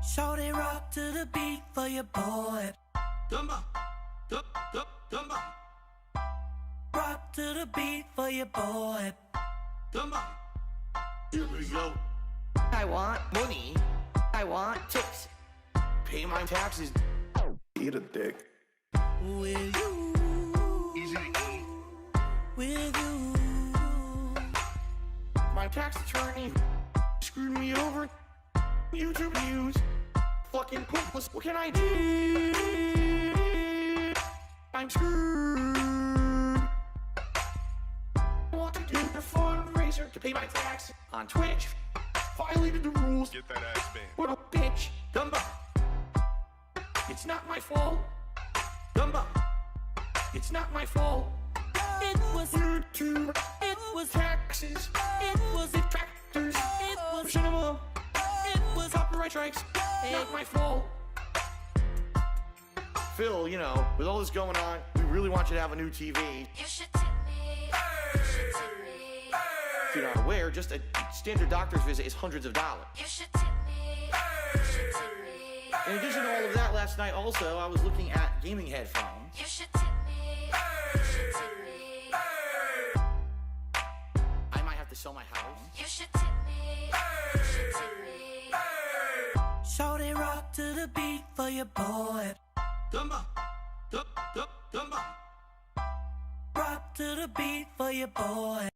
Shorty rock to the beat for your boy. Rock to the beat for your boy. Here we go. I want money. I want tips. Pay my taxes. Eat a dick. With you. Easy to eat. With you. My tax attorney screwed me over. YouTube views. Fucking pointless. What can I do? I'm screwed. I want to do a fundraiser to pay my tax on Twitch. Violated the rules. Get that ass banned. What a bitch. Dumba. It's not my fault. Dumba. It's not my fault. It was YouTube. It was Taxes. It was Detractors. It was Cinema. It was Copyright strikes. Not my fault. Phil, you know, with all this going on, we really want you to have a new TV. You should tip me. You should tip me. If you're not aware, just a standard doctor's visit is hundreds of dollars. You should tip me. You should tip me. In addition to all of that, last night also, I was looking at gaming headphones. You should tip me. You should tip me. I might have to sell my house. You should tip me. You should tip me. Shorty rock to the beat for your boy. Rock to the beat for your boy.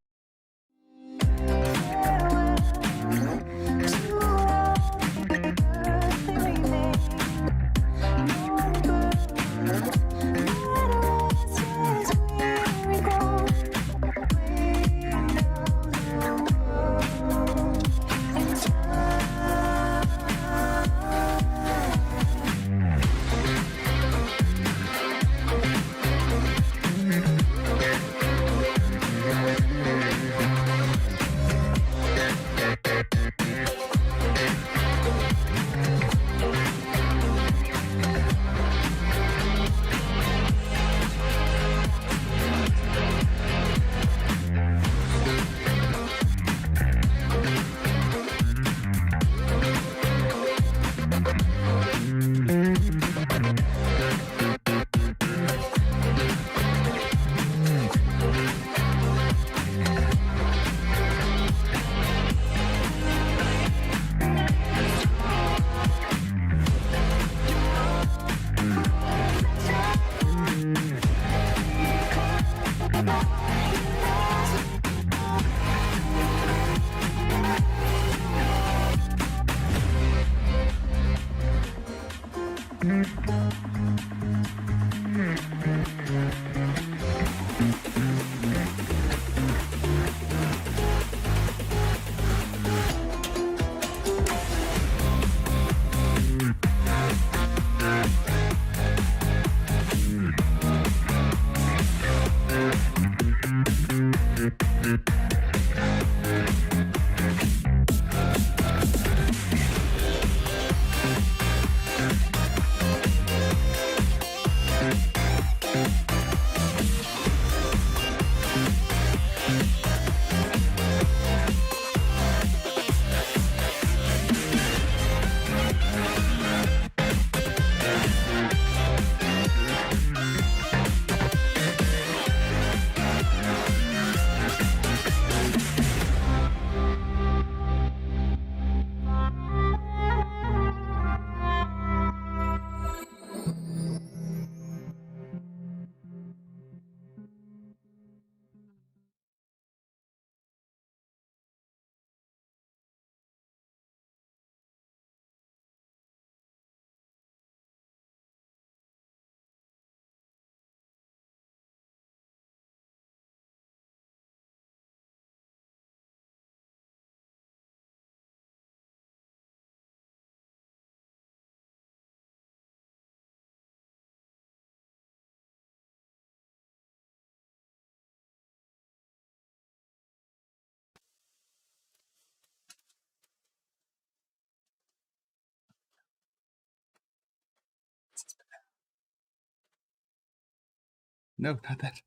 No, not that.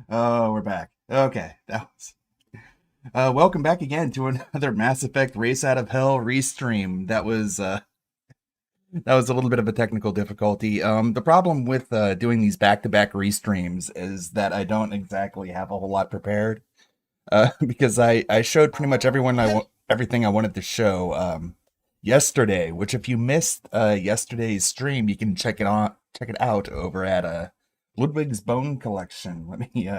Oh, we're back. Okay, that was Welcome back again to another Mass Effect Race Out of Hell restream. That was a little bit of a technical difficulty. The problem with doing these back-to-back restreams is that I don't exactly have a whole lot prepared. Because I showed pretty much everything I wanted to show yesterday. Which, if you missed yesterday's stream, you can check it out over at Ludwig's Bone Collection. Let me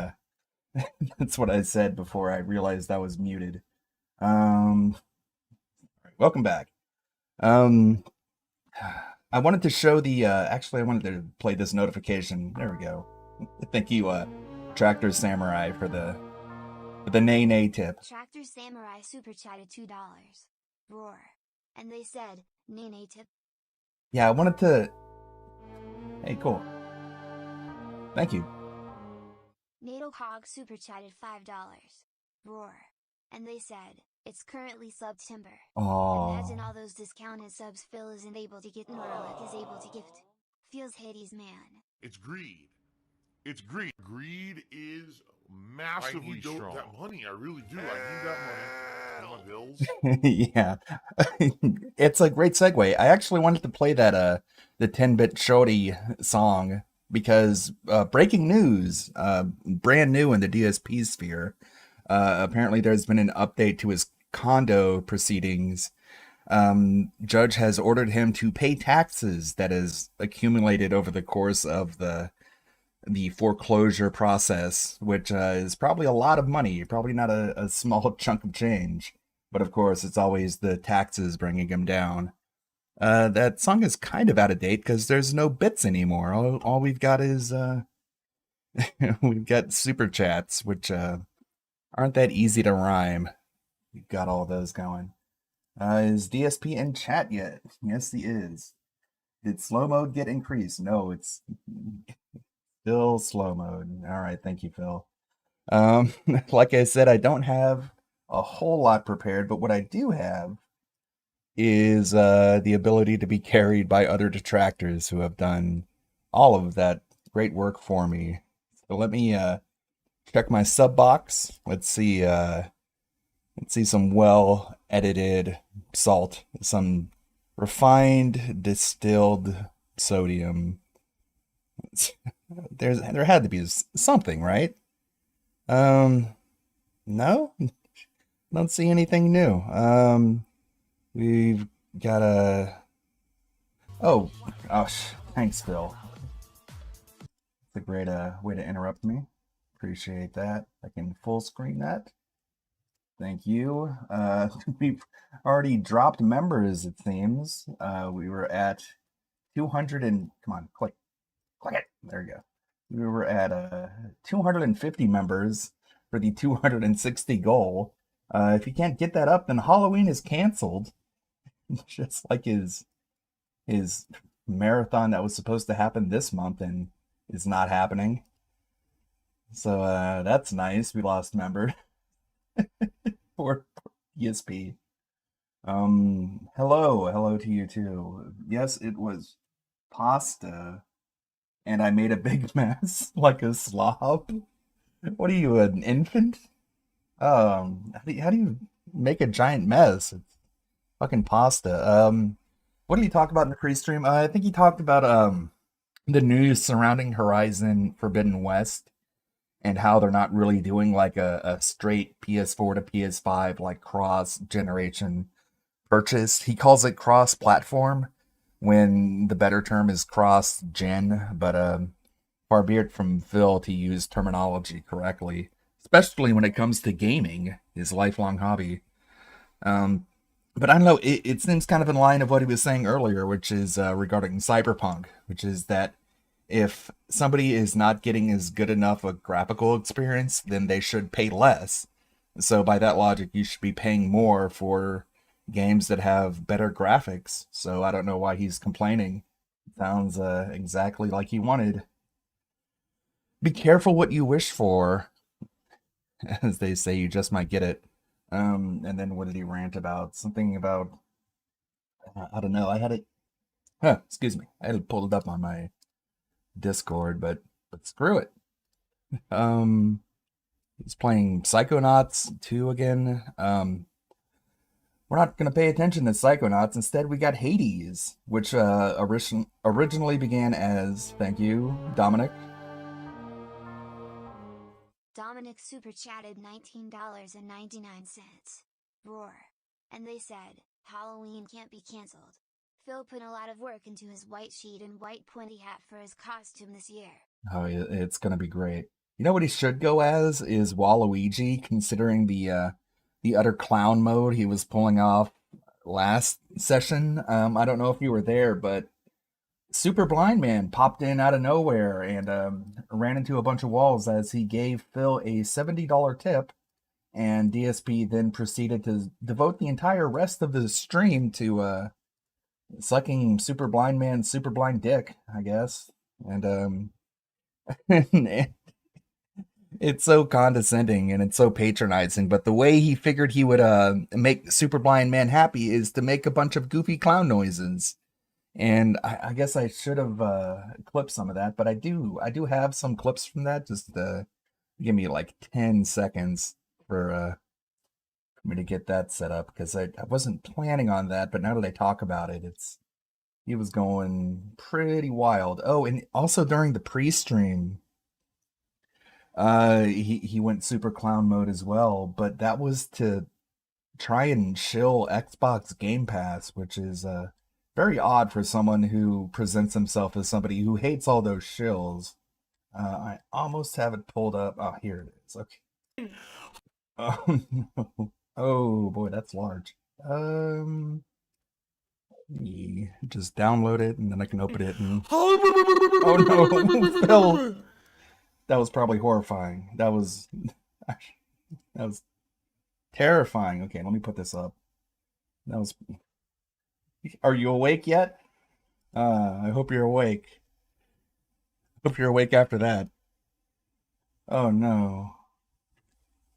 that's what I said before I realized I was muted. Welcome back. I wanted to show the actually I wanted to play this notification. There we go. Thank you, Tractor Samurai, for the nay tip. Tractor Samurai super chatted $2. Roar. And they said, nay tip. Yeah, I wanted to. Hey, cool. Thank you. Natal Hog super chatted $5. Roar. And they said, it's currently sub timber. Oh. Imagine all those discounted subs Phil isn't able to get nor Alec is able to gift. Feels Hades, man. It's greed. It's greed. Greed is massively strong. That money, I really do. I need that money. My bills. Yeah. It's a great segue. I actually wanted to play that the 10-bit shorty song because breaking news, brand new in the DSP sphere. Apparently there's been an update to his condo proceedings. Judge has ordered him to pay taxes that is accumulated over the course of the foreclosure process, which is probably a lot of money, probably not a small chunk of change. But of course, it's always the taxes bringing him down. That song is kind of out of date because there's no bits anymore. All we've got is we've got super chats, which aren't that easy to rhyme. We've got all those going. Is DSP in chat yet? Yes, he is. Did slow mode get increased? No, it's still slow mode. All right, thank you, Phil. Like I said, I don't have a whole lot prepared, but what I do have is the ability to be carried by other detractors who have done all of that great work for me. So let me check my sub box. Let's see some well edited salt, some refined distilled sodium. There had to be something, right? No, don't see anything new. We've got a. Oh, gosh, thanks, Phil. It's a great way to interrupt me. Appreciate that. I can full screen that. Thank you. We've already dropped members, it seems. We were at 200 and come on, click it. There you go. We were at 250 members for the 260 goal. If you can't get that up, then Halloween is canceled. Just like his marathon that was supposed to happen this month and is not happening. So that's nice. We lost member. For ESP. Hello to you too. Yes, it was pasta, and I made a big mess like a slob. What are you, an infant? How do you make a giant mess? It's fucking pasta. What did he talk about in the pre-stream? I think he talked about the news surrounding Horizon Forbidden West and how they're not really doing like a straight PS4 to PS5 like cross generation purchase. He calls it cross platform when the better term is cross gen, but far be it from Phil to use terminology correctly, especially when it comes to gaming, his lifelong hobby. But I don't know, it seems kind of in line of what he was saying earlier, which is regarding Cyberpunk, which is that if somebody is not getting as good enough a graphical experience, then they should pay less. So by that logic, you should be paying more for games that have better graphics. So I don't know why he's complaining. Sounds exactly like he wanted. Be careful what you wish for. As they say, you just might get it. And then what did he rant about? Something about... I don't know. I had it... excuse me. I had it pulled up on my Discord, but screw it. He's playing Psychonauts 2 again. We're not going to pay attention to Psychonauts. Instead, we got Hades, which originally began as, thank you, Dominic. Dominic super chatted $19.99. Roar. And they said, Halloween can't be cancelled. Phil put a lot of work into his white sheet and white pointy hat for his costume this year. Oh, it's going to be great. You know what he should go as is Waluigi, considering the utter clown mode he was pulling off last session. I don't know if you were there, but Super Blind Man popped in out of nowhere and ran into a bunch of walls as he gave Phil a $70 tip, and DSP then proceeded to devote the entire rest of the stream to sucking Super Blind Man's super blind dick, I guess. And it's so condescending and it's so patronizing, but the way he figured he would make Super Blind Man happy is to make a bunch of goofy clown noises. And I guess I should have clipped some of that, but I do have some clips from that. Just give me like 10 seconds for me to get that set up, because I wasn't planning on that, but now that I talk about it, he was going pretty wild. Oh, and also during the pre-stream, he went super clown mode as well, but that was to try and shill Xbox Game Pass, which is very odd for someone who presents himself as somebody who hates all those shills. I almost have it pulled up. Oh, here it is. Okay. Oh no. Oh boy, that's large. Just download it and then I can open it and oh no, Phil. That was probably horrifying. That was terrifying. Okay, let me put this up. Are you awake yet? I hope you're awake. Hope you're awake after that. Oh no.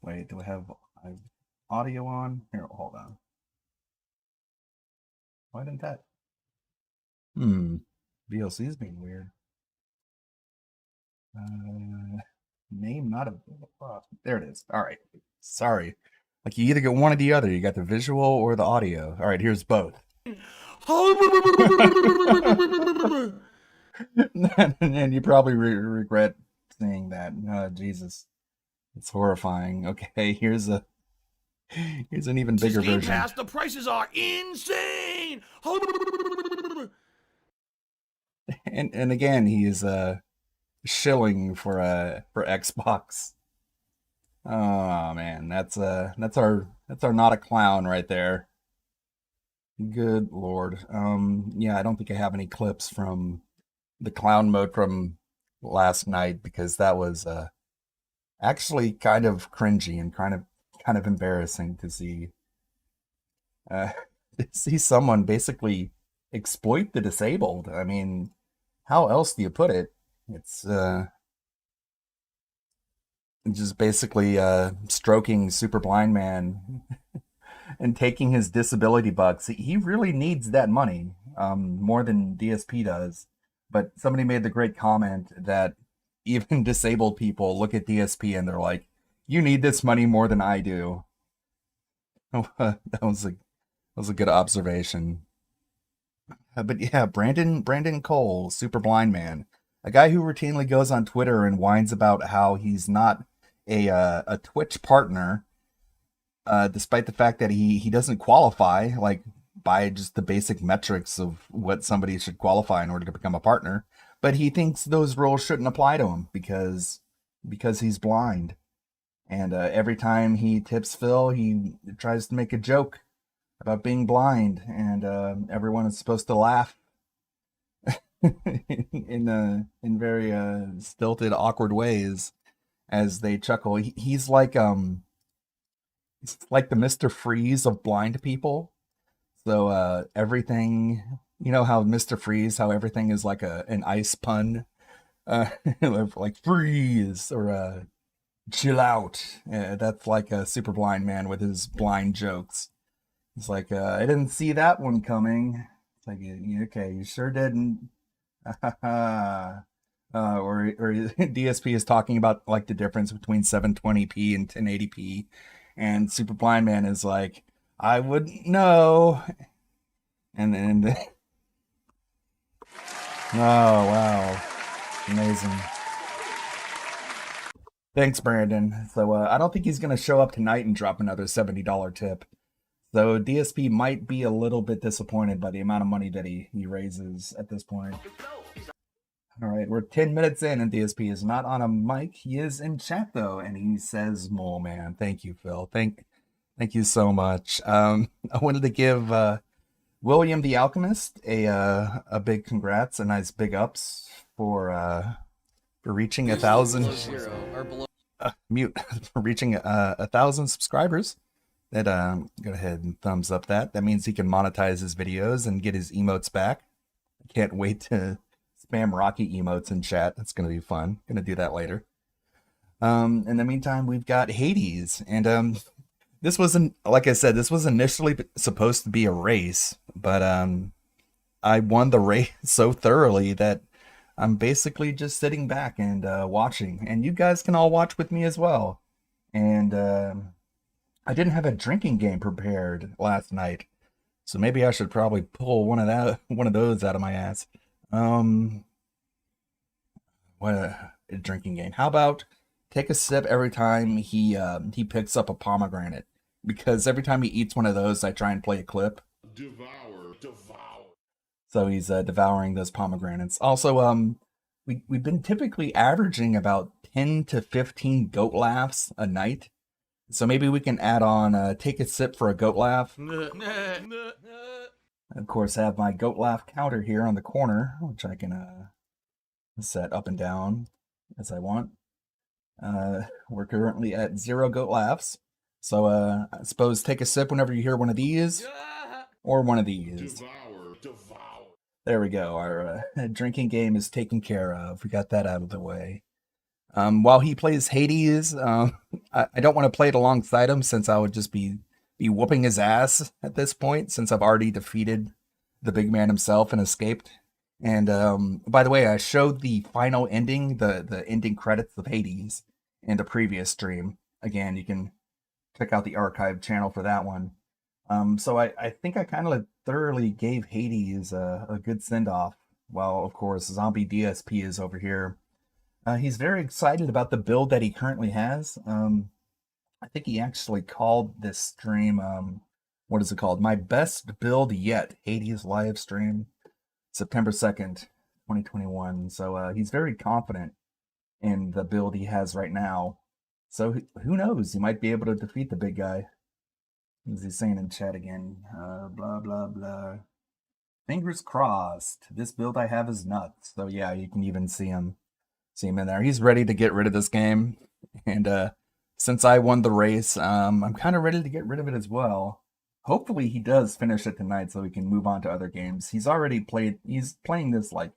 Wait, do I have audio on? Here, hold on. Why didn't that? VLC's being weird. Name not a... There it is. All right. Sorry. Like, you either get one or the other. You got the visual or the audio. All right, here's both. And you probably regret saying that. Jesus. It's horrifying. Okay, here's an even bigger version. Pass, the prices are insane. And again, he's shilling for Xbox. Oh man, that's our not a clown right there. Good Lord. Yeah, I don't think I have any clips from the clown mode from last night, because that was actually kind of cringy and kind of embarrassing to see someone basically exploit the disabled. I mean, how else do you put it? It's just basically stroking Super Blind Man and taking his disability bucks. He really needs that money more than DSP does. But somebody made the great comment that even disabled people look at DSP and they're like, "You need this money more than I do." That was a good observation. But yeah, Brandon Cole, Super Blind Man, a guy who routinely goes on Twitter and whines about how he's not a Twitch partner, despite the fact that he doesn't qualify, like, by just the basic metrics of what somebody should qualify in order to become a partner. But he thinks those rules shouldn't apply to him because he's blind. And every time he tips Phil, he tries to make a joke about being blind, and everyone is supposed to laugh in very stilted, awkward ways as they chuckle. He's like the Mr. Freeze of blind people. So everything, you know how Mr. Freeze, how everything is like an ice pun, like freeze or chill out. That's like a Super Blind Man with his blind jokes. It's like, I didn't see that one coming. It's like, okay, you sure didn't. or DSP is talking about like the difference between 720p and 1080p, and Super Blind Man is like, I wouldn't know, and oh wow, amazing. Thanks, Brandon. So I don't think he's gonna show up tonight and drop another $70 tip. So DSP might be a little bit disappointed by the amount of money that he raises at this point. All right, we're 10 minutes in, and DSP is not on a mic. He is in chat though, and he says, "Mole man, thank you, Phil. Thank you so much." I wanted to give William the Alchemist a big congrats, a nice big ups for reaching 1,000. Mute for reaching 1,000 subscribers. That go ahead and thumbs up that. That means he can monetize his videos and get his emotes back. I can't wait to spam Rocky emotes in chat. That's gonna be fun. Gonna do that later. In the meantime, we've got Hades, and this wasn't, like I said, this was initially supposed to be a race, but I won the race so thoroughly that I'm basically just sitting back and watching, and you guys can all watch with me as well. And I didn't have a drinking game prepared last night, so maybe I should probably pull one of those out of my ass. What a drinking game. How about take a sip every time he picks up a pomegranate? Because every time he eats one of those, I try and play a clip. Devour. So he's devouring those pomegranates. Also, we've been typically averaging about 10 to 15 goat laughs a night. So maybe we can add on take a sip for a goat laugh. Of course, I have my goat laugh counter here on the corner, which I can set up and down as I want. We're currently at 0 goat laughs. So I suppose take a sip whenever you hear one of these or one of these. Devour. There we go. Our drinking game is taken care of. We got that out of the way. While he plays Hades, I don't want to play it alongside him since I would just be whooping his ass at this point, since I've already defeated the big man himself and escaped. And by the way, I showed the final ending, the ending credits of Hades in the previous stream. Again, you can check out the archive channel for that one. So I think I kind of thoroughly gave Hades a good send-off, while, of course, Zombie DSP is over here. He's very excited about the build that he currently has. I think he actually called this stream, what is it called? My Best Build Yet, Hades live stream, September 2nd, 2021. So he's very confident in the build he has right now. So who knows? He might be able to defeat the big guy. As he's saying in chat again, blah, blah, blah. Fingers crossed. This build I have is nuts. So yeah, you can even see him in there. He's ready to get rid of this game. And since I won the race, I'm kind of ready to get rid of it as well. Hopefully he does finish it tonight so we can move on to other games. He's playing this like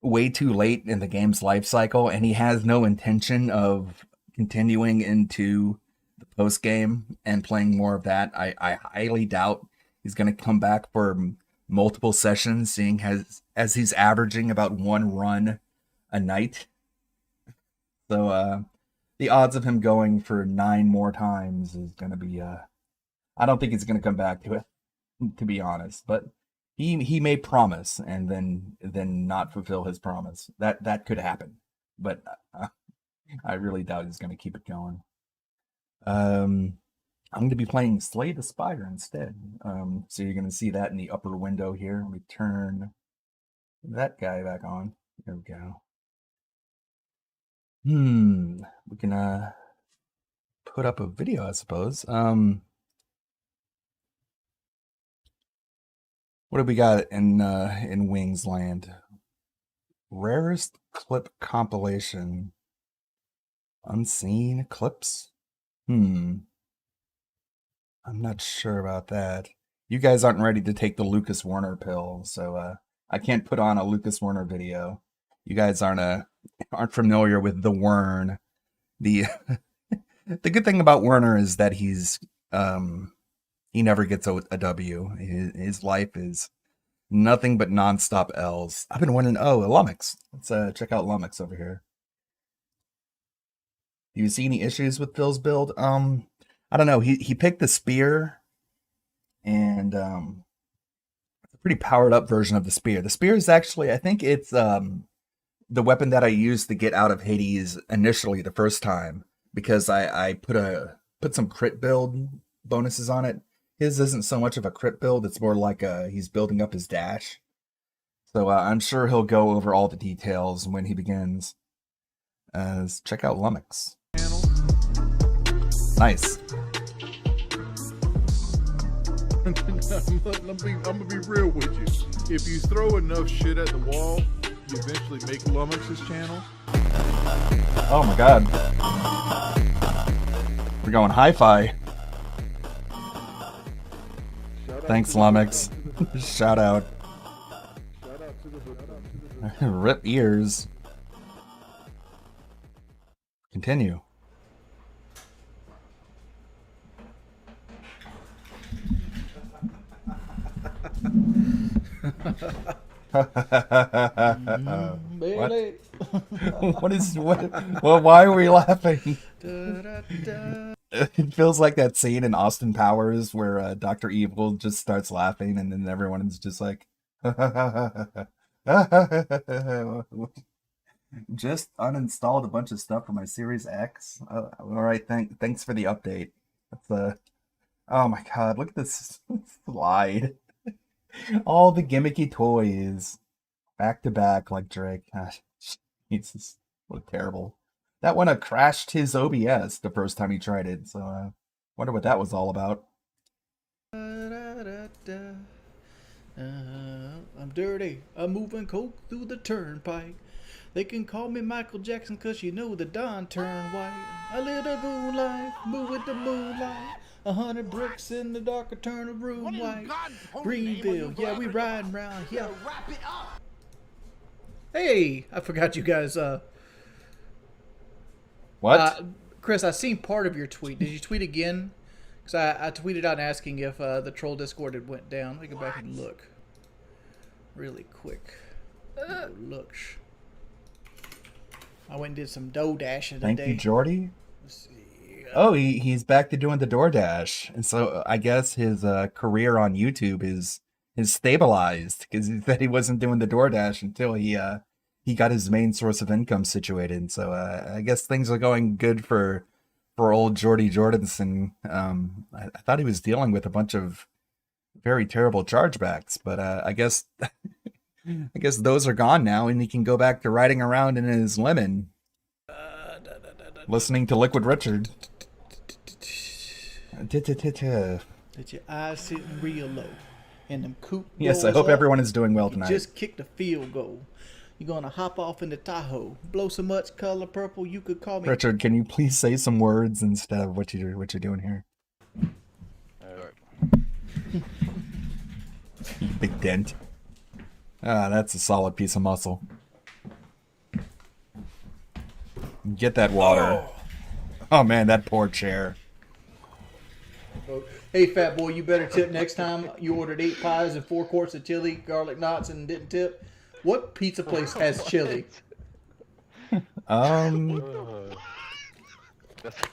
way too late in the game's life cycle, and he has no intention of continuing into the post game and playing more of that. I highly doubt he's going to come back for multiple sessions, seeing as he's averaging about 1 run a night. So the odds of him going for 9 more times is going to be I don't think he's going to come back to it, to be honest. But he may promise and then not fulfill his promise. That could happen. But I really doubt he's going to keep it going. I'm going to be playing Slay the Spire instead. So you're going to see that in the upper window here. Let me turn that guy back on. There we go. We can put up a video, I suppose. What do we got in Wings Land? Rarest clip compilation. Unseen clips? I'm not sure about that. You guys aren't ready to take the Lucas Werner pill, so I can't put on a Lucas Werner video. You guys aren't familiar with the Wern. The the good thing about Werner is that he never gets a W. His life is Nothing but nonstop L's. I've been wondering. Oh, Lumix. Let's check out Lumix over here. Do you see any issues with Phil's build? I don't know. He picked the spear, and it's a pretty powered up version of the spear. The spear is actually, I think it's the weapon that I used to get out of Hades initially the first time, because I put some crit build bonuses on it. His isn't so much of a crit build, it's more like he's building up his dash. So I'm sure he'll go over all the details when he begins. Check out Lumix. Nice. I'm gonna be real with you. If you throw enough shit at the wall, you eventually make Lumix's channel. Oh my god. We're going hi-fi. Thanks, Lumix. Shout out. Rip ears. Continue. What? Why are we laughing? It feels like that scene in Austin Powers where Dr. Evil just starts laughing and then everyone is just like, just uninstalled a bunch of stuff from my Series X. All right, thanks for the update. That's oh my god, look at this slide. All the gimmicky toys back to back like Drake. Gosh, Jesus, what terrible. That one crashed his OBS the first time he tried it, so wonder what that was all about. I'm dirty. I'm moving coke through the turnpike. They can call me Michael Jackson cause you know the dawn turned white. I live a good life, move with the moonlight. 100 bricks in the dark, I turn a room white. Greenville, yeah, we riding around here. Wrap it up. Hey, I forgot you guys. What? Chris, I seen part of your tweet. Did you tweet again? Because I tweeted out asking if the troll Discord had went down. Let me go back and look. Really quick. Look. I went and did some DoorDash today. Thank you, Jordy. Oh, he's back to doing the DoorDash. And so I guess his career on YouTube is stabilized, because he said he wasn't doing the DoorDash until he got his main source of income situated. So I guess things are going good for old Jordy Jordanson. I thought he was dealing with a bunch of very terrible chargebacks, but I guess those are gone now, and he can go back to riding around in his lemon, listening to Liquid Richard. That your eyes sitting real low, and them coop. Yes, I hope everyone is doing well tonight. Just kicked a field goal. You're gonna hop off into Tahoe, blow so much color purple you could call me. Richard, can you please say some words instead of what you're doing here? You big dent. Ah, that's a solid piece of muscle. Get that water. Oh man, that poor chair. Hey, fat boy, you better tip next time you ordered 8 pies and 4 quarts of chili, garlic knots, and didn't tip. What pizza place has chili?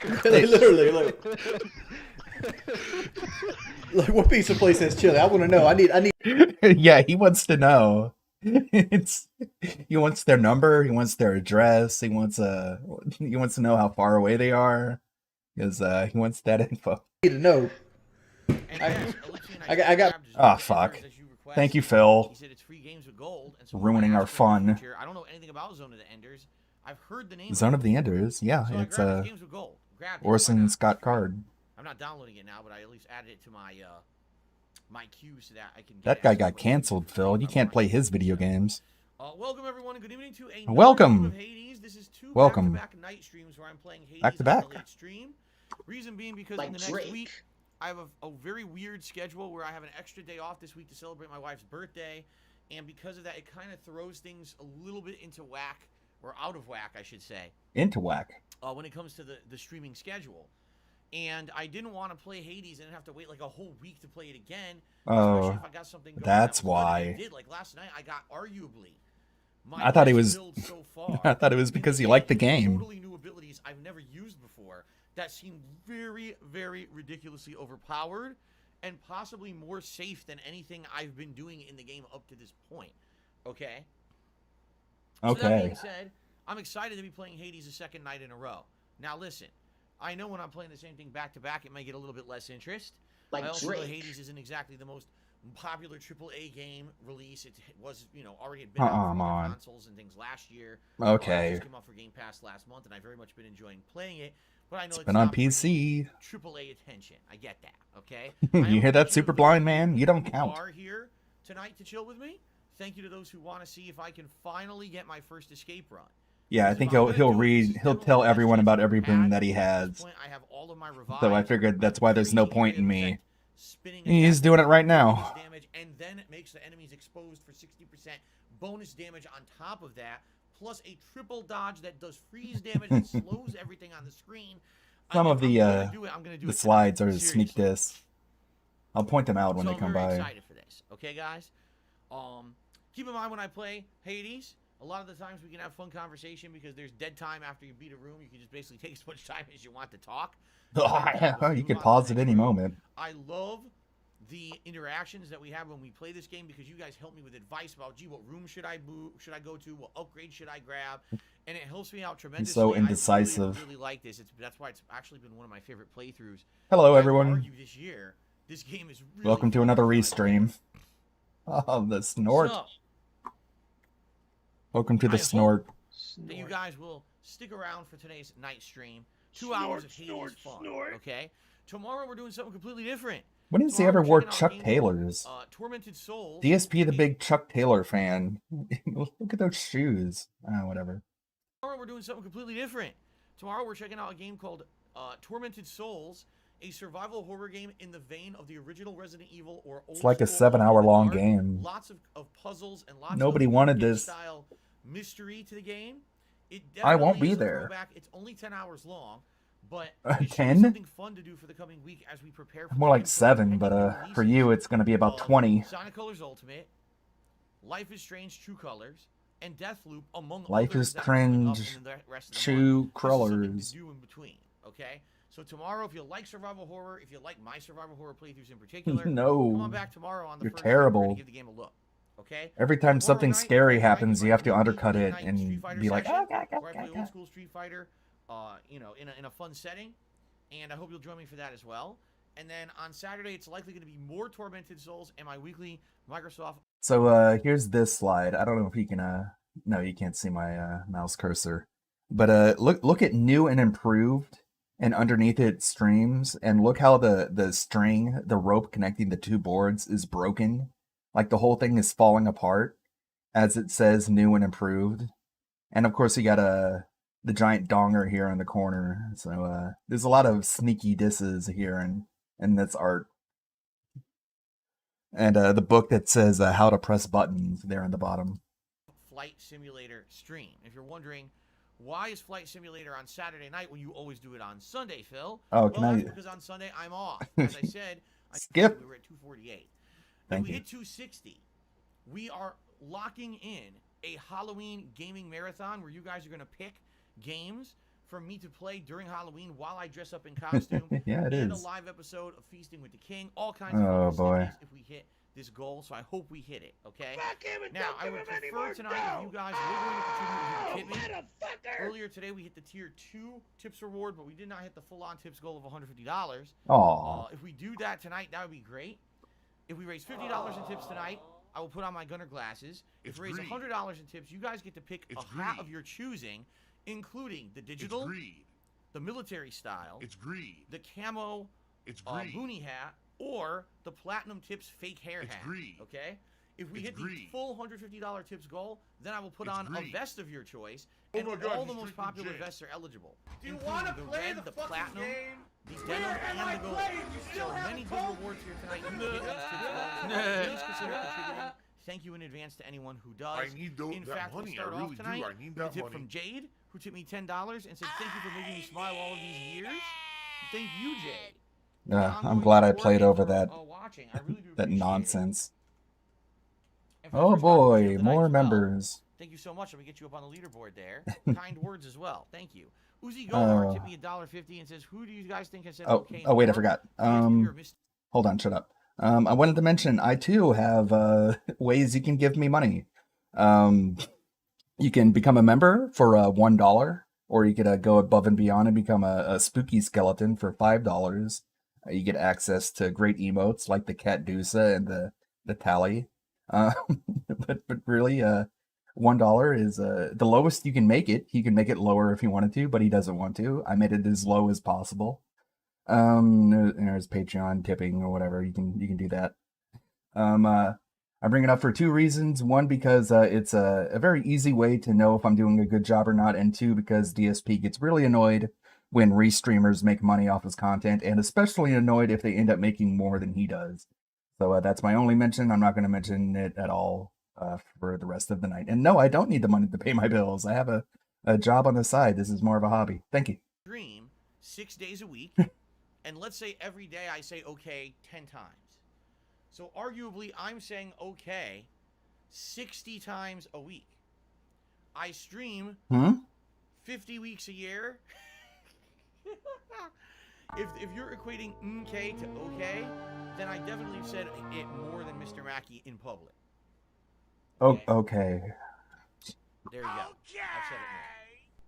Literally, like what pizza place has chili? I want to know. I need. Yeah, he wants to know. He wants their number. He wants their address. He wants to know how far away they are, because he wants that info. I need to know. I got. Oh fuck! Thank you, Phil. Ruining our fun. I don't know anything about Zone of the Enders. I've heard the name. Zone of the Enders. Yeah, so it's Orson Scott Card. I'm not downloading it now, but I at least added it to my my queue so that I can. That guy got canceled, Phil. You can't play his video games. Welcome everyone, and good evening to a welcome. Of Hades. This is 2 welcome. back-to-back night streams where I'm playing Hades back to back. Stream. Reason being because in the next week I have a very weird schedule where I have an extra day off this week to celebrate my wife's birthday, and because of that, it kind of throws things a little bit into whack, or out of whack, I should say. Into whack. When it comes to the streaming schedule. and I didn't want to play Hades and have to wait like a whole week to play it again. Oh, Especially if I got something going that's that was good. why. And I did. Like last night, I got arguably my I thought it best was. build so far. I thought it was because you liked the game. Totally new abilities I've never used before that seemed very, very ridiculously overpowered and possibly more safe than anything I've been doing in the game up to this point. Okay? So that being said, I'm excited to be playing Hades a second night in a row. Now listen, I know when I'm playing the same thing back to back, it might get a little bit less interest. Like I also know Drake. Hades isn't exactly the most popular AAA game release. It was, already had been out for other consoles and things last year. Okay. It just came out for Game Pass last month, and I've very much been enjoying playing it. But I know it's been on PC. AAA attention. I get that. Okay. You hear that, Super Blind Man? You don't count. Are here tonight to chill with me. Thank you to those who want to see if I can finally get my first escape run. Yeah, I think he'll tell everyone about everything that he has. I have all of my revived, So I figured that's why there's no point in me. He's doing it right now. Damage, and then it makes the enemies exposed for 60% bonus damage on top of that, plus a triple dodge that does freeze damage and slows everything on the screen. Some of the slides are sneak diss. I'll point them out when they come by. I'm very excited for this. Okay, guys? Keep in mind when I play Hades, a lot of the times we can have fun conversation because there's dead time after you beat a room. You can just basically take as much time as you want to talk. You can pause at any moment. I love the interactions that we have when we play this game because you guys help me with advice about, gee, what room should I go to? What upgrade should I grab? And it helps me out tremendously. He's so indecisive. I really like this. That's why it's actually been one of my favorite playthroughs. Hello, everyone. This year, this game is really welcome to another Restream. Oh, the snort. So, welcome to the snort. That you guys will stick around for today's night stream. 2 hours of Hades fun. Okay. Tomorrow we're doing something completely different. When did he ever wore Chuck Taylors? Tormented Souls. DSP, the big Chuck Taylor fan. Look at those shoes. Whatever. Tomorrow we're doing something completely different. Tomorrow we're checking out a game called Tormented Souls, a survival horror game in the vein of the original Resident Evil or old. It's like a 7-hour-long game. Lots of puzzles and lots Nobody of wanted this style mystery to the game. I won't be there. It's only 10 hours long, but 10? Something fun to do for the coming week as we prepare for more like 7, but for you it's going to be about 20. Sonic Colors Ultimate, Life is Strange True Colors, and Deathloop among Life others is Strange True Colors. Do in between, okay? So tomorrow, if you like survival horror, if you like my survival horror playthroughs in particular, no, come on back tomorrow on the you're first terrible. give the game a look. Okay. Every time something scary happens, you have to undercut it and be like, where I play old school Street Fighter, in a fun setting, and I hope you'll join me for that as well. And then on Saturday, it's likely going to be more Tormented Souls and my weekly Microsoft. So here's this slide. I don't know if you can. No, you can't see my mouse cursor. But look at new and improved, and underneath it streams, and look how the string, the rope connecting the two boards is broken. Like the whole thing is falling apart as it says new and improved. And of course you got the giant donger here in the corner. So there's a lot of sneaky disses here in this art. And the book that says how to press buttons there in the bottom. Flight Simulator stream. If you're wondering, why is Flight Simulator on Saturday night when you always do it on Sunday, Phil? Oh, because on Sunday I'm off. As I said, skip. We were at 248. Thank if we you. hit 260, we are locking in a Halloween gaming marathon where you guys are going to pick games for me to play during Halloween while I dress up in costume. Yeah, it and is. a live episode of Feasting with the King. All kinds of oh fun boy. If we hit this goal, so I hope we hit it, okay? Now, I would prefer tonight if you guys were going to contribute to the tip me. Earlier today, we hit the Tier 2 tips reward, but we did not hit the full-on tips goal of $150. Aww. If we do that tonight, that would be great. If we raise $50 in tips tonight, I will put on my gunner glasses. If we raise $100 in tips, you guys get to pick a hat of your choosing, including the digital, the military style, the camo boonie hat, or the platinum tips fake hair hat. Okay? If we hit the full $150 tips goal, then I will put on a vest of your choice, and all the most popular vests are eligible. Do you want to play the platinum, the denim, and the gold? So many good rewards here tonight. Please consider contributing. Thank you in advance to anyone who does. I need in fact, money. We'll start I really off tonight do. I need that with a tip money. from Jade, who tipped me $10 and said, "Thank you for making me smile all of these years." thank you, Jay. I'm glad I played over that Watching. I really do that appreciate nonsense. it. And for the Oh first time on the boy, field tonight more as well, members. thank you so much. Let me get you up on the leaderboard there. Kind words as well. Thank you. Uzi Gomar tipped me $1.50 and says, "Who do you guys think has said okay?" Oh wait, I forgot. Hold on, shut up. I wanted to mention I too have ways you can give me money. You can become a member for $1, or you could go above and beyond and become a spooky skeleton for $5. You get access to great emotes like the Cat Dusa and the Tally. But really, $1 is the lowest you can make it. He can make it lower if he wanted to, but he doesn't want to. I made it as low as possible. There's Patreon tipping or whatever. You can do that. I bring it up for 2 reasons. 1, because it's a very easy way to know if I'm doing a good job or not, and 2, because DSP gets really annoyed when Restreamers make money off his content, and especially annoyed if they end up making more than he does. So that's my only mention. I'm not going to mention it at all for the rest of the night. And no, I don't need the money to pay my bills. I have a job on the side. This is more of a hobby. Thank you. Stream 6 days a week, and let's say every day I say okay 10 times. So arguably, I'm saying okay 60 times a week. I stream 50 weeks a year. If you're equating okay to okay, then I definitely said it more than Mr. Mackey in public. Okay. Okay. There you go. I've said it more.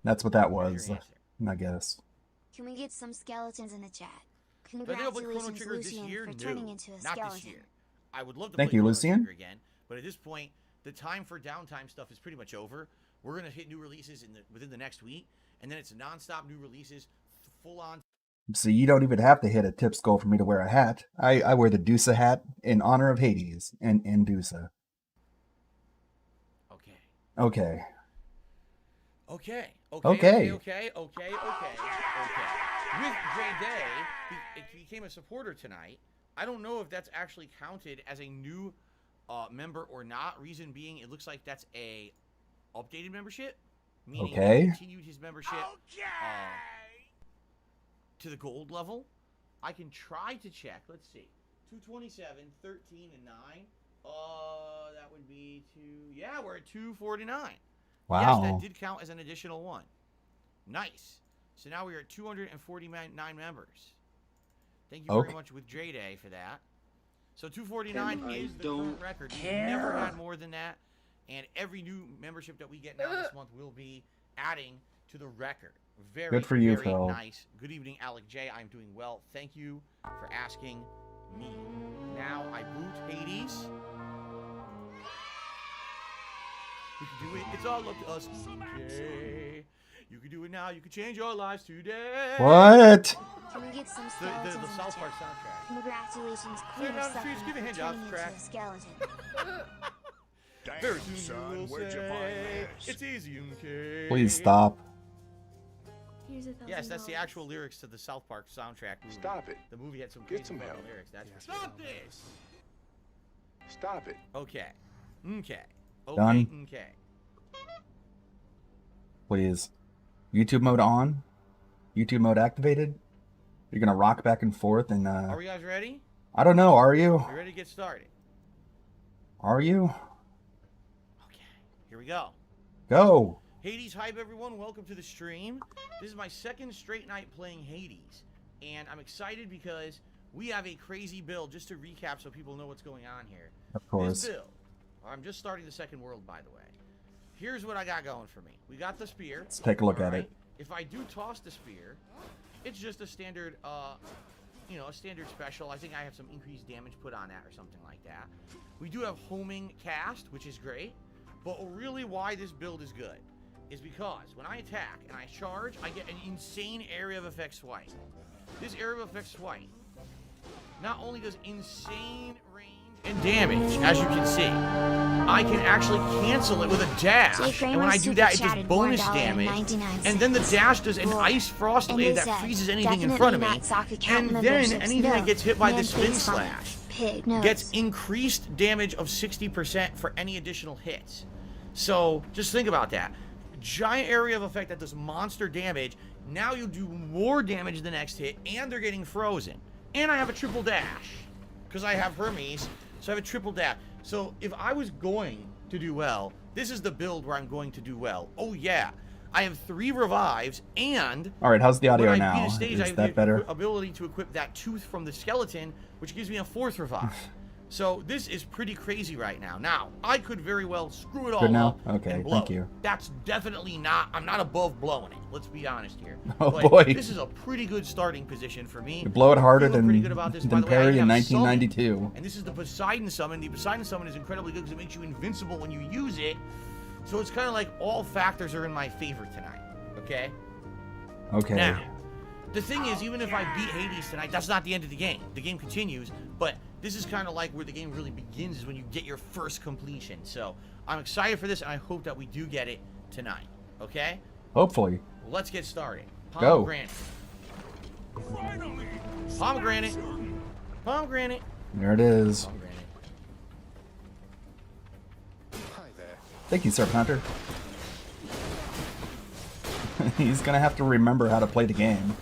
That's what that was, I guess. Can we get some skeletons in the chat? But they'll play Chrono Congratulations, Trigger this Lucian, year? for No, turning into a not skeleton. this year. I would love to Thank play you, Chrono Lucian. Trigger again, but at this point, the time for downtime stuff is pretty much over. We're gonna hit new releases within the next week, and then it's nonstop new releases, full on. So you don't even have to hit a tip skull for me to wear a hat. I wear the Dusa hat in honor of Hades and Dusa. Okay. Okay. Okay. Okay. Okay. With Jay Day, he became a supporter tonight. I don't know if that's actually counted as a new member or not. Reason being, it looks like that's a updated membership, meaning he continued his membership to the gold level. I can try to check. Let's see. 227, 13, and 9. That would be yeah, we're at 249. Wow. Yes, that did count as an additional one. Nice. So now we are at 249 members. Thank you very much with Dre Day for that. So 249 is the current record. We've never had more than that. And every new membership that we get now this month will be adding to the record. Very good for you, very Phil. Nice. Good evening, Alec J. I'm doing well. Thank you for asking me. Now I boot Hades. We can do it. It's all up to us. Okay. You can do it now. You can change your lives today. What? Can we get some The skeletons in South the Park chat? soundtrack. Congratulations, Clear Queen down of the streets, Suffering, give a hand for job, turning into crack. a skeleton. Very soon you will say, it's easy, okay. Please stop. Yes, that's the actual lyrics to the South Park soundtrack movie. Stop it. The movie had some Get crazy some help. lyrics. That's Stop this! Stop it. Okay. Done. Okay. Please. YouTube mode on. YouTube mode activated. You're gonna rock back and forth and Are we guys ready? I don't know, are you? You ready to get started? Are you? Okay. Here we go. Go. Hades hype, everyone. Welcome to the stream. This is my second straight night playing Hades. And I'm excited because we have a crazy build. Just to recap so people know what's going on here. Of course. This build. I'm just starting the second world, by the way. Here's what I got going for me. We got the spear. Let's take a look at it. If I do toss the spear, it's just a standard, a standard special. I think I have some increased damage put on that or something like that. We do have homing cast, which is great. But really why this build is good is because when I attack and I charge, I get an insane area of effect swipe. This area of effect swipe not only does insane range and damage, as you can see, I can actually cancel it with a dash. And when I do that, it does bonus damage. And then the dash does an ice frost wave that freezes anything in front of me. And then anything that gets hit by the spin slash gets increased damage of 60% for any additional hits. So just think about that. giant area of effect that does monster damage. Now you do more damage the next hit, and they're getting frozen. And I have a triple dash, because I have Hermes, so I have a triple dash. So if I was going to do well, this is the build where I'm going to do well. Oh yeah, I have 3 revives, and all right, how's the audio when I now? beat a stage, I Is have that the better? ability to equip that tooth from the skeleton, which gives me a 4th revive. So this is pretty crazy right now. Now, I could very well screw it all Good now? up Okay, and blow thank it. you. That's definitely not, I'm not above blowing it. Let's be honest here. Oh, but boy. this is a pretty good starting position for me. You blow it harder Feeling than, pretty good about this. By than the way, I Perry in have summon, 1992. and this is the Poseidon summon. The Poseidon summon is incredibly good because it makes you invincible when you use it. So it's kind of like all factors are in my favor tonight. Okay? Okay. Now, the thing is, even if I beat Hades tonight, that's not the end of the game. The game continues, but this is kind of like where the game really begins, is when you get your first completion. So I'm excited for this, and I hope that we do get it tonight. Okay? Hopefully. Let's get started. Go. Pomegranate. Pomegranate. Pomegranate. There it is. Pomegranate. Thank you, Serpent Hunter. He's gonna have to remember how to play the game.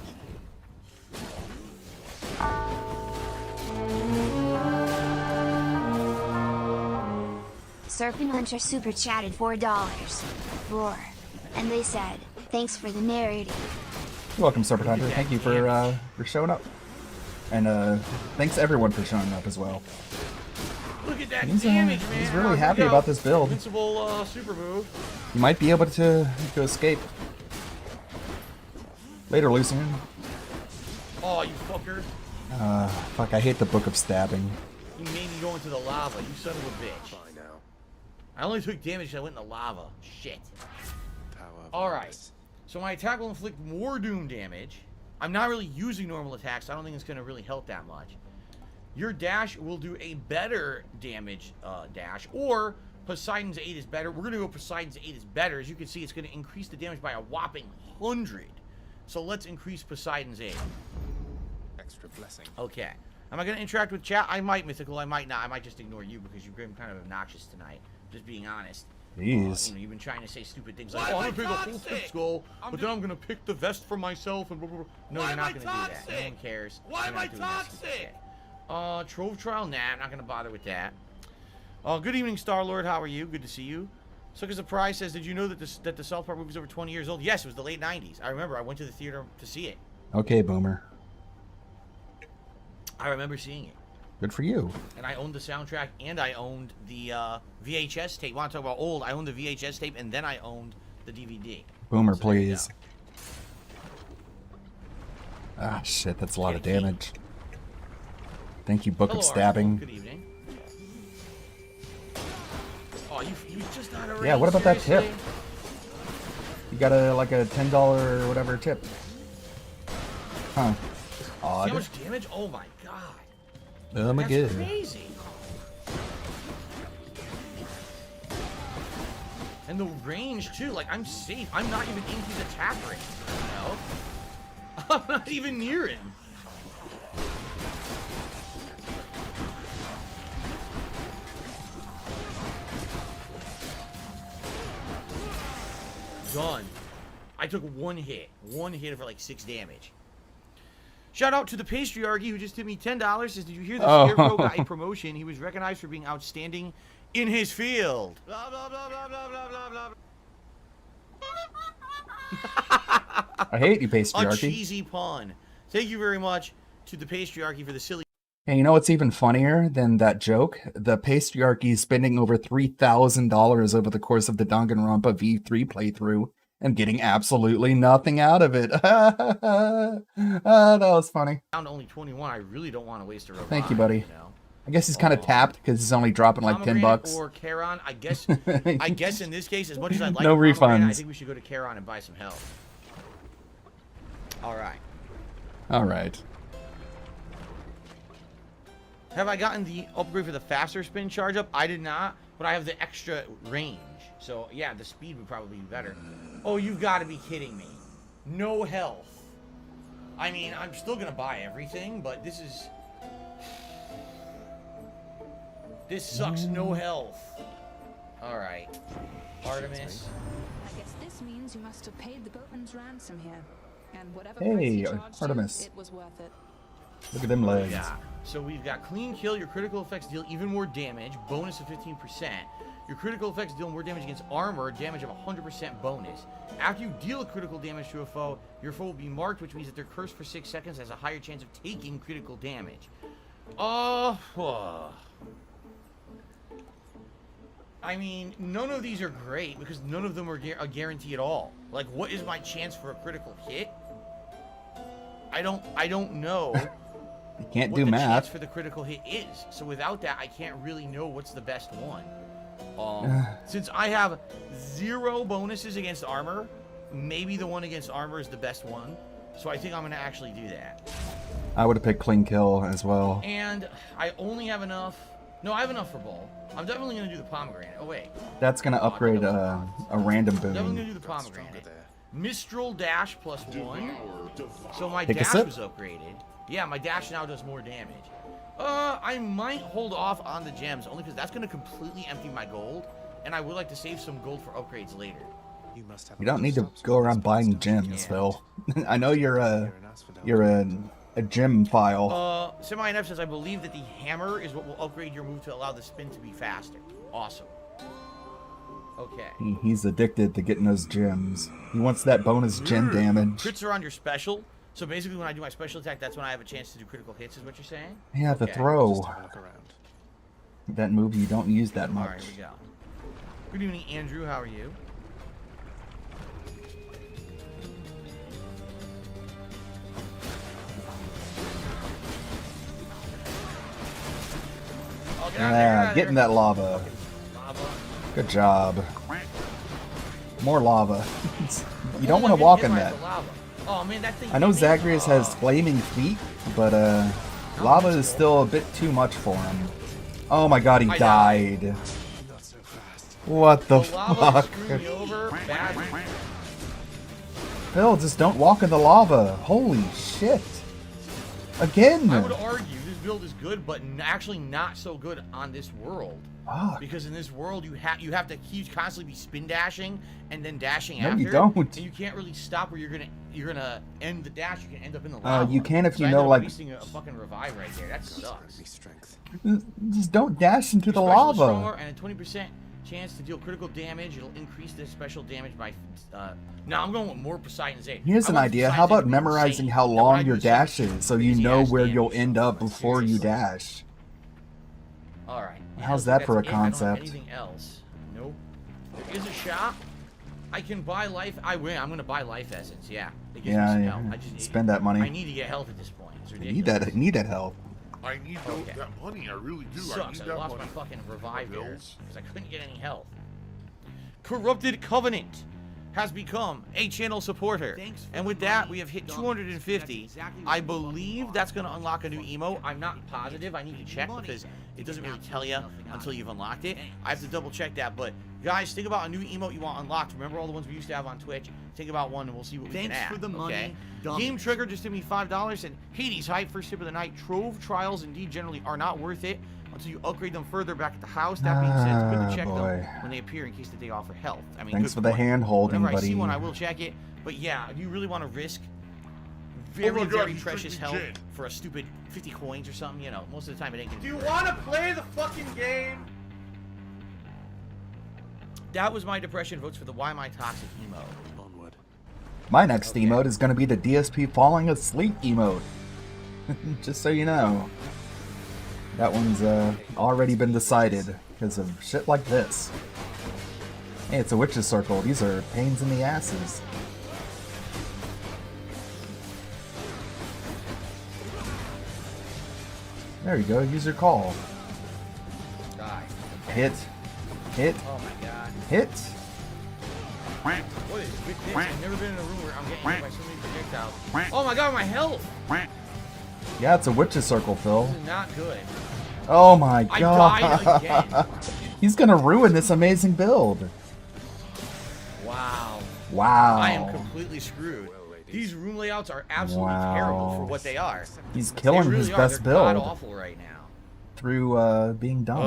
Serpent Hunter super chatted $4. Roar. And they said, thanks for the narrative. You're welcome, Serpent Hunter. Thank you for showing up. And thanks everyone for showing up as well. Look at that He's, damage, man. he's really happy about this build. Invincible super move. You might be able to escape. Later, Lucian. Oh, you fucker. Fuck, I hate the Book of Stabbing. You made me go into the lava, you son of a bitch. I only took damage because I went in the lava. Shit. Alright. So my attack will inflict more doom damage. I'm not really using normal attacks, so I don't think it's going to really help that much. Your dash will do a better damage dash, or Poseidon's 8 is better. We're going to go Poseidon's 8 is better. As you can see, it's going to increase the damage by a whopping 100. So let's increase Poseidon's 8. Extra blessing. Okay. Am I going to interact with chat? I might, Mythical. I might not. I might just ignore you because you've been kind of obnoxious tonight. Just being honest. Jeez. You know, you've been trying to say stupid things like, oh, I'm going to pick a full flip skull, but then I'm going to pick the vest for myself and blah, blah, blah. No, you're not going to do that. No one cares. Why am I toxic? Trove Trial? Nah, I'm not going to bother with that. Good evening, Star-Lord. How are you? Good to see you. Sucker Surprise says, did you know that the South Park movie is over 20 years old? Yes, it was the late 90s. I remember. I went to the theater to see it. Okay, Boomer. I remember seeing it. Good for you. And I owned the soundtrack, and I owned the VHS tape. Want to talk about old? I owned the VHS tape, and then I owned the DVD. Boomer, So please. Ah, shit, that's a lot of damage. Thank you, Book Hello, of Stabbing. Arsenal. Good evening. Oh, you just not already? Yeah, what about that tip? Seriously? You got a like a $10 or whatever tip. Huh. See Odd. how much damage? Oh my god. Oh my That's god. crazy. And the range too, like I'm safe. I'm not even in his attack range, you know? I'm not even near him. Done. I took one hit for like 6 damage. Shout out to the Pastryarchy who just tipped me $10. Says, did you hear the Scarecrow got a promotion? He was recognized for being outstanding in his field. Blah, blah, blah, blah, blah, blah, blah, blah. I hate you, A Pastryarchy. cheesy pun. Thank you very much to the Pastryarchy for the silly. And you know what's even funnier than that joke? The Pastryarchy spending over $3,000 over the course of the Danganronpa V3 playthrough and getting absolutely nothing out of it. That was funny. Down to only 21. I really don't want to waste a revive. Thank you, buddy. You know? I guess he's kind of tapped because he's only dropping like $10. Or Charon. I guess in this case, as much as I'd like No Pomegranate, I refunds. think we should go to Charon and buy some health. All right. All right. Have I gotten the upgrade for the faster spin charge up? I did not, but I have the extra range. So, yeah, the speed would probably be better. Oh, you've got to be kidding me. No health. I mean, I'm still going to buy everything, but this is... This sucks, no health. Alright. Artemis. I guess this means you must have paid the boatman's ransom here. And whatever Hey, price he charged Artemis. you, it was worth it. Look at them legs. Yeah. So we've got clean kill. Your critical effects deal even more damage. Bonus of 15%. Your critical effects deal more damage against armor. Damage of 100% bonus. After you deal critical damage to a foe, your foe will be marked, which means that they're cursed for 6 seconds, has a higher chance of taking critical damage. I mean, none of these are great because none of them are a guarantee at all. Like, what is my chance for a critical hit? I don't know. You can't what do the math. chance for the critical hit is. So without that, I can't really know what's the best one. Since I have 0 bonuses against armor, maybe the one against armor is the best one. So I think I'm going to actually do that. I would have picked clean kill as well. And I only have enough. No, I have enough for ball. I'm definitely going to do the pomegranate. Oh, wait. That's going to upgrade a random I'm definitely going boon. to do the pomegranate. Mistral dash +1. So my Take a dash sip. was upgraded. Yeah, my dash now does more damage. I might hold off on the gems, only because that's going to completely empty my gold, and I would like to save some gold for upgrades later. You don't need to go around buying gems, Phil. I know you're a gem file. Semi-NF says, I believe that the hammer is what will upgrade your move to allow the spin to be faster. Awesome. Okay. He's addicted to getting those gems. He wants that bonus gem damage. Crits are on your special. So basically when I do my special attack, that's when I have a chance to do critical hits, is what you're saying? Yeah, the Okay. throw. That move you don't use that much. Alright, here we go. Good evening, Andrew. How are you? Oh, get out of there, get out Yeah, of get in there. that lava. Lava. Good job. More lava. You don't want to walk in that. Oh man, that thing. I know Zagreus has flaming feet, but lava is still a bit too much for him. Oh my god, he I died. What the lava fuck? screwed me over badly. Phil, just don't walk in the lava. Holy shit. Again. I would argue this build is good, but actually not so good on this world. Fuck. Because in this world, you have to constantly be spin dashing and then dashing No, after. you don't. And you can't really stop where you're gonna end the dash. You can end up in the lava. You can if So you I know, ended up like- wasting a fucking revive right there. That sucks. Just don't dash into the Your special is lava. stronger and a 20% chance to deal critical damage. It'll increase the special damage by. Now I'm going with more Poseidon's Aid. Here's I an want idea. How Poseidon's Aid about to be memorizing insane. how That when I long do your a second dash shot, is so you crazy know ass where damage. you'll end up before you Seriously. dash? All right. How's I that think for a that's it. I don't have concept? anything else? Nope. There is a shop. I can buy life. I'm gonna buy life essence. Yeah. It gives me some health. I just Spend that money. I need to get health at this point. It's You ridiculous. need that help. I need Okay. that money. I really do. I Sucks. need I that lost money. my fucking revive there Bills. because I couldn't get any health. Corrupted Covenant has become a channel supporter. And with that, we have hit 250. I believe that's going to unlock a new emote. I'm not positive. I need to check because it doesn't really tell you until you've unlocked it. I have to double check that. But guys, think about a new emote you want unlocked. Remember all the ones we used to have on Twitch? Think about one and we'll see what we can add. Thanks for the money, Okay? dummies. Game Trigger just gave me $5. And Hades Hype, first tip of the night. Trove trials indeed generally are not worth it until you upgrade them further back at the house. That being said, it's good to check boy. them when they appear in case that they offer health. I mean, Thanks good for the point. hand-holding, Whenever I see buddy. one, I will check it. But yeah, do you really want to risk Oh very, my God, very he's precious drinking health gin. for a stupid 50 coins or something? You know, most of the time it ain't gonna Do be you worth want to play the fucking game? it. That was my depression votes for the Why Am I Toxic emote. My next emote is going to be the DSP falling asleep emote. Just so you know. That one's already been decided because of shit like this. Hey, it's a witch's circle. These are pains in the asses. There you go. Use your call. Die. Hit. Hit. Oh my god. Hit. What is with this? I've never been in a room where I'm getting hit by so many projectiles. Oh my god, my health! Yeah, it's a witch's circle, Phil. This is not good. Oh my I god. died again. He's gonna ruin this amazing build. Wow. Wow. I am completely screwed. These room layouts are absolutely Wow. terrible for what they are. He's killing They really his are. best They're build god-awful right now. through being dumb.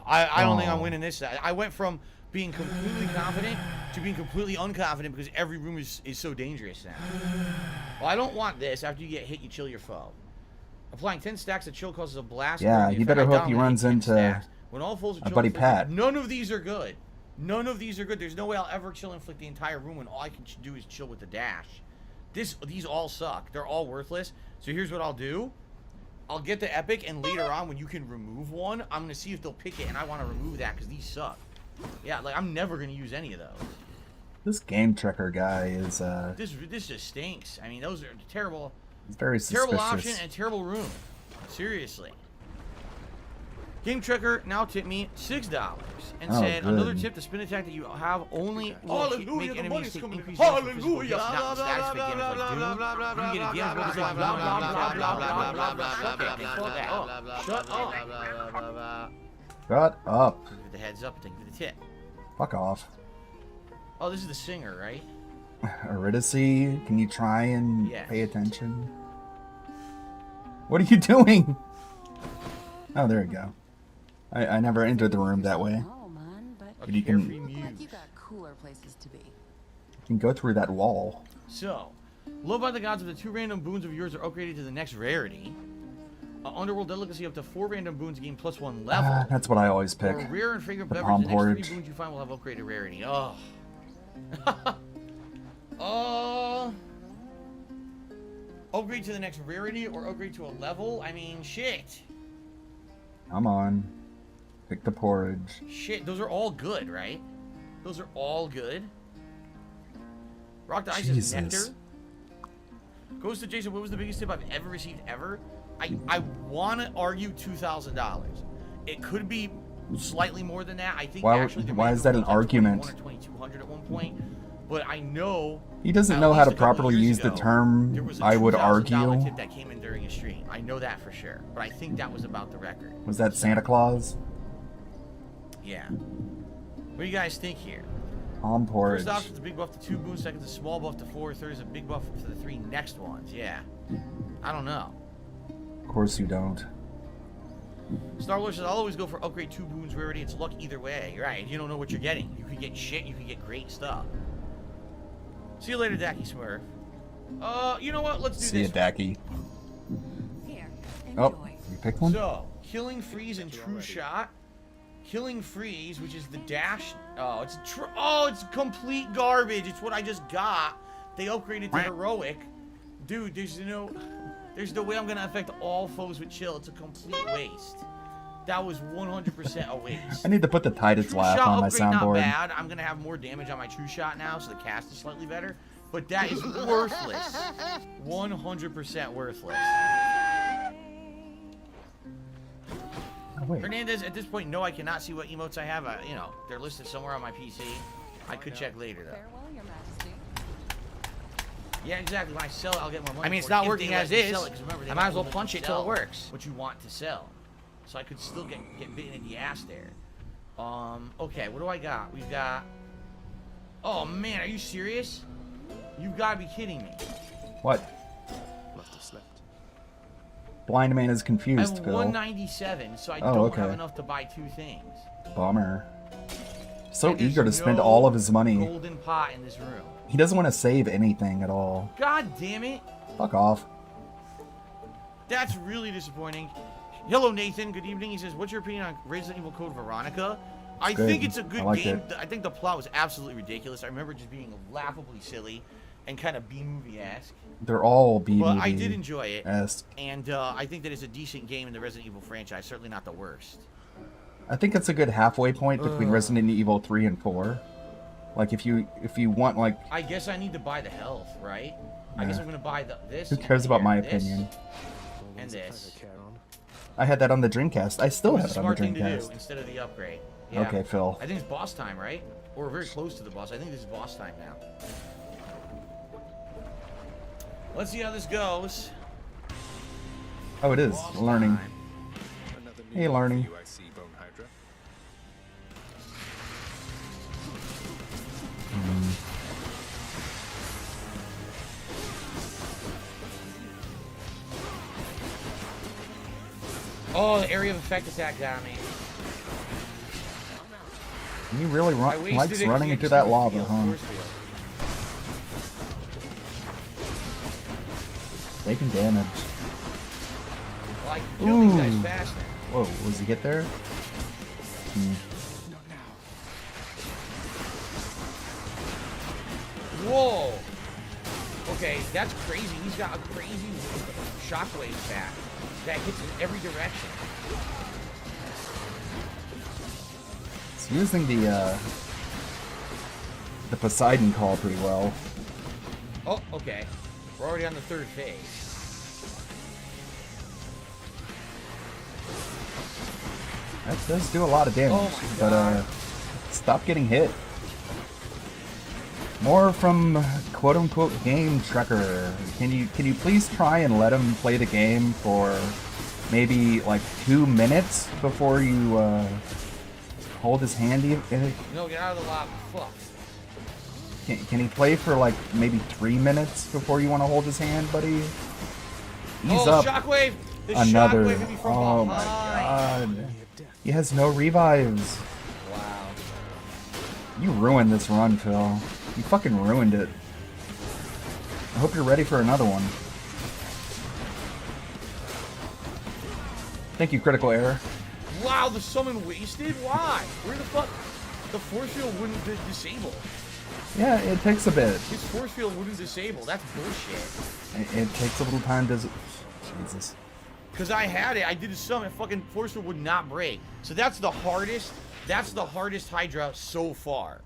I don't think I'm Oh. winning this. I went from being completely confident to being completely unconfident because every room is so dangerous now. Well, I don't want this. After you get hit, you chill your foe. Applying 10 stacks of chill causes a blast. Yeah, you better hope he runs into when all foes are our buddy Pat. None of these are good. None of these are good. There's no way I'll ever chill inflict the entire room when all I can do is chill with the dash. These all suck. They're all worthless. So here's what I'll do. I'll get the epic, and later on when you can remove one, I'm going to see if they'll pick it, and I want to remove that because these suck. Yeah, like I'm never going to use any of those. This game tracker guy is This just stinks. I mean, those are terrible. It's very suspicious. Terrible option and terrible room. Seriously. Game Tracker now tipped me $6 and said good. another tip: the spin attack that you have only will Hallelujah, make the enemies money's take coming in. increased damage for physical Hallelujah. hits, not status fake damage like Doom. You can get a damage bonus like Shut up. Shut up. Give it the heads up and then give it the tip. Fuck off. Oh, this is the singer, right? Eurydice, can you try and Yes. pay attention? What are you doing? Oh, there you go. I never entered the room that way. Oh man, but You can Carefree muse. you got cooler places to be. go through that wall. So, loved by the gods, if the 2 random boons of yours are upgraded to the next rarity, Underworld Delicacy up to 4 random boons gain +1 level. That's what I always pick. Or a rare and fragrant The beverage, palm the next porridge. 3 boons you find will have upgraded rarity. Oh. Upgrade to the next rarity or upgrade to a level? I mean, shit. Come on. Pick the porridge. Shit, those are all good, right? Those are all good. Rock the Ice is Jesus. Nectar. Goes to Jason, what was the biggest tip I've ever received ever? I want to argue $2,000. It could be slightly more than that. I think actually why is that an argument? 2,200 at one point. But I know He doesn't at know how least to a couple properly years use the ago, term, there was a I would $2,000 argue. tip that came in during a stream. I know that for sure. But I think that was about the record. Was that Santa Claus? Yeah. What do you guys think here? Palm porridge. First option is a big buff to 2 boons, second is a small buff to 4, third is a big buff to the 3 next ones. Yeah. I don't know. Of course you don't. Star Wars says, I'll always go for upgrade 2 boons rarity. It's luck either way. Right. You don't know what you're getting. You could get shit. You could get great stuff. See you later, Dacky Smurf. You know what? Let's do See this. ya, Dacky. Here, Oh, enjoy. you picked one? So, Killing Freeze and True Shot. Killing Freeze, which is the dash. Oh, it's complete garbage. It's what I just got. They upgraded to heroic. Dude, there's no way I'm gonna affect all foes with chill. It's a complete waste. That was 100% a waste. I need to put the Titus True laugh Shot on my upgrade, not soundboard. bad. I'm gonna have more damage on my True Shot now, so the cast is slightly better. But that is worthless. 100% worthless. Oh, wait. Hernandez, at this point, no, I cannot see what emotes I have. You know, they're listed somewhere on my PC. I could check later, though. Farewell, Your Majesty. Yeah, exactly. When I sell it, I'll get more money. I mean, it's for it not if working they as let me is. sell it, 'cause remember, they I might as well won't punch let it you till it sell works. What you want to sell. So I could still get bitten in the ass there. Okay, what do I got? We've got... Oh, man, are you serious? You've got to be kidding me. What? Must have slept. Blind man is I confused, have Phil. 197, so I Oh, don't okay. have enough to buy 2 things. Bummer. So And there's eager to spend no all of his money. golden pot in this room. He doesn't want to save anything at all. God damn it. Fuck off. That's really disappointing. Hello, Nathan. Good evening. He says, what's your opinion on Resident Evil Code Veronica? I good. think it's a good I liked game. it. I think the plot was absolutely ridiculous. I remember it just being laughably silly and kind of B-movie-esque. They're all B But movie. I did enjoy it. esque. And I think that it's a decent game in the Resident Evil franchise. Certainly not the worst. I think it's a good halfway point between Resident Evil 3 and 4. Like if you want like I guess I need to buy the health, right? I guess Yeah. I'm going to buy this. who cares about my this, opinion? And this. I had that on the Dreamcast. I still It have was it a on the smart thing to do Dreamcast. instead of the upgrade. Yeah. Okay, Phil. I think it's boss time, right? Or we're very close to the boss. I think this is boss time now. Let's see how this goes. Oh, it is. Boss Learning. time. Another Hey, Larny. UIC Bone Hydra. Oh, the area of effect attack got me. He really likes running into that lava, huh? Taking damage. Well, I can kill these guys faster. Whoa, was he get there? Whoa! Okay, that's crazy. He's got a crazy shockwave attack that hits in every direction. He's using the Poseidon call pretty well. Oh, okay. We're already on the third phase. That does do a lot of damage, but stop getting hit. More from quote-unquote game tracker. Can you please try and let him play the game for maybe like 2 minutes before you hold his hand? No, get out of the lava. Fuck. Can he play for like maybe 3 minutes before you want to hold his hand, buddy? Ease up. Shockwave! The Another. shockwave hit me from Oh my god. He has no revives. Wow. You ruined this run, Phil. You fucking ruined it. I hope you're ready for another one. Thank you, Critical Error. Wow, the summon wasted? Why? Where the fuck? The force field wouldn't disable. Yeah, it takes a bit. His force field wouldn't disable. That's bullshit. It takes a little time to... Jesus. Because I had it. I did a summon. Fucking force field would not break. So that's the hardest. That's the hardest Hydra so far.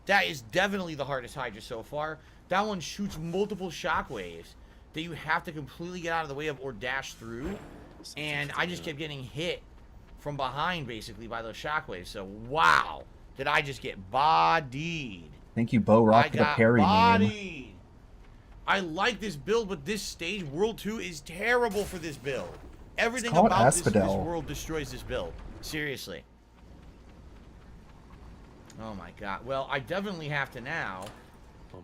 That is definitely the hardest Hydra so far. That one shoots multiple shockwaves that you have to completely get out of the way of or dash through. And I just kept getting hit from behind, basically, by those shockwaves. So, wow. Did I just get bodied. Thank you, Bo Rock, for the parry. Bodied. I like this build, but this stage, World 2, is terrible for this build. Everything about this world destroys this build. Seriously. Oh my god. Well, I definitely have to now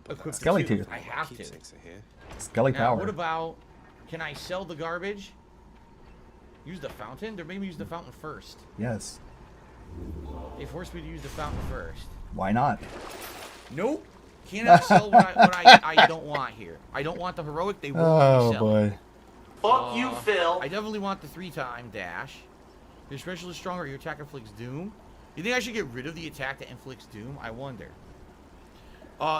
equip Skelly the Tooth. I have to. Skelly now, Power. What about, can I sell the garbage? Use the fountain? Or maybe use the fountain first. Yes. They forced me to use the fountain first. Why not? Nope. Can't sell what I don't want here. I don't want the heroic. They won't let me sell. Oh boy. Fuck you, Phil. I definitely want the 3-time dash. Your special is stronger. Your attack inflicts doom. You think I should get rid of the attack that inflicts doom? I wonder.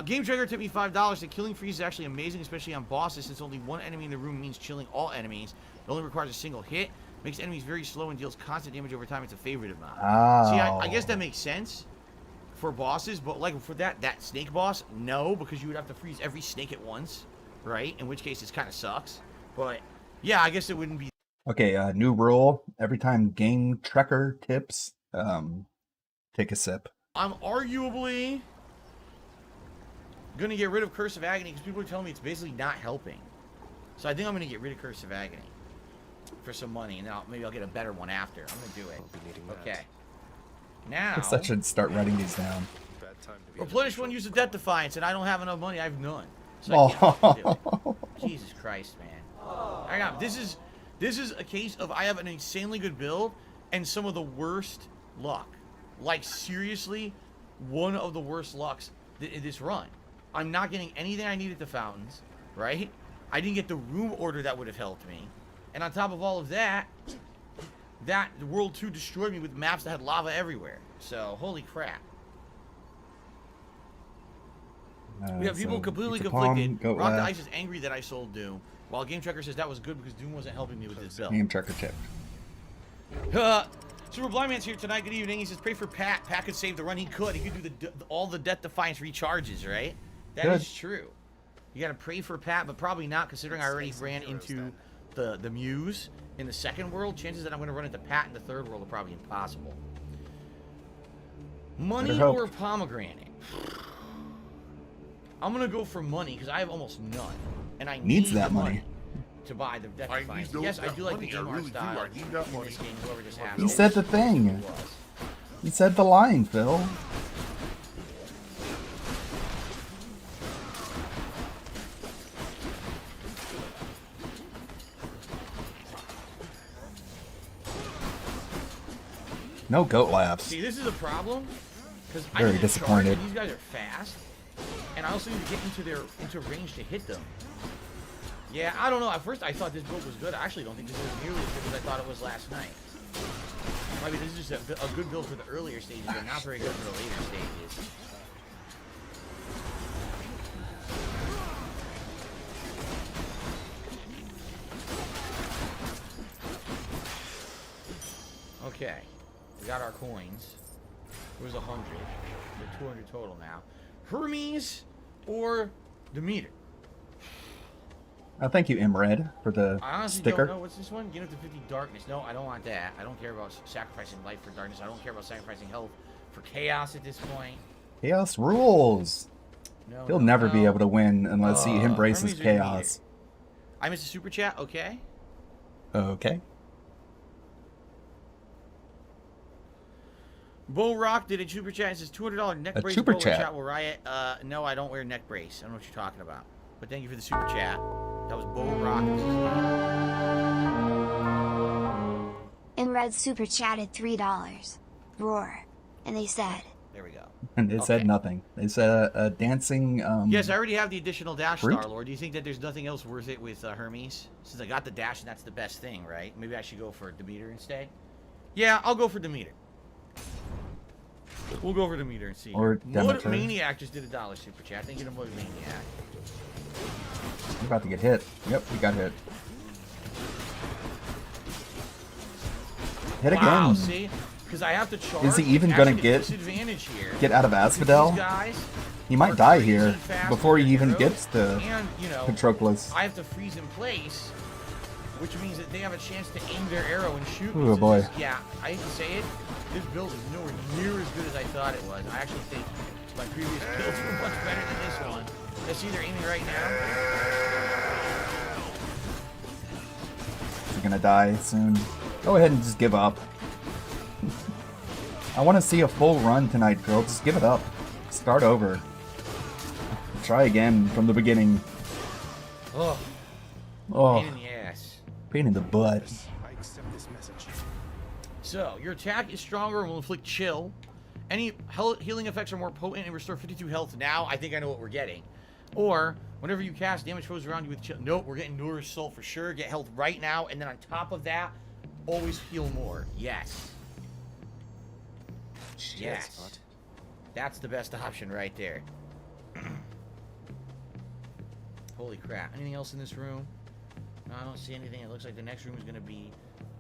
Game Tracker tipped me $5. The killing freeze is actually amazing, especially on bosses, since only one enemy in the room means chilling all enemies. It only requires a single hit. Makes enemies very slow and deals constant damage over time. It's a favorite of mine. Oh. See, I guess that makes sense for bosses, but like for that snake boss, no, because you would have to freeze every snake at once, right? In which case, it kind of sucks. But yeah, I guess it wouldn't be. Okay, new rule. Every time Game Tracker tips, take a sip. I'm arguably gonna get rid of Curse of Agony because people are telling me it's basically not helping. So I think I'm gonna get rid of Curse of Agony for some money, and then maybe I'll get a better one after. I'm gonna do it. Okay. Now. I guess I should start writing these down. Replenish one use of Death Defiance, and I don't have enough money. I have none. So I can't do it. Jesus Christ, man. I got this is a case of I have an insanely good build and some of the worst luck. Like seriously, one of the worst lucks in this run. I'm not getting anything I need at the fountains, right? I didn't get the room order that would have helped me. And on top of all of that, World 2 destroyed me with maps that had lava everywhere. So, holy crap. We have people completely conflicted. Rock the Ice is angry that I sold Doom, while Game Tracker says that was good because Doom wasn't helping me with this build. Game Tracker tip. Super Blind Man's here tonight. Good evening. He says, pray for Pat. Pat could save the run. He could. He could do all the Death Defiance recharges, right? That is true. You got to pray for Pat, but probably not, considering I already ran into the Muse in the second world. Chances that I'm going to run into Pat in the third world are probably impossible. Money or pomegranate? I'm going to go for money because I have almost none. And I need that money to buy the Death Defiance. Yes, I do like the game art style. I need that money. Whoever just has He said the thing. He said the line, Phil. No goat laughs. See, this is a problem. Very disappointed. These guys are fast, and I also need to get into range to hit them. Yeah, I don't know. At first, I thought this build was good. I actually don't think this is nearly as good as I thought it was last night. I mean, this is just a good build for the earlier stages, but not very good for the later stages. Okay, we got our coins. It was 100. We're 200 total now. Hermes or Demeter? Thank you, Imred, for the I honestly sticker. don't know. What's this one? Get up to 50 darkness. No, I don't want that. I don't care about sacrificing life for darkness. I don't care about sacrificing health for chaos at this point. Chaos rules. No, He'll no, never be no. able to win unless he embraces Hermes or chaos. Demeter? I missed a super chat. Okay. Okay. Bo Rock did a super chat. It says $200 neck A brace. super bowler chat. Will riot. No, I don't wear neck brace. I don't know what you're talking about. But thank you for the super chat. That was Bo Rock. In Red super chatted $3. Roar. And they said, There we go. And they said nothing. They said a dancing. Yes, I already have the additional dash, fruit? Star-Lord. Do you think that there's nothing else worth it with Hermes? Since I got the dash and that's the best thing, right? Maybe I should go for Demeter instead? Yeah, I'll go for Demeter. We'll go for Demeter and see. Or Demeter. Mud Maniac just did a $1 super chat. Thank you to Mud Maniac. You're about to get hit. Yep, you got hit. Hit Wow, again. see? Because I have to charge. Is he even It's gonna actually a get disadvantage here. out of Asphodel? These guys He might are die freezing here faster before he than even arrows, gets to and, you know, Patroclus. I have to freeze in place, which means that they have a chance to aim their arrow and shoot. Ooh, boy. Yeah, I hate to say it, this build is nowhere near as good as I thought it was. I actually think my previous builds were much better than this one. Let's see, they're aiming right now. He's gonna die soon. Go ahead and just give up. I want to see a full run tonight, girl. Just give it up. Start over. Try again from the beginning. Oh, Oh, pain in the ass. pain in the butt. I accept this message. So, your attack is stronger and will inflict chill. Any healing effects are more potent and restore 52 health now. I think I know what we're getting. Or, whenever you cast, damage foes around you with chill. Nope, we're getting Nourish Soul for sure. Get health right now. And then on top of that, always heal more. Yes. Yes. That's the best option right there. Holy crap. Anything else in this room? No, I don't see anything. It looks like the next room is going to be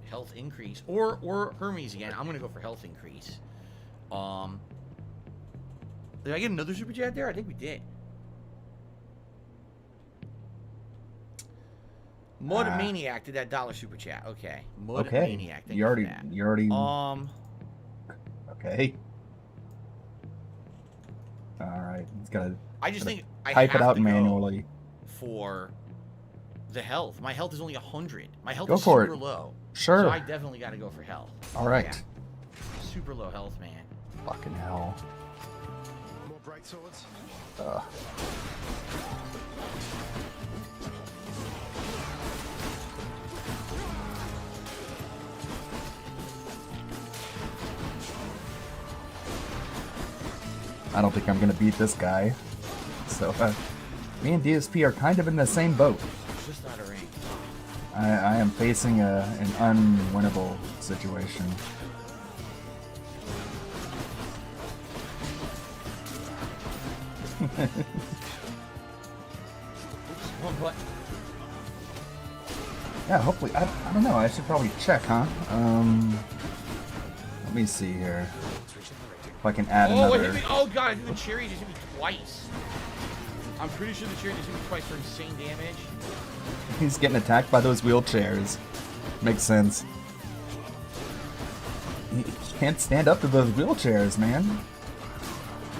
health increase. Or Hermes again. I'm going to go for health increase. Did I get another super chat there? I think we did. Mud Maniac did that $1 super chat. Okay. Mud Maniac. Thank you for that. You already. Okay. All right. He's gotta. I just think I type have it out to go manually. for the health. My health is only 100. My health Go is for super it. low. Sure. So I definitely got to go for health. All right. Yeah. Super low health, man. Fucking hell. More bright swords. I don't think I'm gonna beat this guy. So, me and DSP are kind of in the same boat. Just out of range. I am facing an unwinnable situation. One button. Yeah, hopefully. I don't know. I should probably check, huh? Let me see here. If I can add Oh, it another. hit me. Oh, God. I think the cherry just hit me twice. I'm pretty sure the cherry just hit me twice for insane damage. He's getting attacked by those wheelchairs. Makes sense. He can't stand up to those wheelchairs, man.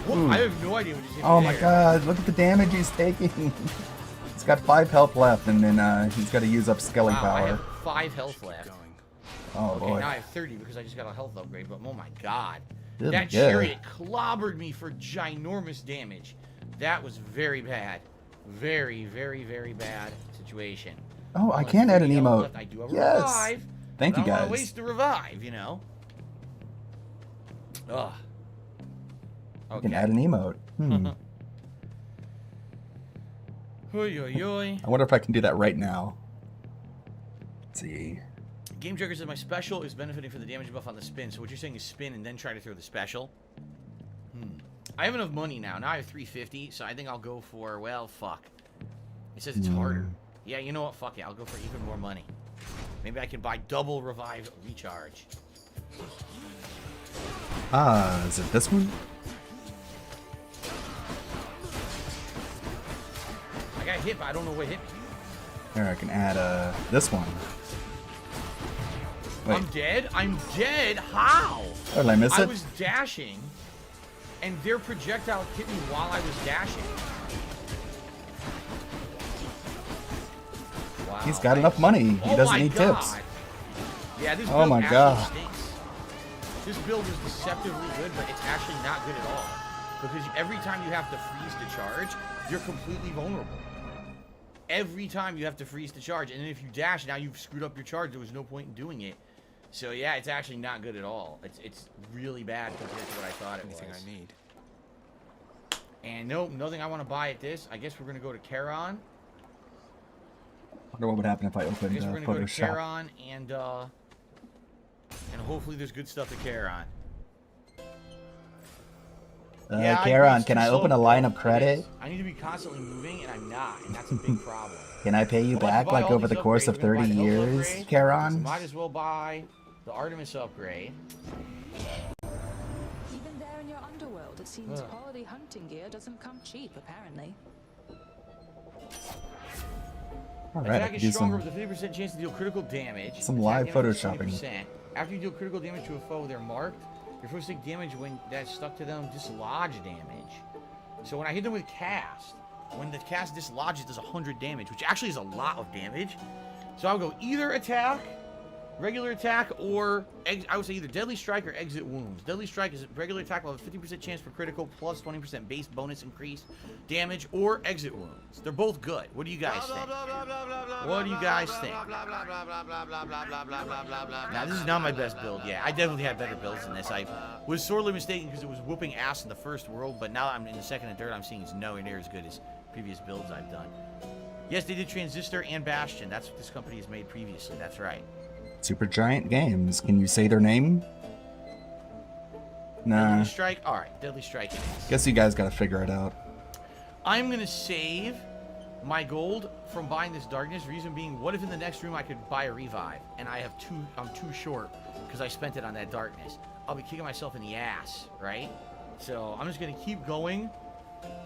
Whoa, I have no idea what just hit me Oh my there. god, look at the damage he's taking. He's got 5 health left, and then he's got to use up Skelly Wow, I power. have 5 health left. Oh Okay, boy. now I have 30 because I just got a health upgrade, but oh my god. Good That God. chariot clobbered me for ginormous damage. That was very bad. Very, very, very bad situation. Oh, I Only can add an 30 health emote. left. I do have a Yes. revive. Thank but you I don't guys. want to waste the revive, you know? Ugh. You can add an emote. I wonder if I can do that right now. Let's see. Game Joker says my special is benefiting from the damage buff on the spin. So what you're saying is spin and then try to throw the special. I have enough money now. Now I have 350, so I think I'll go for, well, fuck. It says it's harder. Yeah, you know what? Fuck it. I'll go for even more money. Maybe I can buy double revive recharge. Is it this one? I got hit, but I don't know what hit me. There, I can add this one. Wait. I'm dead? I'm dead? How? Oh, did I miss it? I was dashing, and their projectile hit me while I was dashing. Wow. He's got enough money. He doesn't need tips. Yeah, this build my actually God. stinks. This build is deceptively good, but it's actually not good at all. Because every time you have to freeze to charge, you're completely vulnerable. Every time you have to freeze to charge, and then if you dash, now you've screwed up your charge. There was no point in doing it. So yeah, it's actually not good at all. It's really bad compared to what I thought it was. Anything I need. And no, nothing I want to buy at this. I guess we're gonna go to Charon. I wonder what would happen if I opened I guess we're gonna go to Photoshop. Charon and hopefully there's good stuff to Charon. Yeah, Charon, can I open a line of credit? I need to be constantly moving, and I'm not, and that's a big problem. Can I pay you back like over the course of 30 years, Charon? Might as well buy the Artemis upgrade. Even there in your underworld, it seems quality hunting gear doesn't come cheap, apparently. Alright, I Attack can is do stronger some, with a 50% chance to deal critical damage. some live Attack damage is photoshopping. 20%. After you deal critical damage to a foe, they're marked. Your first take damage when that's stuck to them, dislodge damage. So when I hit them with cast, when the cast dislodges, does 100 damage, which actually is a lot of damage. So I'll go either attack, regular attack, or I would say either deadly strike or exit wounds. Deadly strike is regular attack will have a 50% chance for critical plus 20% base bonus increase damage, or exit wounds. They're both good. What do you guys think? What do you guys think? Now this is not my best build. Yeah, I definitely had better builds than this. I was sorely mistaken because it was whooping ass in the first world, but now I'm in the second and third. I'm seeing it's nowhere near as good as previous builds I've done. Yes, they did Transistor and Bastion. That's what this company has made previously. That's right. Supergiant Games. Can you say their name? Nah. Deadly Strike? Alright, Deadly Strike it is. Guess you guys gotta figure it out. I'm gonna save my gold from buying this darkness. Reason being, what if in the next room I could buy a revive and I'm too short because I spent it on that darkness? I'll be kicking myself in the ass, right? So I'm just gonna keep going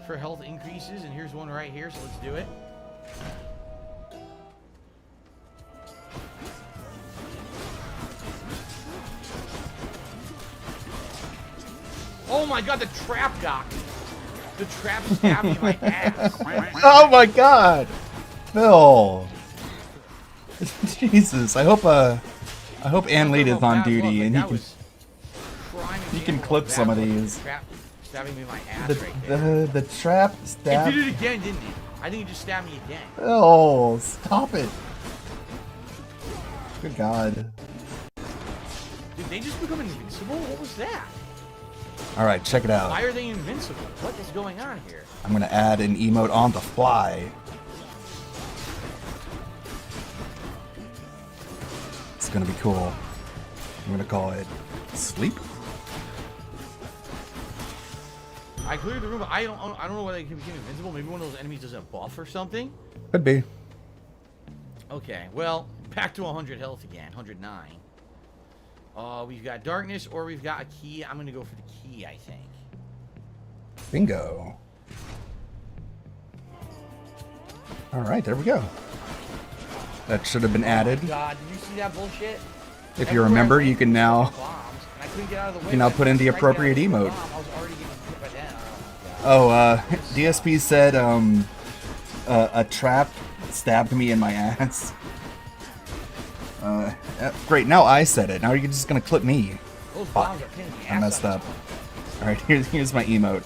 for health increases, and here's one right here, so let's do it. Oh my god, the trap got me. The trap stabbed me in my ass. Oh my god! Phil! Jesus, I hope Ann Lead is on duty and he can clip some of these. Stabbing me in my ass right there. The trap stab. It did it again, didn't it? I think it just stabbed me again. Oh, stop it. Good god. Did they just become invincible? What was that? Alright, check it out. Why are they invincible? What is going on here? I'm gonna add an emote on the fly. It's gonna be cool. I'm gonna call it Sleep. I cleared the room, but I don't know why they became invincible. Maybe one of those enemies does a buff or something? Could be. Okay, well, back to 100 health again. 109. We've got darkness, or we've got a key. I'm gonna go for the key, I think. Bingo. Alright, there we go. That should have been added. Oh God, did you see that bullshit? If you remember, you can now put in the appropriate emote. Oh, DSP said a trap stabbed me in my ass. Great, now I said it. Now you're just gonna clip me. Fuck. I messed up. Alright, here's my emote.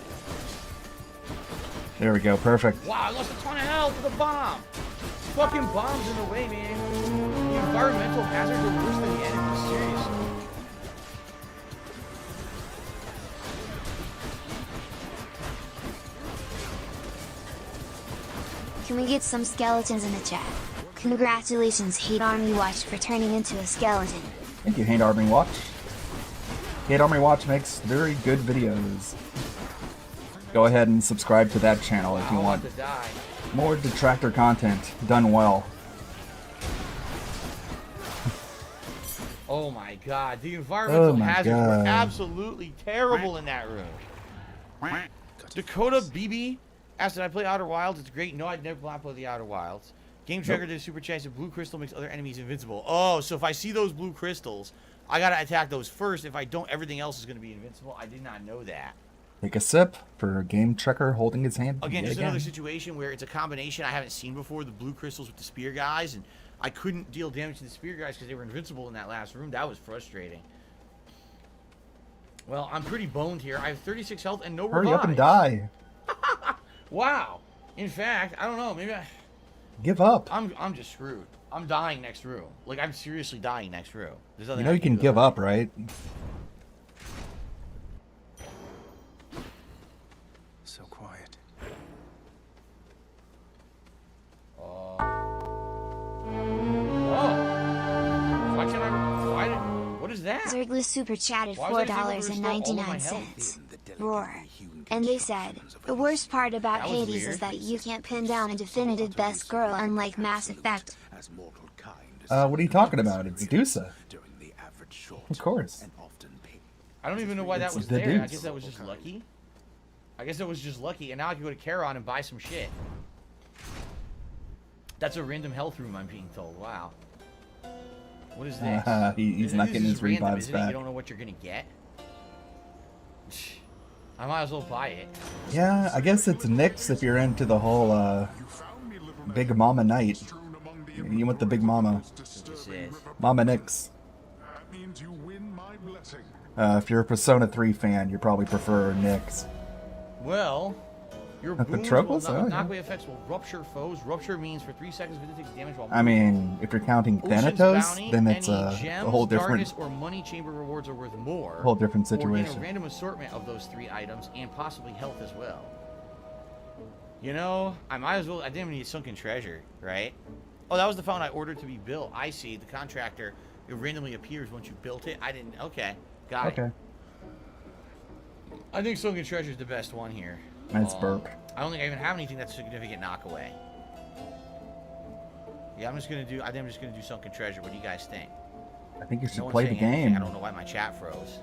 There we go, perfect. Wow, I lost a ton of health with a bomb. Fucking bombs in the way, man. The environmental hazards are worse than the enemies, seriously. Can we get some skeletons in the chat? Congratulations Hate Army Watch for turning into a skeleton. Thank you, Hate Army Watch. Hate Army Watch makes very good videos. Go ahead and subscribe to that channel if you want more detractor content done well. Oh my god, the environmental hazards were absolutely terrible in that room. Dakota BB asked, did I play Outer Wilds? It's great. No, I'd never play the Outer Wilds. Game Tracker did a super chat. Blue crystal makes other enemies invincible. Oh, so if I see those blue crystals, I gotta attack those first. If I don't, everything else is gonna be invincible. I did not know that. Take a sip for Game Tracker holding his hand. Again, just another situation where it's a combination I haven't seen before. The blue crystals with the spear guys, and I couldn't deal damage to the spear guys because they were invincible in that last room. That was frustrating. Well, I'm pretty boned here. I have 36 health and no revive. Hurry up and die. Wow. In fact, I don't know. Maybe I... Give up. I'm just screwed. I'm dying next room. Like, I'm seriously dying next room. There's nothing you know you can give up, right? So quiet. Oh. Why can't I... What is that? Zergless super chatted $4.99. Roar. And they said, the worst part about Hades is that you can't pin down a definitive best girl unlike Mass Effect. What are you talking about? It's Dusa. Of course. I don't even know why that was the there. Deuce. I guess that was just lucky. I guess that was just lucky, and now I can go to Charon and buy some shit. That's a random health room, I'm being told. Wow. What is this? He's not getting his revives back. You don't know what you're gonna get? I might as well buy it. Yeah, I guess it's Nyx if you're into the whole Big Mama night. You want the Big Mama. This is. Mama Nyx. If you're a Persona 3 fan, you probably prefer Nyx. Well, your boons Patroclus? will knock away effects will rupture foes. Rupture means for 3 seconds, it takes damage while I mean, if you're counting Thanatos, then it's a whole different... or money chamber rewards are worth more. Whole different Or gain situation. a random assortment of those 3 items and possibly health as well. You know, I might as well... I didn't even need Sunken Treasure, right? Oh, that was the fountain I ordered to be built. I see. The contractor, it randomly appears once you built it. I didn't... Okay. Got it. I think Sunken Treasure is the best one here. Nice burp. I don't think I even have anything that's significant knockaway. Yeah, I think I'm just gonna do Sunken Treasure. What do you guys think? I think you should No one's play the saying anything. game. I don't know why my chat froze.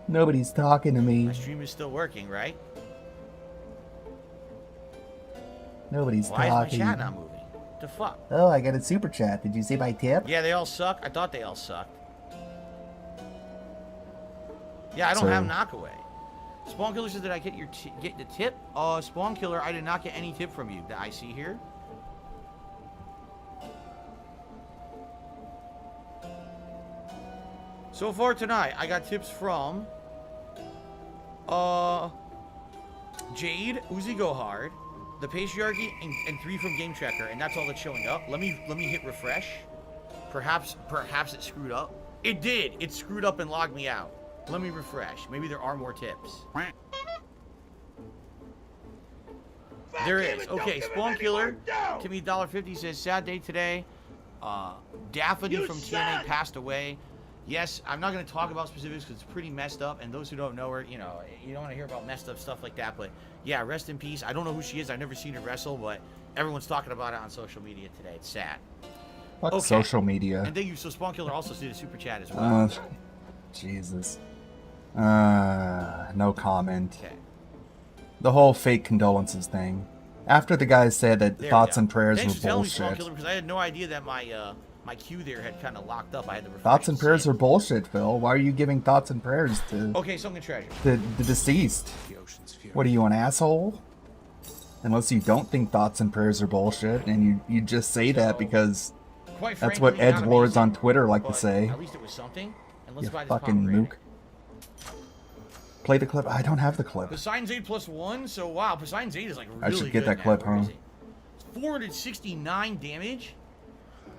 Nobody's talking to me. My stream is still working, right? Nobody's Why talking. is my chat not moving? What the fuck? Oh, I got a super chat. Did you see my tip? Yeah, they all suck. I thought they all sucked. Yeah, I don't have knockaway. Spawn Killer says, did I get the tip? Spawn Killer, I did not get any tip from you that I see here. So far tonight, I got tips from Jade, Uzi Gohard, the Patriarchy, and 3 from Game Tracker, and that's all that's showing up. Let me hit refresh. Perhaps it screwed up. It did. It screwed up and logged me out. Let me refresh. Maybe there are more tips. There is. Okay, Spawn Killer. Timmy $1.50 says, sad day today. Daffodil from TNA passed away. Yes, I'm not going to talk about specifics because it's pretty messed up. And those who don't know her, you know, you don't want to hear about messed up stuff like that. But yeah, rest in peace. I don't know who she is. I've never seen her wrestle, but everyone's talking about it on social media today. It's sad. Fuck social media. And thank you. So Spawn Killer also did a super chat as well. Jesus. No comment. Okay. The whole fake condolences thing. After the guy said that thoughts and prayers were bullshit. Because I had no idea that my my queue there had kind of locked up. I had to refresh. Thoughts and prayers are bullshit, Phil. Why are you giving thoughts and prayers to... Okay, Sunken Treasure. The deceased. What are you, an asshole? Unless you don't think thoughts and prayers are bullshit, and you just say that because that's what edgelords on Twitter like to say. At least it was something. And let's buy this fucking mook. Play the clip. I don't have the clip. Poseidon's 8+1, so wow, Poseidon's 8 is like really good. I should get that clip, huh? 469 damage,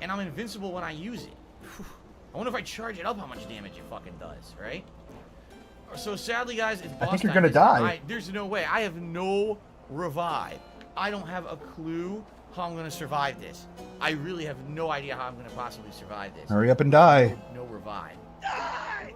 and I'm invincible when I use it. Whew. I wonder if I charge it up how much damage it fucking does, right? So sadly, guys, it's boss time. I think you're gonna die. There's no way. I have no revive. I don't have a clue how I'm gonna survive this. I really have no idea how I'm gonna possibly survive this. Hurry up and die. No revive. Die!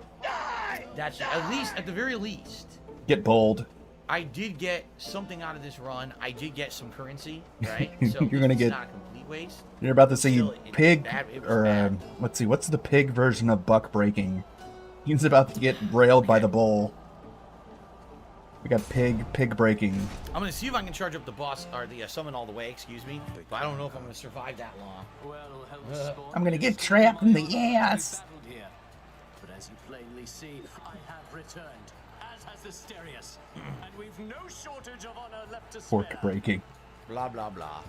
That's at the very least. Get bold. I did get something out of this run. I did get some currency, right? So You're gonna get. not a complete waste. You're about to see Still, pig, it was or bad. let's see, what's the pig version of buck breaking? He's about to get railed by the bull. We got pig breaking. I'm gonna see if I can charge up the boss or the summon all the way. Excuse me, but I don't know if I'm gonna survive that long. I'm gonna get trapped in the ass. But as you plainly see, I have returned, as has Asterius, and we've no shortage of honor left to spare. Fork breaking. Blah blah blah.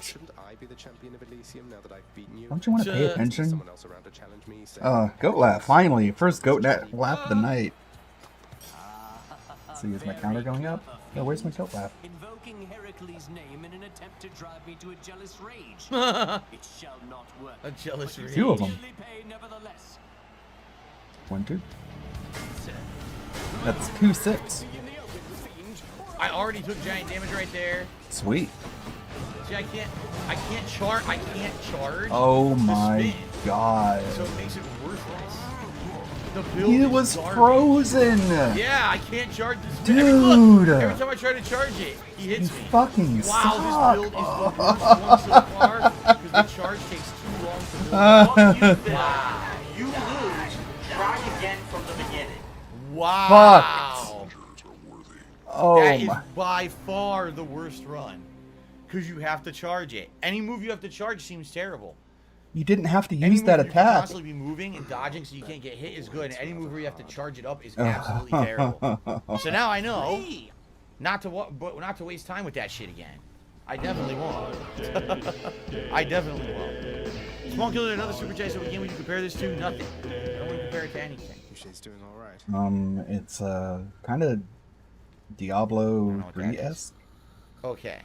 Shouldn't I be the champion of Elysium now that I've beaten you? Don't you want to pay attention? Someone else around to challenge me, say, Goat laugh. Finally, first goat laugh of the night. Let's see, is my counter going up? No, where's my goat laugh? Invoking Heracles' name in an attempt to drive me to a jealous rage. It shall not work. A jealous rage. Two of them. Pay nevertheless. 1, 2. That's 2, 6. I already took giant damage right there. Sweet. See, I can't charge. I can't charge. Oh the my spin, god. So it makes it worthless. The build He is was garbage. frozen. Yeah, I can't charge this. Dude. Look, every time I try to charge it, he hits me. Fucking Wow, suck. this build is the worst one so far because the charge takes too long to build. Wow. You lose. Try again from the beginning. Wow. Oh that is my. by far the worst run because you have to charge it. Any move you have to charge seems terrible. You didn't have to Any use that move you can attack. constantly be moving and dodging so you can't get hit is good. And any move where you have to charge it up is absolutely terrible. So now I know not to waste time with that shit again. I definitely won't. I definitely won't. Small Killer, another super chat. So what game would you compare this to? Nothing. I don't want to compare it to anything. She's doing all right. It's kind of Diablo 3-esque. Okay.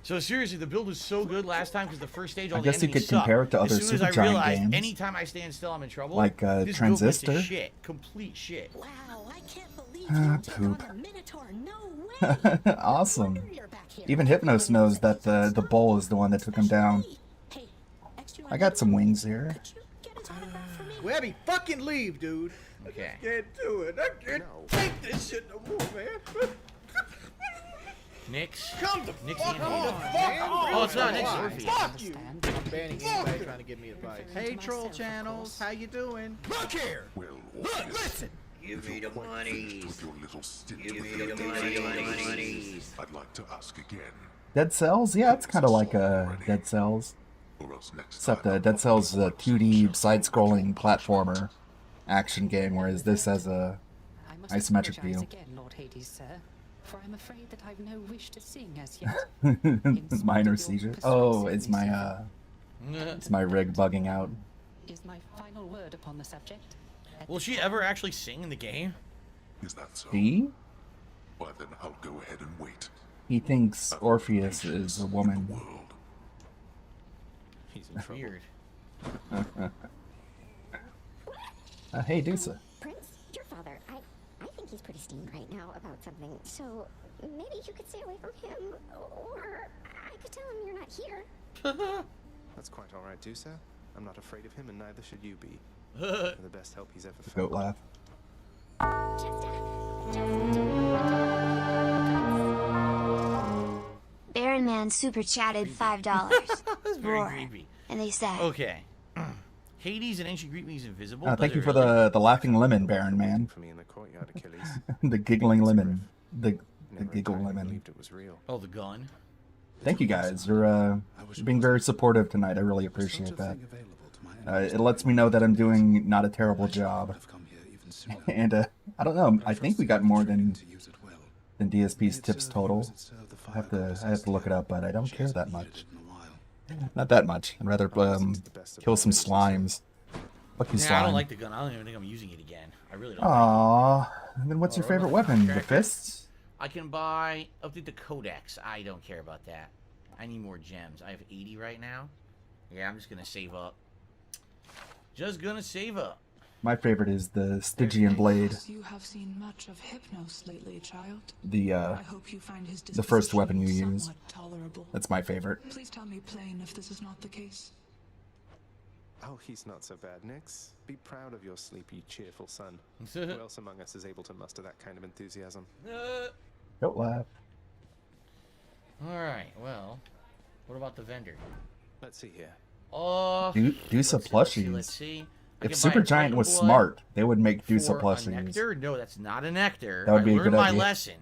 So seriously, the build was so good last time because the first stage all I guess the you enemies could compare it to sucked. other As soon as I Supergiant realized games. anytime I stand still, I'm in trouble. Like, this build went to Transistor. shit. Complete shit. Wow, I can't believe you took Poop. on a Minotaur. No way. Awesome. Even Hypnos knows that the bull is the one that took him down. I got some wings here. Webby, fucking leave, dude. Okay. I can't do it. I can't take this shit no more, man. Nix. Come the Nix fuck and on, Nix. man. Oh, it's not Nix. Fuck Orpheus. Fuck you. I'm banning anybody trying to give me advice. Hey, troll channels, how you doing? Look here. Look, listen. Give me the money. Give me the money. I'd like to ask again. Dead Cells? Yeah, it's kind of like Dead Cells. Except Dead Cells is a 2D side-scrolling platformer action game, whereas this has a isometric view. Again, Lord Hades, sir, for I'm afraid that I've no wish to sing as yet. Minor seizure. Oh, it's my rig bugging out. Is my final word upon the subject? Will she ever actually sing in the game? Is that so? He? Why then I'll go ahead and wait. He thinks Orpheus is a woman. He's weird. Hey, Dusa. Prince, your father, I think he's pretty steamed right now about something, so maybe you could stay away from him, or I could tell him you're not here. That's quite all right, Dusa. I'm not afraid of him, and neither should you be. You're the best help he's ever found. Goat laugh. Baron Man super chatted $5. That's very Roar. creepy. And they said, Okay. Hades and Ancient Greek means invisible. Thank Does you it for really? the laughing lemon, Baron Man. For me in the courtyard, Achilles. The giggling lemon. The Never giggle entirely lemon. believed it was real. Oh, the gun. Thank you guys. You're being very supportive tonight. I really appreciate that. It lets me know that I'm doing not a terrible job. And I don't know. I think we got more than DSP's tips total. I have to look it up, but I don't care that much. Not that much. I'd rather kill some slimes. Fuck you, Nah, slime. I don't like the gun. I don't even think I'm using it again. I really don't. Aww. And then what's your favorite weapon? The fists? I can update the codex. I don't care about that. I need more gems. I have 80 right now. Yeah, I'm just gonna save up. Just gonna save up. My favorite is the Stygian blade. You have seen much of Hypnos lately, child. The I hope you find his the first weapon you use. somewhat tolerable. That's my favorite. Please tell me plain if this is not the case. Oh, he's not so bad, Nix. Be proud of your sleepy, cheerful son. Who else among us is able to muster that kind of enthusiasm? Don't laugh. Alright, well, what about the vendor? Let's see here. Oh, Do some plushies. Let's see. If Supergiant was smart, they would make Dusa plushies. Nectar? No, that's not a nectar. That would be a good idea. I learned my lesson.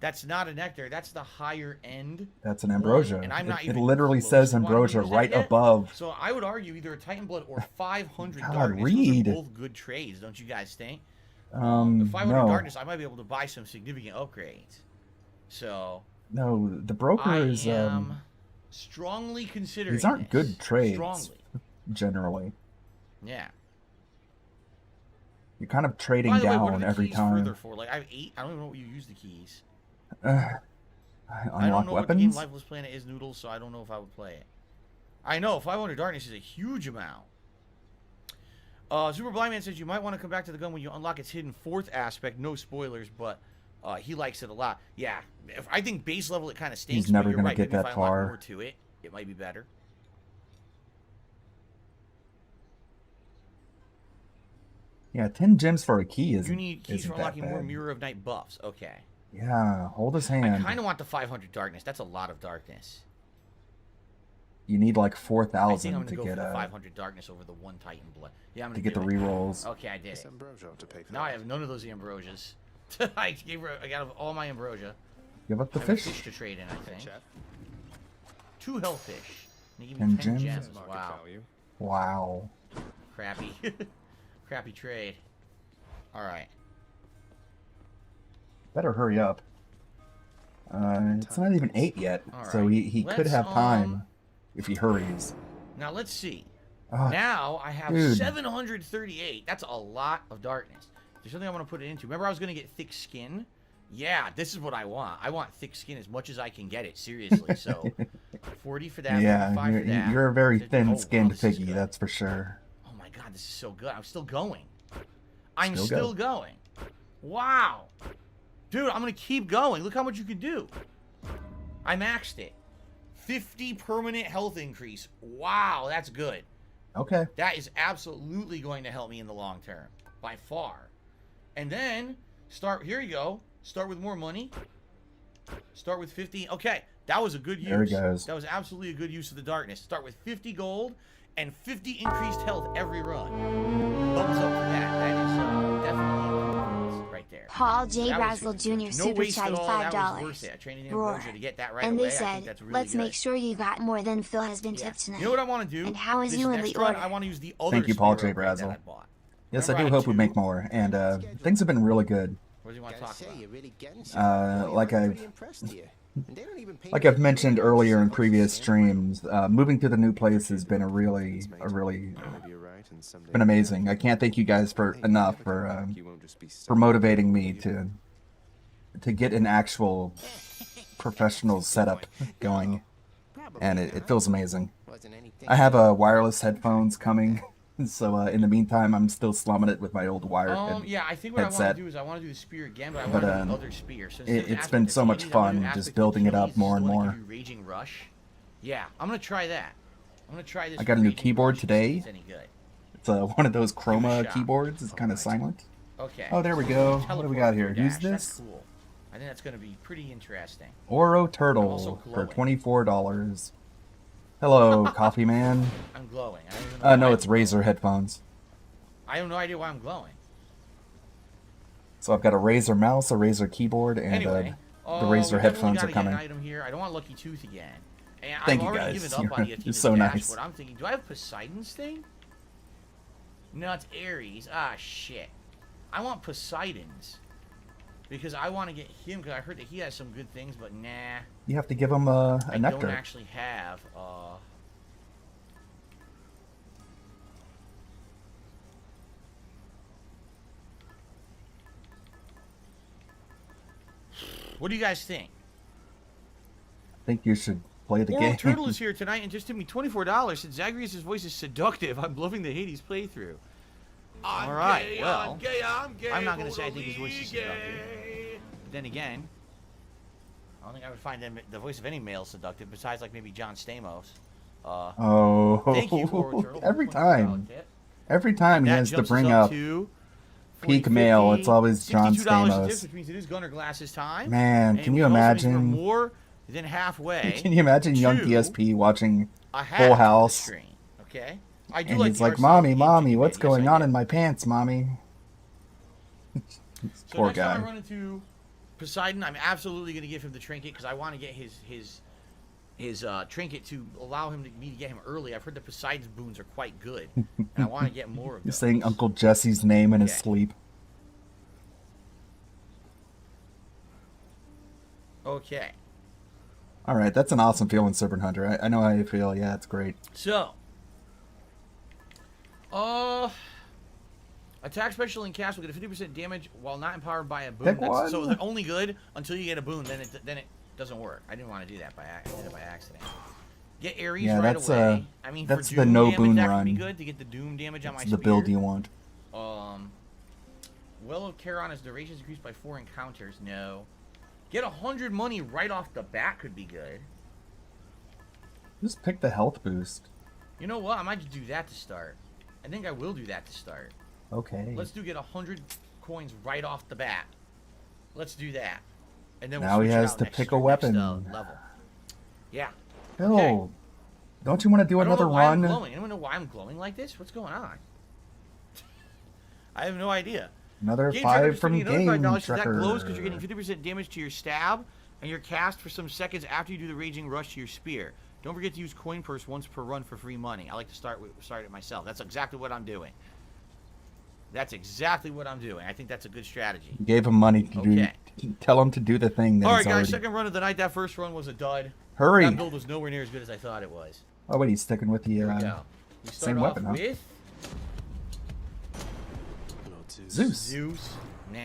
That's not a nectar. That's the higher end. That's an ambrosia. And I'm not it even literally says ambrosia right above. So I would argue either a Titan Blood or 500 God, Darkness. read. Those are both good trades, don't you guys think? If 500 no. Darkness, I might be able to buy some significant upgrades. So No, the broker is. I am strongly considering. These aren't good trades. Strongly. Generally. Yeah. You're kind of trading By the way, down what are the every keys time. further for? Like I have 8. I don't even know what you use the keys. I don't unlock know what the game weapons. Lifeless Planet is, Noodles, so I don't know if I would play it. I know 500 Darkness is a huge amount. Super Blind Man says you might want to come back to the gun when you unlock its hidden 4th aspect. No spoilers, but he likes it a lot. Yeah, I think base level it kind of stinks. He's never but you're gonna right. get Maybe that if I unlock far. more to it, it might be better. Yeah, 10 gems for a key isn't. You need keys isn't for that unlocking more bad. Mirror of Night buffs. Okay. Yeah, hold his I hand. kind of want the 500 Darkness. That's a lot of darkness. You need like I think 4,000 I'm to gonna go get for the 500 Darkness over the 1 Titan Blood. Yeah, I'm to gonna get the do it. rerolls. Okay, I did It's it. ambrosia to pay for Now that. I have none of those ambrosias. I got all my ambrosia. Give up the I have a fish. fish to trade in, I think. 2 hellfish. And they give 10 me 10 gems? gems. Wow. Wow. Crappy. Crappy trade. Alright. Better hurry up. It's not even 8 yet, so Alright. he could Let's, have time if he hurries. Now let's see. Ah, Now I have dude. 738. That's a lot of darkness. There's something I want to put it into. Remember I was going to get thick skin? Yeah, this is what I want. I want thick skin as much as I can get it. Seriously. So 40 for that. Yeah, 45 for that. you're a very 50 oh, wow, thin-skinned this is piggy, good. that's for sure. Oh my god, this is so good. I'm still going. I'm Still still going. Wow. Dude, I'm going to keep going. Look how much you can do. I maxed it. 50 permanent health increase. Wow, that's good. Okay. That is absolutely going to help me in the long term. By far. And then, here you go. Start with more money. Start with 50. Okay, that was a good use. There he goes. That was absolutely a good use of the darkness. Start with 50 gold and 50 increased health every run. Thumbs up for that. That is definitely improvements right there. Paul J. That was Razzle Jr. no super waste at chatted all. That was worth $5. it. I trained in Roar. ambrosia to get that right And away. they I said, think that's really let's good. make sure you got more than Phil has been tipped tonight. You know what I want to do? And how is This you in next the run, order? I want to use the other Thank you, Paul spear J. upgrade that Brazel. I bought. Yes, I Remember do had hope we 2. make more, and things have been really good. What do you want to talk about? Like I've mentioned earlier in previous streams, moving to the new place has been been amazing. I can't thank you guys enough for motivating me to get an actual professional setup going, and it feels amazing. I have wireless headphones coming. So in the meantime, I'm still slumming it with my old wired Yeah, I think what headset. I want to do is I want to do the spear again, but I want to do the other spear. So It's been so much fun just building it up more and more. Raging Rush. Yeah, I'm gonna try that. I'm gonna try this. I got a new Raging keyboard Rush, today. see if it's any good. It's one of those Give it a chroma shot. keyboards. It's kind of silent. Okay. Oh, there we go. What do we got here? Teleport Use dash, this. That's cool. I think that's gonna be pretty interesting. Oro I'm also Turtle for glowing. $24. Hello, Coffee Man. I'm glowing. I don't even know No, why it's I'm glowing. Razer headphones. I have no idea why I'm glowing. So I've got a Razer mouse, a Razer keyboard, and Anyway, the we Razer definitely headphones gotta are get coming. an item here. I don't want Lucky Tooth again. And Thank I've you, already guys. given up on the You're Athena's so dash, nice. but I'm thinking, do I have Poseidon's thing? No, it's Ares. Ah, shit. I want Poseidon's. Because I want to get him, because I heard that he has some good things, but nah. You have to give him a I nectar. don't actually have, What do you guys think? I think you should play the Oral game. Turtle is here tonight and just tipped me $24. Said Zagreus' voice is seductive. I'm loving the Hades playthrough. All right, well, I'm not going to say I think his voice is seductive. But then again, I don't think I would find the voice of any male seductive besides like maybe John Stamos. Thank you for Turtle. Every time he has to bring up peak male, it's always John Stamos. Which means it is Gunner Glass's time. Man, can you imagine? More than halfway. Can you imagine young DSP watching Full House? Okay. And he's like, "Mommy, what's going on in my pants, Mommy?" Poor next guy. time I run into Poseidon, I'm absolutely going to give him the trinket because I want to get his trinket to allow me to get him early. I've heard the Poseidon's boons are quite good, and I want to get more of them. He's saying Uncle Jesse's name in his sleep. Okay. All right, that's an awesome feeling, Serpent Hunter. I know how you feel. Yeah, it's great. So, attack special and cast will get a 50% damage while not empowered by a boon. So they're only good until you get a boon. Then it doesn't work. I didn't want to do that by accident. Get Ares right away. I mean, that's for the Doom no damage, boon that run. could be good to get the Doom damage on my That's spear. the build you want. Well of Charon has durations increased by 4 encounters. No. Get 100 money right off the bat could be good. Just pick the health boost. You know what? I might just do that to start. I think I will do that to start. Okay. Let's get 100 coins right off the bat. Let's do that. And then Now he has to pick a weapon. Level. Yeah. Phil, okay. Don't you want to do another run? Anyone know why I'm glowing like this? What's going on? I have no idea. Another 5 from Game That glows because you're getting 50% damage to your stab, and you're cast for some seconds after you do the Raging Rush to your spear. Don't forget to use Coin Purse once per run for free money. I like to start it myself. That's exactly what I'm doing. I think that's a good strategy. You gave him money to do. Tell him to do the thing. All right, guys. Second run of the night. That first run was a dud. Hurry. That build was nowhere near as good as I thought it was. Oh wait, he's sticking with the same weapon, huh? With Zeus. Nah.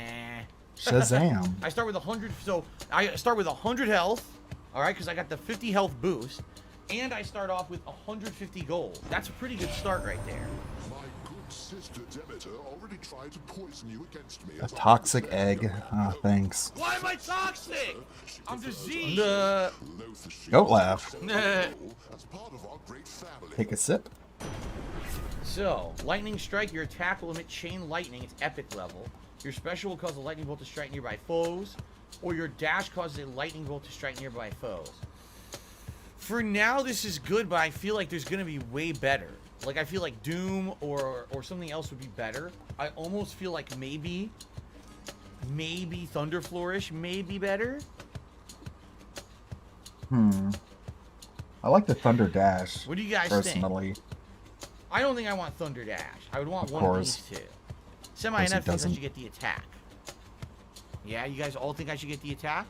Shazam. I start with 100. So I start with 100 health. All right, because I got the 50 health boost, and I start off with 150 gold. That's a pretty good start right there. My good sister Demeter already tried to poison you against me. A toxic egg. Ah, thanks. Why am I toxic? I'm diseased. Don't laugh. Take a sip. So, lightning strike. Your attack will emit chain lightning. It's epic level. Your special will cause a lightning bolt to strike nearby foes, or your dash causes a lightning bolt to strike nearby foes. For now, this is good, but I feel like there's gonna be way better. Like, I feel like Doom or something else would be better. I almost feel like maybe Thunder Flourish may be better. I like the Thunder Dash. What do you guys personally think? I don't think I want Thunder Dash. I would want one of these two. Semi-NF thinks I should get the attack. Yeah, you guys all think I should get the attack?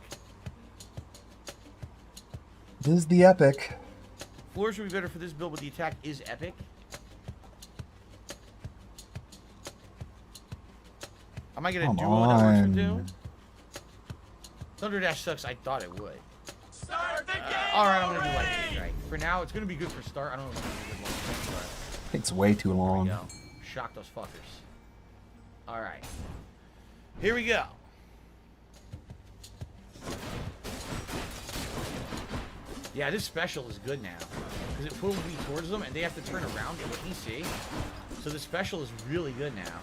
This is the epic. Flourish would be better for this build, but the attack is epic. Am I gonna do one that works for Doom? Thunder Dash sucks. I thought it would. Start the game! Alright, I'm gonna do lightning strike. For now, it's gonna be good for start. I don't know if it's gonna be good long term, but It's way too long. there we go. Shock those fuckers. Alright. Here we go. Yeah, this special is good now. Because it pulls me towards them and they have to turn around and let me see. So the special is really good now.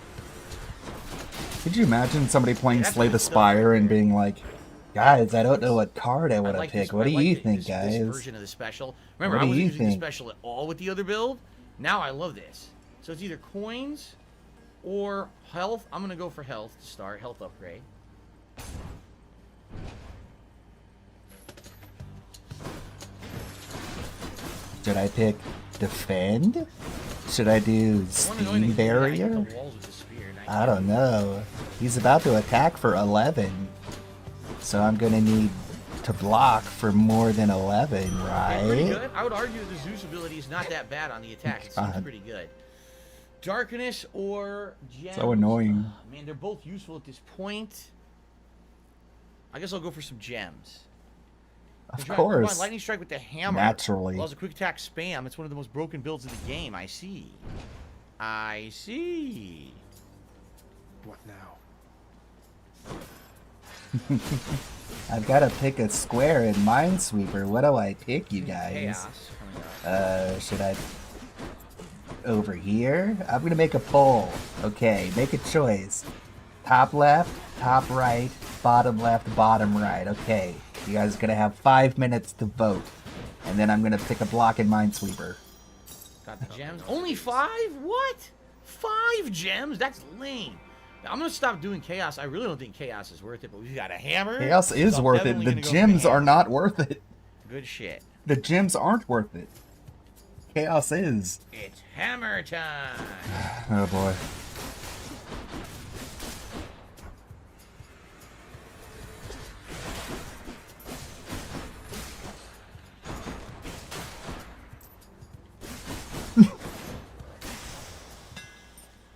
Could you imagine somebody playing Slay the Spire and being like, guys, I don't know what card I want to pick. What do you think, guys? This version of the special. Remember, I wasn't using the special at all with the other build. Now I love this. So it's either coins or health. I'm going to go for health to start. Health upgrade. Should I pick Defend? Should I do Steam Barrier? I don't know. He's about to attack for 11. So I'm going to need to block for more than 11, right? Pretty good. I would argue the Zeus ability is not that bad on the attack. It seems pretty good. Darkness or Gems. So annoying. Oh, man, they're both useful at this point. I guess I'll go for some gems. Of course. Lightning strike with the hammer. Naturally. Allows a quick attack spam. It's one of the most broken builds of the game. I see. I see. What now? I've got to pick a square in Minesweeper. What do I pick, you guys? Chaos coming up. Should I... Over here? I'm gonna make a poll. Okay, make a choice. Top left, top right, bottom left, bottom right. Okay, you guys are gonna have 5 minutes to vote. And then I'm gonna pick a block in Minesweeper. Got the gems. Only 5? What? 5 gems? That's lame. I'm gonna stop doing chaos. I really don't think chaos is worth it, but we've got a hammer. Chaos is so worth it. The gems are not worth it. Good shit. The gems aren't worth it. Chaos is. It's hammer time. Oh boy.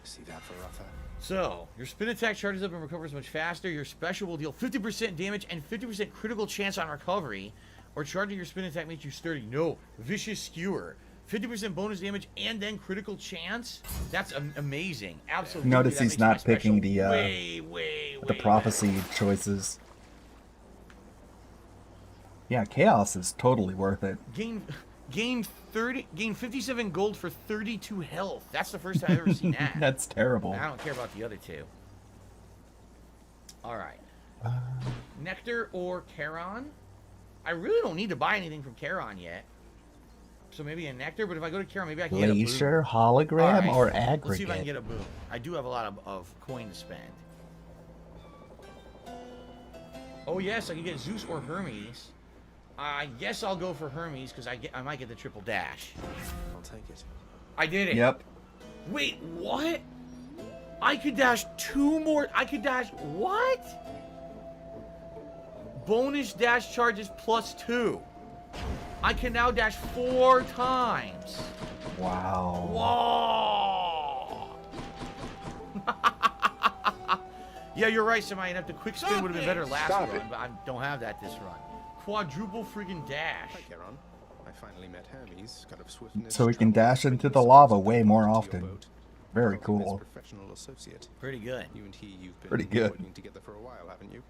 See that for Rafa? So, your spin attack charges up and recovers much faster. Your special will deal 50% damage and 50% critical chance on recovery. Or charging your spin attack makes you sturdy. No, vicious skewer. 50% bonus damage and then critical chance. That's amazing. Absolutely. Notice he's not picking the way prophecy choices. Yeah, chaos is totally worth it. Gain 57 gold for 32 health. That's the first time I've ever seen that. That's terrible. I don't care about the other two. All right. Nectar or Charon? I really don't need to buy anything from Charon yet. So maybe a Nectar, but if I go to Charon, maybe I can Glacier, get a boom. hologram, Right. or aggregate? Let's see if I can get a boom. I do have a lot of coin to spend. Oh yes, I can get Zeus or Hermes. I guess I'll go for Hermes because I might get the triple dash. I'll take it. I did it. Yep. Wait, what? I could dash 2 more. I could dash what? Bonus dash charges +2. I can now dash 4 times. Wow. Whoa. Yeah, you're right, Samai. You'd have to quick spin would have been better last run, but I don't have that this run. Quadruple friggin' dash. Hi, Charon. I finally met Hermes, kind of swiftness. So we can dash into the lava way more often. Very cool. Professional associate. Pretty good. You and he, you've been Pretty good. working together for a while, haven't you?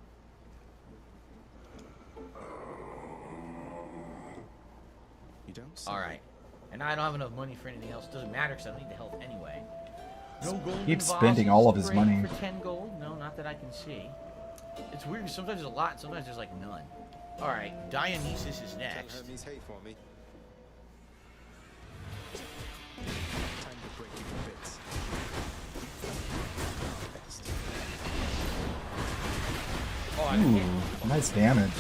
You don't say. All right. And I don't have enough money for anything else. Doesn't matter because I don't need the health anyway. No gold. Keeps spending all of his money. For 10 gold? No, not that I can see. It's weird. Sometimes there's a lot. Sometimes there's like none. All right. Dionysus is next. Tell Hermes hey for me. Time to break you to bits. Best. Oh, I Ooh, nice damage.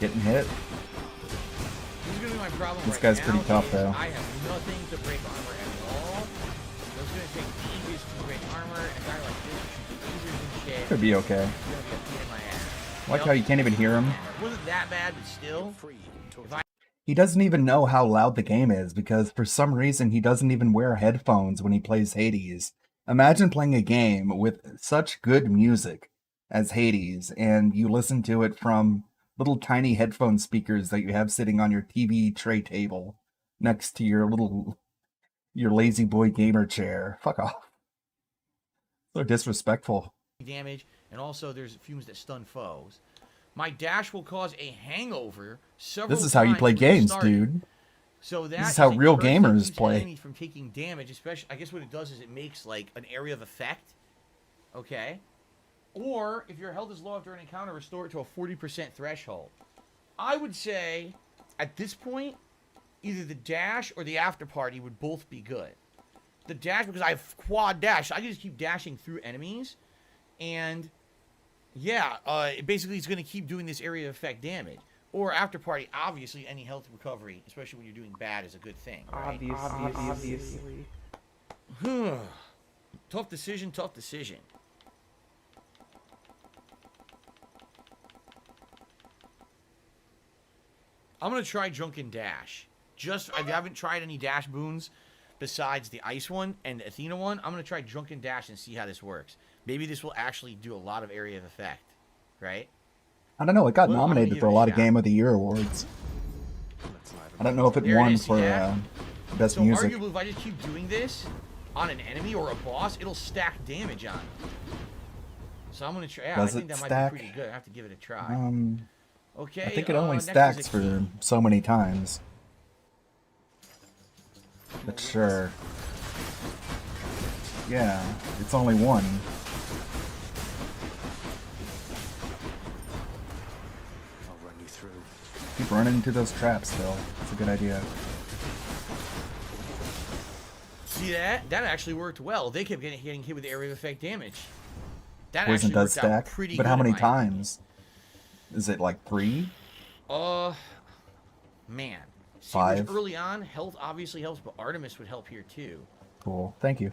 Getting hit. This is gonna be my problem. This right guy's now pretty tough, is though. I have nothing to break armor at all. So it's gonna take ages to break armor, and a guy like this shoots lasers and shit. Could be okay. It's gonna be a pain in my ass. I like how you can't even hear him. It wasn't that bad, but still. If I He doesn't even know how loud the game is because for some reason he doesn't even wear headphones when he plays Hades. Imagine playing a game with such good music as Hades and you listen to it from little tiny headphone speakers that you have sitting on your TV tray table next to your lazy boy gamer chair. Fuck off. So disrespectful. damage, and also there's fumes that stun foes. My dash will cause a hangover several This is how you times play when games, starting. dude. So that This is how a real curse that gamers keeps play. enemies from taking damage, especially. I guess what it does is it makes like an area of effect. Okay. Or if your health is low after an encounter, restore it to a 40% threshold. I would say at this point, either the dash or the after party would both be good. The dash, because I have quad dash, I can just keep dashing through enemies, and yeah, basically it's going to keep doing this area of effect damage. Or after party, obviously any health recovery, especially when you're doing bad, is a good thing. Right? Obviously. Tough decision, tough decision. I'm going to try Drunken Dash. I haven't tried any dash boons besides the ice one and the Athena one. I'm going to try Drunken Dash and see how this works. Maybe this will actually do a lot of area of effect, right? I don't know. It got Well, I'm gonna nominated give for a it a lot of shot. Game of the Year awards. I don't know if it There it won is, see for that? best So music. arguably, if I just keep doing this on an enemy or a boss, it'll stack damage on it. So I'm gonna try. Yeah, Does I think it that might stack? be pretty good. I have to give it a try. Okay. I think it only next is a stacks for key. so many times. But sure. Yeah, it's only one. I'll run you through. Keep running into those traps, Phil. It's a good idea. See that? That actually worked well. They kept getting hit with area of effect damage. That Poison actually does worked out stack, pretty but good how many in my opinion. times? Is it like 3? Man. See, 5? early on, health obviously helps, but Artemis would help here too. Cool. Thank you.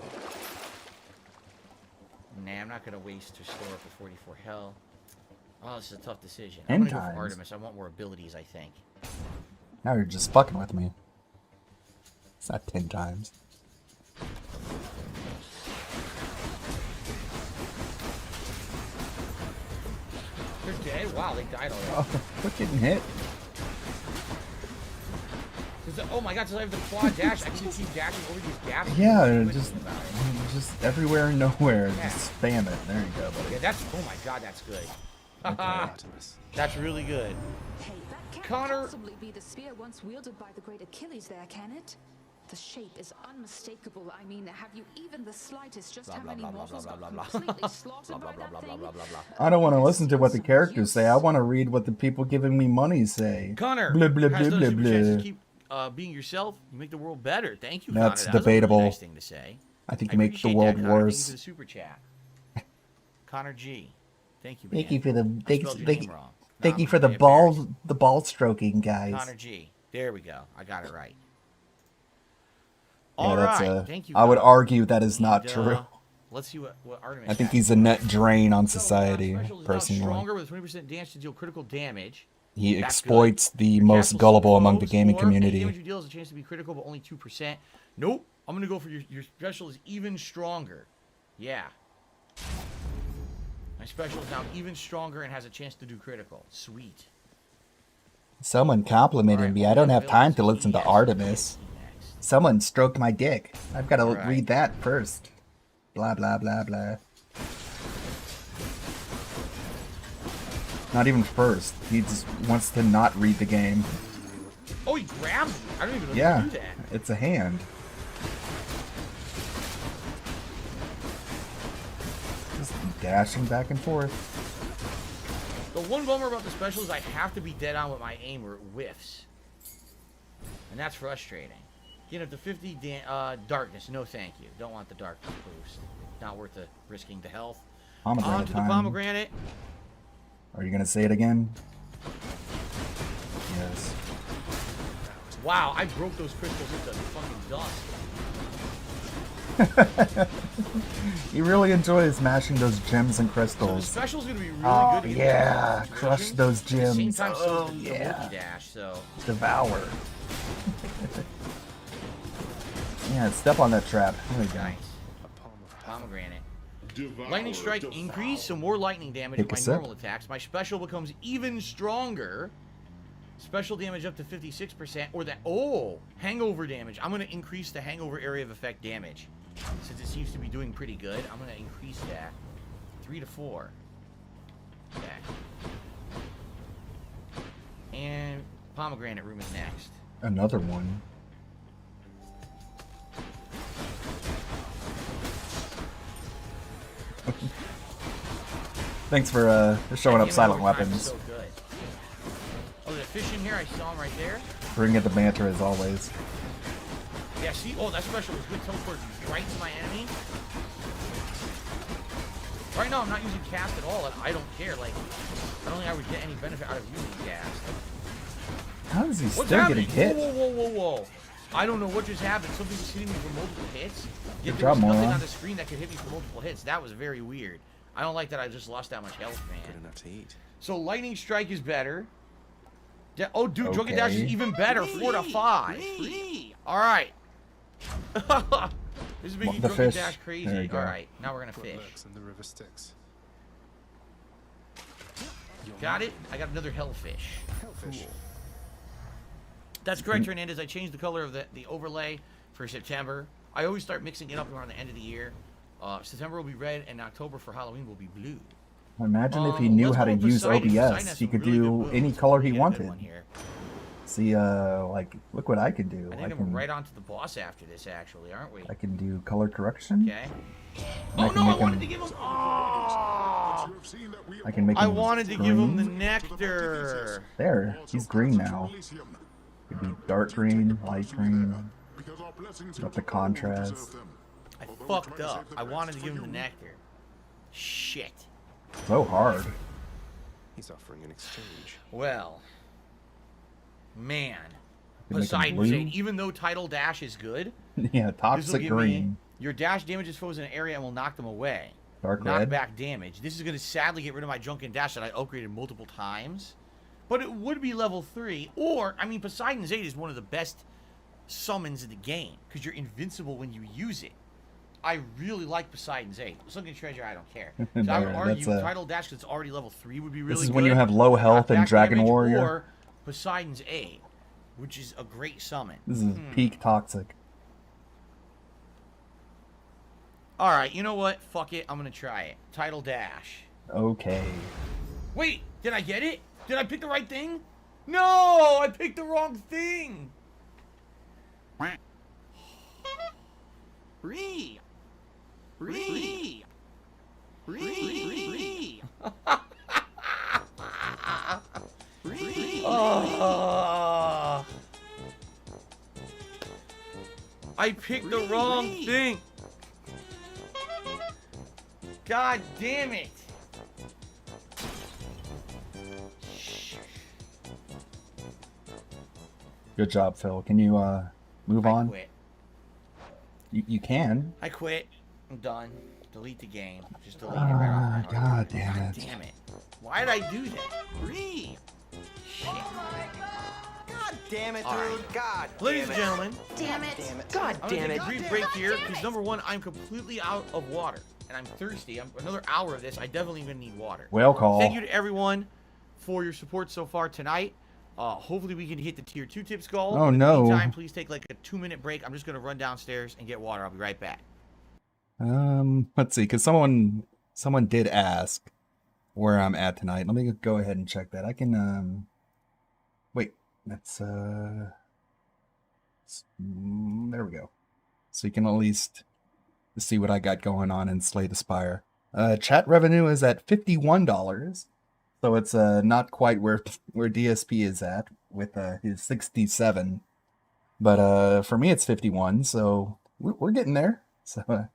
Nah, I'm not gonna waste to store up for 44 health. Oh, this is a tough decision. 10 I'm gonna go times. for Artemis. I want more abilities, I think. Now you're just fucking with me. It's not 10 times. They're dead? Wow, they died already. Oh, quit getting hit. Oh my god, so I have the quad dash. I can just keep dashing over these gaps. Yeah, just everywhere and nowhere. Yeah. Just spam it. There you go, buddy. Yeah, that's, oh my god, that's good. Okay. That's really good. Hey, that can't Connor. possibly be the spear once wielded by the great Achilles there, can it? The shape is unmistakable. I mean, have you even the slightest just how many mortals got completely slaughtered by that thing? I don't want to listen to what the characters say. I want to read what the people giving me money say. Connor, Blah, blah, has blah, those blah, super chances blah. keep being yourself. You make the world better. Thank you, That's Connor. debatable. That was a really nice thing to say. I think you make the appreciate world that, Connor. worse. Thank you for the super chat. Connor G. Thank you, man. Thank you for the I spelled your name wrong. thank No, you I'm for the really ball stroking, guys. Connor G. There we go. I got it right. Yeah, All that's right. a, Thank you. I would Connor. argue that is not And, true. Let's see what Artemis I think has. he's a net drain on society, Special is now personally. stronger with 20% damage to deal critical damage. He That's exploits good. the Your most castle's gullible so among the close, gaming or any community. damage you deal has a chance to be critical, but only 2%. Nope. I'm gonna go for your special is even stronger. Yeah. My special is now even stronger and has a chance to do critical. Sweet. Someone complimented Alright, me. well, I don't we have have time to abilities. listen to Yes, Artemis. Someone stroked my dick. I've got to Alright. read that first. Blah, blah, blah, blah. Not even first. He just wants to not read the game. Oh, he grabbed me. I don't even know Yeah, how to do that. it's a hand. Just dashing back and forth. The one bummer about the special is I have to be dead on with my aim or it whiffs. And that's frustrating. Get up to 50 darkness. No thank you. Don't want the darkness boost. Not worth the risking the health. Pomegranate On to the time. pomegranate. Are you going to say it again? Yes. Wow, I broke those crystals into fucking dust. He really enjoys mashing those gems and So the crystals. special's gonna be really Oh, good. to get yeah. the Crush those At the same gems. time, so Oh, is the yeah. multi-dash, so. Devour. Yeah, step on that trap. There we go. Nice. Pomegranate. Lightning strike increase, so more lightning damage Take with a my sip. normal attacks. My special becomes even stronger. Special damage up to 56%, or that, hangover damage. I'm gonna increase the hangover area of effect damage. Since it seems to be doing pretty good, I'm gonna increase that 3 to 4. Okay. And pomegranate room is next. Another one. Thanks for showing up silent weapons. So good. Oh, there's a fish in here. I saw him right there. Bring it the banter as always. Yeah, see? Oh, that special was good. Teleport right to my enemy. Right now, I'm not using cast at all. I don't care. Like, I don't think I would get any benefit out of using cast. How is he What's still happening? getting hit? Whoa, whoa, whoa, whoa, whoa. I don't know what just happened. Something was hitting me for multiple hits. Yet Good there was job, nothing moron. on the screen that could hit me for multiple hits. That was very weird. I don't like that I just lost that much health, man. Good enough to eat. So lightning strike is better. Oh, dude, Drunken Dash is Okay. even better. 4 to 5. All right. This is making The Drunken fish. Dash There you crazy. go. All right, now we're gonna What fish. lurks in the river Styx? Got it. I got another hellfish. Hellfish. Cool. That's correct, Hernandez. I changed the color of the overlay for September. I always start mixing it up around the end of the year. September will be red, and October for Halloween will be blue. Imagine if he knew how to use OBS, he could do any color he wanted. See, like, look what I could do. I think we're right on to the boss after this, actually, aren't we? I can do color correction. Okay. Oh no! I wanted to give him. Oh! I can make him. I wanted to give him the nectar. There, he's green now. Could be dark green, light green. Up the contrast. I fucked up. I wanted to give him the nectar. Shit. So hard. He's offering an exchange. Well, man, Poseidon's Eight. Even though Tidal Dash is good, yeah, toxic green. Your dash damages foes in an area and will knock them away. Dark red. Knockback damage. This is going to sadly get rid of my Junkin Dash that I upgraded multiple times. But it would be level 3. Or, I mean, Poseidon's 8 is one of the best summons in the game. Because you're invincible when you use it. I really like Poseidon's 8. Sunken Treasure, I don't care. So I would argue Tidal Dash, because it's already level 3, would be really good. This is when you have low health in Dragon Warrior. Or Poseidon's 8, which is a great summon. This is peak toxic. Alright, you know what? Fuck it. I'm going to try it. Tidal Dash. Okay. Wait, did I get it? Did I pick the right thing? No! I picked the wrong thing! Ree! Ree! Ree! Ree! I picked the wrong thing! God damn it! Good job, Phil. Can you move on? I quit. You can. I quit. I'm done. Delete the game. Just delete it right off. God damn it. God damn it. Why did I do that? Shit. God damn it, dude. Right. God Ladies damn and gentlemen. Damn it. God damn it. I'm going to take a brief break here because number one, I'm completely out of water. And I'm thirsty. Another hour of this, I definitely going to need water. Well call. Thank you to everyone for your support so far tonight. Hopefully we can hit the tier 2 tips goal. Oh no. In the meantime, please take like a 2-minute break. I'm just going to run downstairs and get water. I'll be right back. Let's see, because someone did ask where I'm at tonight. Let me go ahead and check that. I can, wait, that's, there we go. So you can at least see what I got going on in Slay the Spire. Chat revenue is at $51. So it's not quite where DSP is at with his 67, but for me it's 51. So we're getting there. So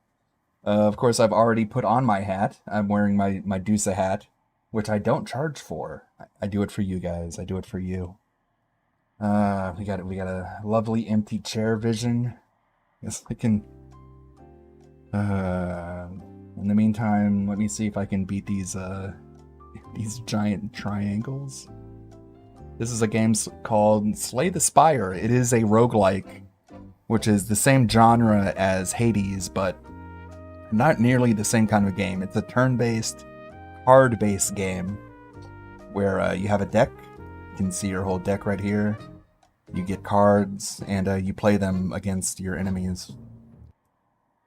of course I've already put on my hat. I'm wearing my Medusa hat, which I don't charge for. I do it for you guys. I do it for you. We got a lovely empty chair vision. Guess I can. In the meantime, let me see if I can beat these giant triangles. This is a game called Slay the Spire. It is a roguelike, which is the same genre as Hades, but not nearly the same kind of game. It's a turn-based, card-based game where you have a deck. You can see your whole deck right here. You get cards, and you play them against your enemies.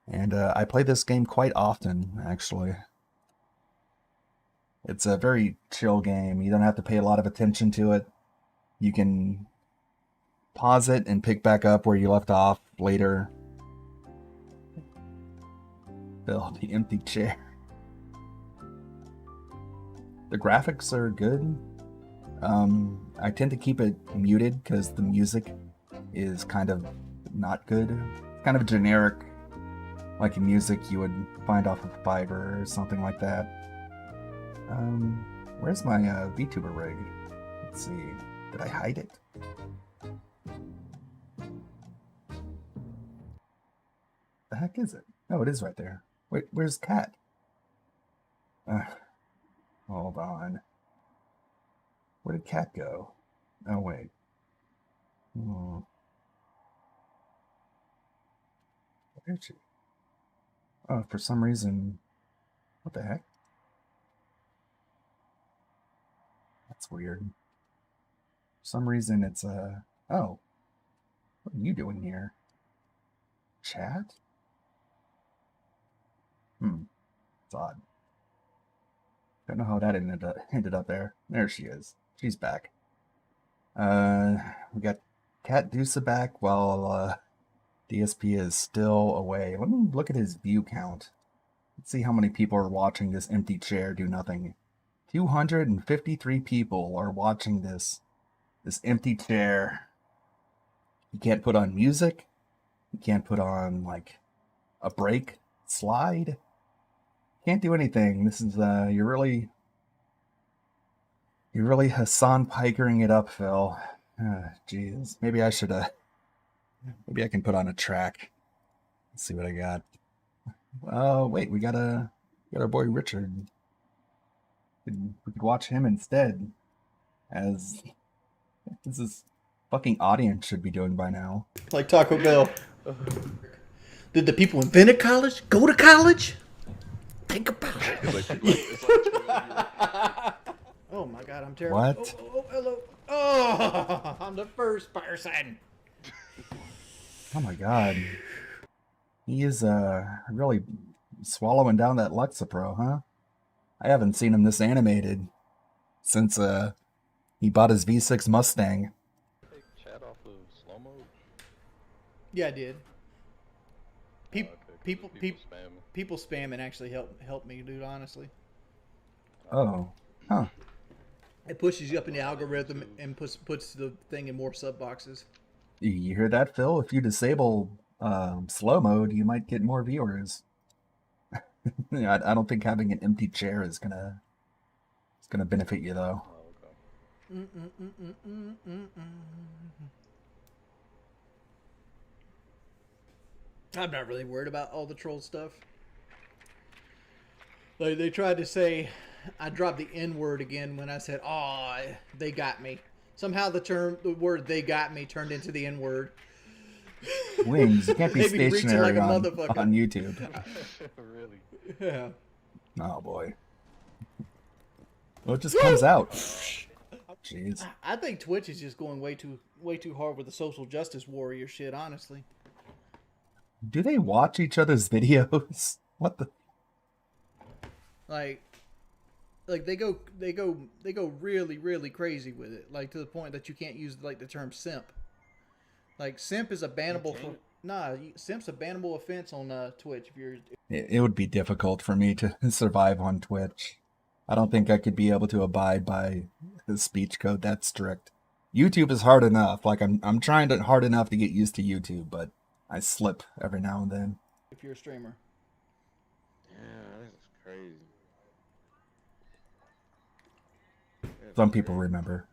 And I play this game quite often, actually. It's a very chill game. You don't have to pay a lot of attention to it. You can pause it and pick back up where you left off later. Fill the empty chair. The graphics are good. I tend to keep it muted because the music is kind of not good. Kind of generic, like music you would find off of Fiverr or something like that. Where's my VTuber rig? Let's see. Did I hide it? The heck is it? Oh, it is right there. Wait, where's Cat? Hold on. Where did Cat go? Oh, wait. Where is she? Oh, for some reason... What the heck? That's weird. For some reason it's, oh. What are you doing here? Chat? It's odd. Don't know how that ended up there. There she is. She's back. We got Cat Dusa back while DSP is still away. Let me look at his view count. Let's see how many people are watching this empty chair do nothing. 253 people are watching this empty chair. You can't put on music. You can't put on like a break slide. Can't do anything. This is you're really Hassan Pikering it up, Phil. Jeez. Maybe I should maybe I can put on a track. Let's see what I got. Oh wait, we got our boy Richard. We could watch him instead, as this fucking audience should be doing by now. Like Taco Bell. Did the people invent college? Go to college? Think about it. Oh my god, I'm terrible. What? Oh, hello. Oh, I'm the first person. Oh my god. He is really swallowing down that Lexapro, huh? I haven't seen him this animated since he bought his V6 Mustang. Take chat off of slow mode. Yeah, I did. People spamming actually help me, dude. Honestly. Oh, huh. It pushes you up in the algorithm and puts the thing in more sub boxes. You hear that, Phil? If you disable slow mode, you might get more viewers. I don't think having an empty chair is gonna benefit you though. I'm not really worried about all the troll stuff. Like they tried to say I dropped the N word again when I said, "Oh, they got me." Somehow the word "they got me" turned into the N word. Wings, you can't be stationary like on YouTube. Really? Yeah. Oh boy. Well, it just comes out. Jeez. I think Twitch is just going way too hard with the social justice warrior shit, honestly. Do they watch each other's videos? What the? Like they go really crazy with it, like to the point that you can't use like the term simp. Like simp is a bannable simp's a bannable offense on Twitch. If you're, it would be difficult for me to survive on Twitch. I don't think I could be able to abide by the speech code that strict. YouTube is hard enough. Like I'm trying hard enough to get used to YouTube, but I slip every now and then. If you're a streamer. Yeah, this is crazy. Some people remember.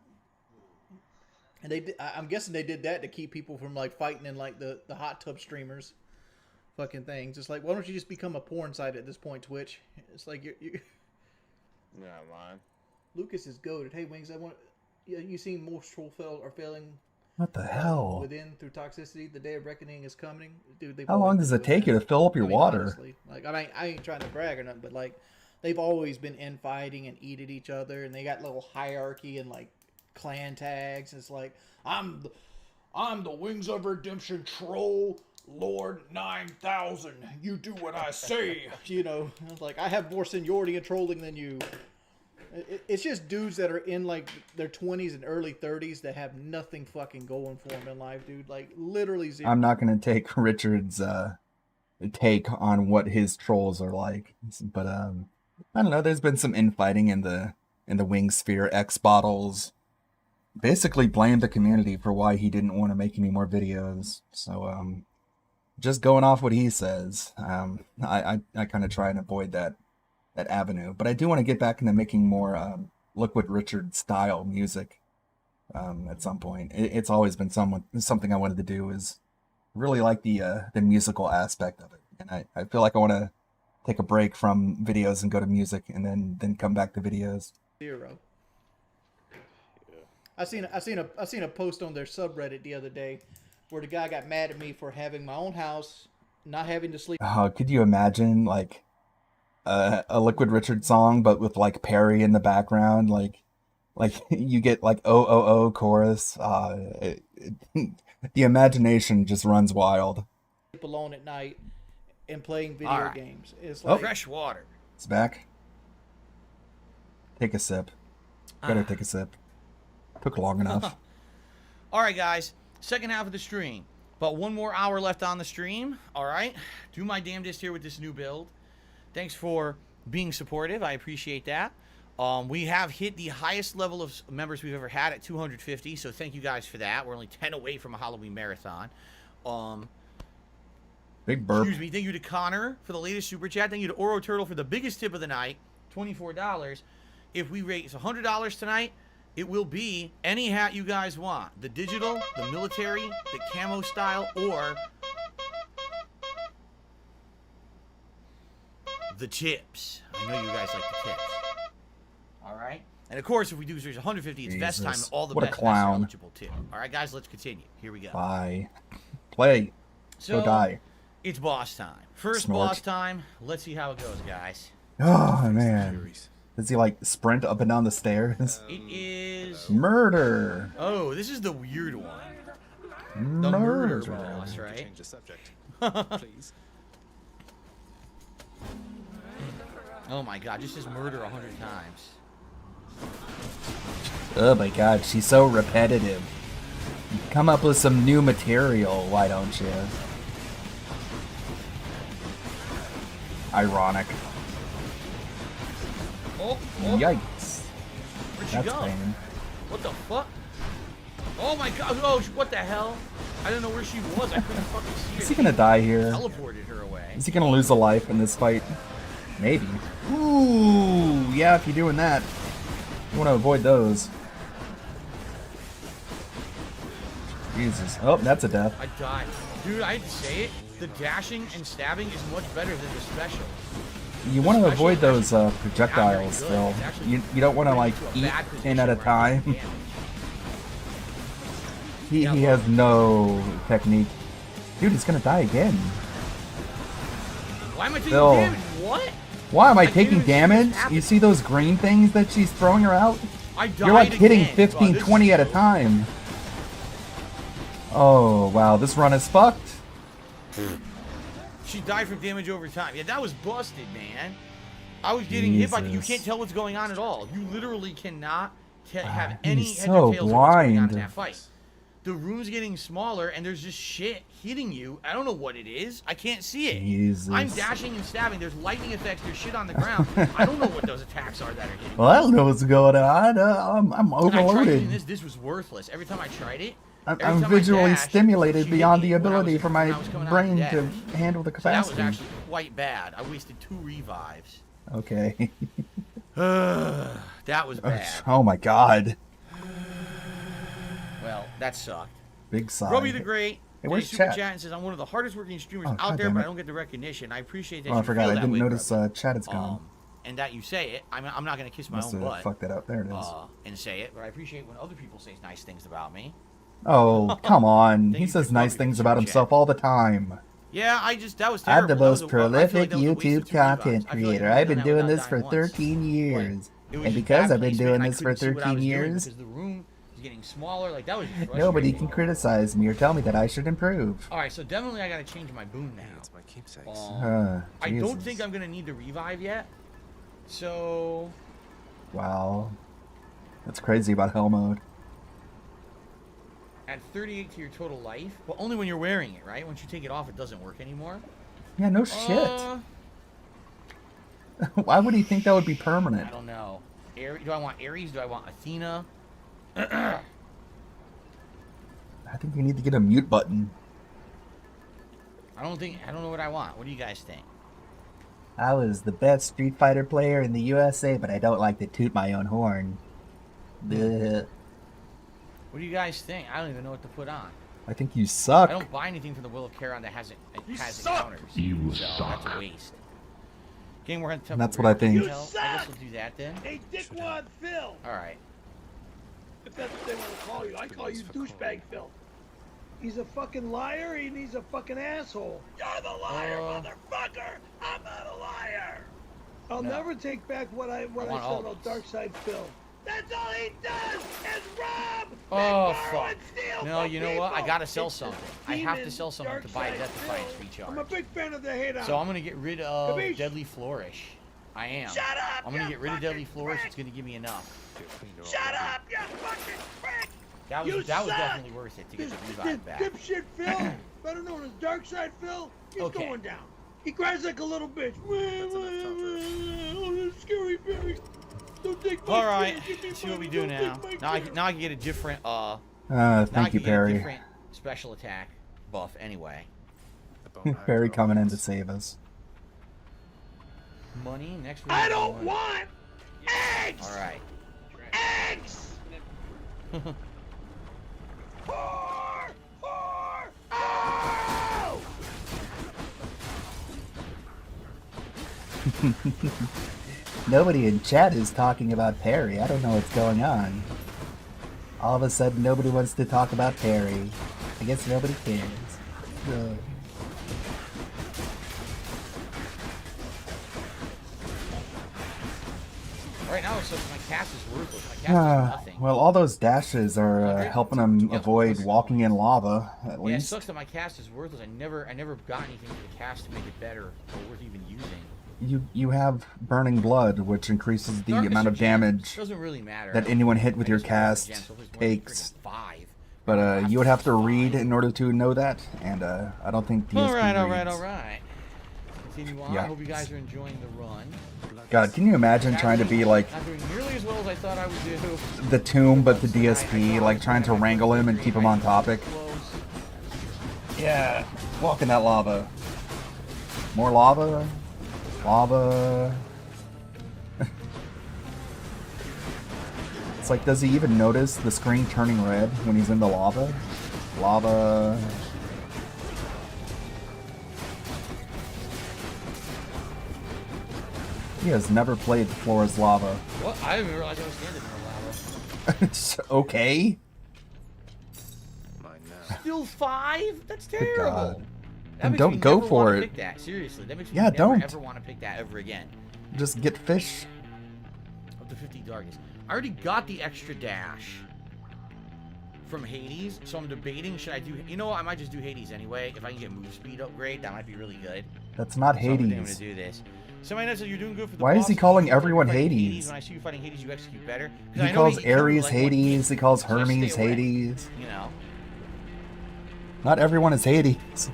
And I'm guessing they did that to keep people from like fighting in like the hot tub streamers, fucking things. It's like, why don't you just become a porn site at this point, Twitch? It's like you're not lying. Lucas is goated. Hey Wings, I want you seen most troll are failing. What the hell? Within through toxicity, the day of reckoning is coming, dude. How long does it take you to fill up your water? Honestly, like I ain't trying to brag or nothing, but like they've always been infighting and eat at each other, and they got little hierarchy and like clan tags. It's like I'm the Wings of Redemption troll Lord 9000. You do what I say. You know, like I have more seniority in trolling than you. It's just dudes that are in like their 20s and early 30s that have nothing fucking going for them in life, dude. Like literally zero. I'm not gonna take Richard's take on what his trolls are like, but I don't know. There's been some infighting in the Wing sphere. X Bottles basically blamed the community for why he didn't want to make any more videos. So just going off what he says, I kind of try and avoid that avenue. But I do want to get back into making more Liquid Richard style music at some point. It's always been something I wanted to do. Is really like the musical aspect of it, and I feel like I want to take a break from videos and go to music, and then come back to videos. Zero. I seen a post on their subreddit the other day where the guy got mad at me for having my own house, not having to sleep. Could you imagine like a Liquid Richard song, but with like Perry in the background, like you get like oh chorus. The imagination just runs wild. Alone at night and playing video games. It's like fresh water. It's back. Take a sip. Better take a sip. Took long enough. All right, guys. Second half of the stream. But one more hour left on the stream. All right. Do my damnedest here with this new build. Thanks for being supportive. I appreciate that. We have hit the highest level of members we've ever had at 250. So thank you guys for that. We're only 10 away from a Halloween marathon. Big burp. Excuse me. Thank you to Connor for the latest super chat. Thank you to Oro Turtle for the biggest tip of the night, $24. If we raise $100 tonight, it will be any hat you guys want. The digital, the military, the camo style, or the tips. I know you guys like the tips. All right? And of course, if we do raise 150, it's best time, all the best eligible tip. All right, guys, let's continue. Here we go. Bye. Play. So, go die. It's boss time. First Snort. boss time. Let's see how it goes, guys. Oh, man. Does he, like, sprint up and down the stairs? It is... Murder. Oh, this is the weird one. The murder boss, right? Change the subject, please. Oh my god, just says murder 100 times. Oh my god, she's so repetitive. Come up with some new material, why don't you? Ironic. Oh, yikes. Where'd she That's go? pain. What the fuck? Oh my god, oh, what the hell? I don't know where she was, I couldn't fucking see her. Is he gonna die here? Teleported her away. Is he gonna lose a life in this fight? Maybe. Ooh, yeah, if you're doing that. You want to avoid those. Jesus. Oh, that's a death. I died. Dude, I hate to say it, the dashing and stabbing is much better than the special. You want to avoid those projectiles, Phil. You don't want to, like, eat 10 at a time. He has no technique. Dude, he's gonna die again. Why am I taking Phil. damage? What? Why am I taking damage? You see those green things that she's throwing her out? I died You're like hitting again. 15, 20 at a time. Oh, wow, this run is fucked. She died from damage over time. Yeah, that was busted, man. I was getting hit by... You can't tell what's going on at all. You literally cannot have any he's head so or tails of what's going on in blind. that fight. The room's getting smaller, and there's just shit hitting you. I don't know what it is. I can't see it. Jesus. I'm dashing and stabbing. There's lightning effects. There's shit on the ground. I don't know what those attacks are that are hitting Well, I don't know what's going on. I'm I tried doing overloaded. this was worthless. Every time I tried it, I'm visually stimulated beyond the ability for my brain to handle the so that was capacity. actually quite bad. I wasted 2 revives. Okay. That was bad. Oh my god. Well, that sucked. Big sigh. Roby the Great. Hey, where's Super chat? chat and says, I'm one of the hardest working streamers Oh, out there, goddamn but it. I don't get the recognition. I appreciate that Oh, you I forgot. feel I that didn't way, notice brother. chat is gone. And that you say it. I'm not going to kiss my Must own have butt. fucked that up. There it is. And say it, but I appreciate when other people say nice things about me. Oh, come on. Thank He you says for nice Roby things for about super himself all the time. Yeah, that was terrible. I'm the That was most I feel like prolific that was a waste of YouTube 2 revives. content I feel like creator. I I've been could've done doing that this for dying once. 13 years. It was And just because bad I've been placement, doing and I this for couldn't see what I 13 was doing years, because the room was getting smaller. Like, that was just nobody frustrating. can criticize me or tell me that I should improve. All right, so definitely I got to change my boom now. It's my keepsakes. I don't Jesus. think I'm going to need the revive yet. So, Wow. That's crazy about hell mode. add 38 to your total life. Well, only when you're wearing it, right? Once you take it off, it doesn't work anymore. Yeah, no shit. Why would he think that would be permanent? I don't know. Do I want Ares? Do I want Athena? I think you need to get a mute button. I don't know what I want. What do you guys think? I was the best Street Fighter player in the USA, but I don't like to toot my own horn. Bleh. What do you guys think? I don't even know what to put on. I think you suck. I don't buy anything from the Will of Charon that has encounters. You so suck. That's a waste. Game we're And that's what I think. I guess we'll do that then. Hey, Dickwad Phil. All right. If that's what they want to call you, I call you douchebag Phil. He's a fucking liar and he's a fucking asshole. You're the liar, motherfucker. I'm not a liar. I'll never take back what I said about Darkside Phil. That's all he does is rob. Oh, and borrow fuck. and steal No, from you know what? I people. gotta sell It's the something. I have to demon sell something to buy Darkside Death Defiance Phil. recharge. I'm a big fan of the hate on. So I'm gonna get rid of Capiche? Deadly Flourish. I am. Shut up! I'm gonna get rid of Deadly Flourish. It's gonna give me enough. Shut up, you fucking prick! That was definitely worth it to get the revive back. Dipshit Phil, better known as Darkside Phil, he's going down. He cries like a little bitch. Oh, this scary berry. Don't take my All right, beer, give me let's see what we money, do don't now. take my beer. Now I can get a different Thank you, Perry. Different special attack buff anyway. Perry coming in to save us. Money next week. I don't want eggs. All right. Eggs. Whore! Whore! Oh! Nobody in chat is talking about Perry. I don't know what's going on. All of a sudden, nobody wants to talk about Perry. I guess nobody cares. No. Right now, it's just my cast is worthless. My cast is nothing. Well, all those dashes are helping him avoid walking in lava, at Yeah, it least. sucks that my cast is worthless. I never got anything to the cast to make it better or worth even using. You have Burning Blood, which increases the amount of damage Doesn't really matter. that anyone hit with your cast takes. But you would have to read in order to know that, and I don't think DSP All right. Continue on. Yeah. I hope you guys are enjoying the run. God, can you imagine trying to be like Not doing nearly as well as I thought I would do. the Tomb, but the DSP, like trying to wrangle him and keep him on topic? Yeah, walk in that lava. More lava? Lava. It's like, does he even notice the screen turning red when he's in the lava? Lava. He has never played The Floor is Lava. What? I didn't even realize I was standing in the lava. It's okay. Still 5? That's Good terrible. God. That Then makes don't me go never for wanna it. Pick that. Seriously, that makes me Yeah, never don't. ever want to pick that ever again. Just get fish. Up to 50 darkest. I already got the extra dash from Hades, so I'm debating, should I do... You know what? I might just do Hades anyway. If I can get move speed upgrade, that might be really good. That's not So I think I'm Hades. going to do this. Somebody knows that you're doing good for the Why is he boss. calling You fight everyone Hades. Hades? When I see you fighting Hades, you execute better. 'Cause He I know calls he- you Ares like one Hades, hit, he calls so I stay Hermes away, Hades. You know? Not everyone is Hades.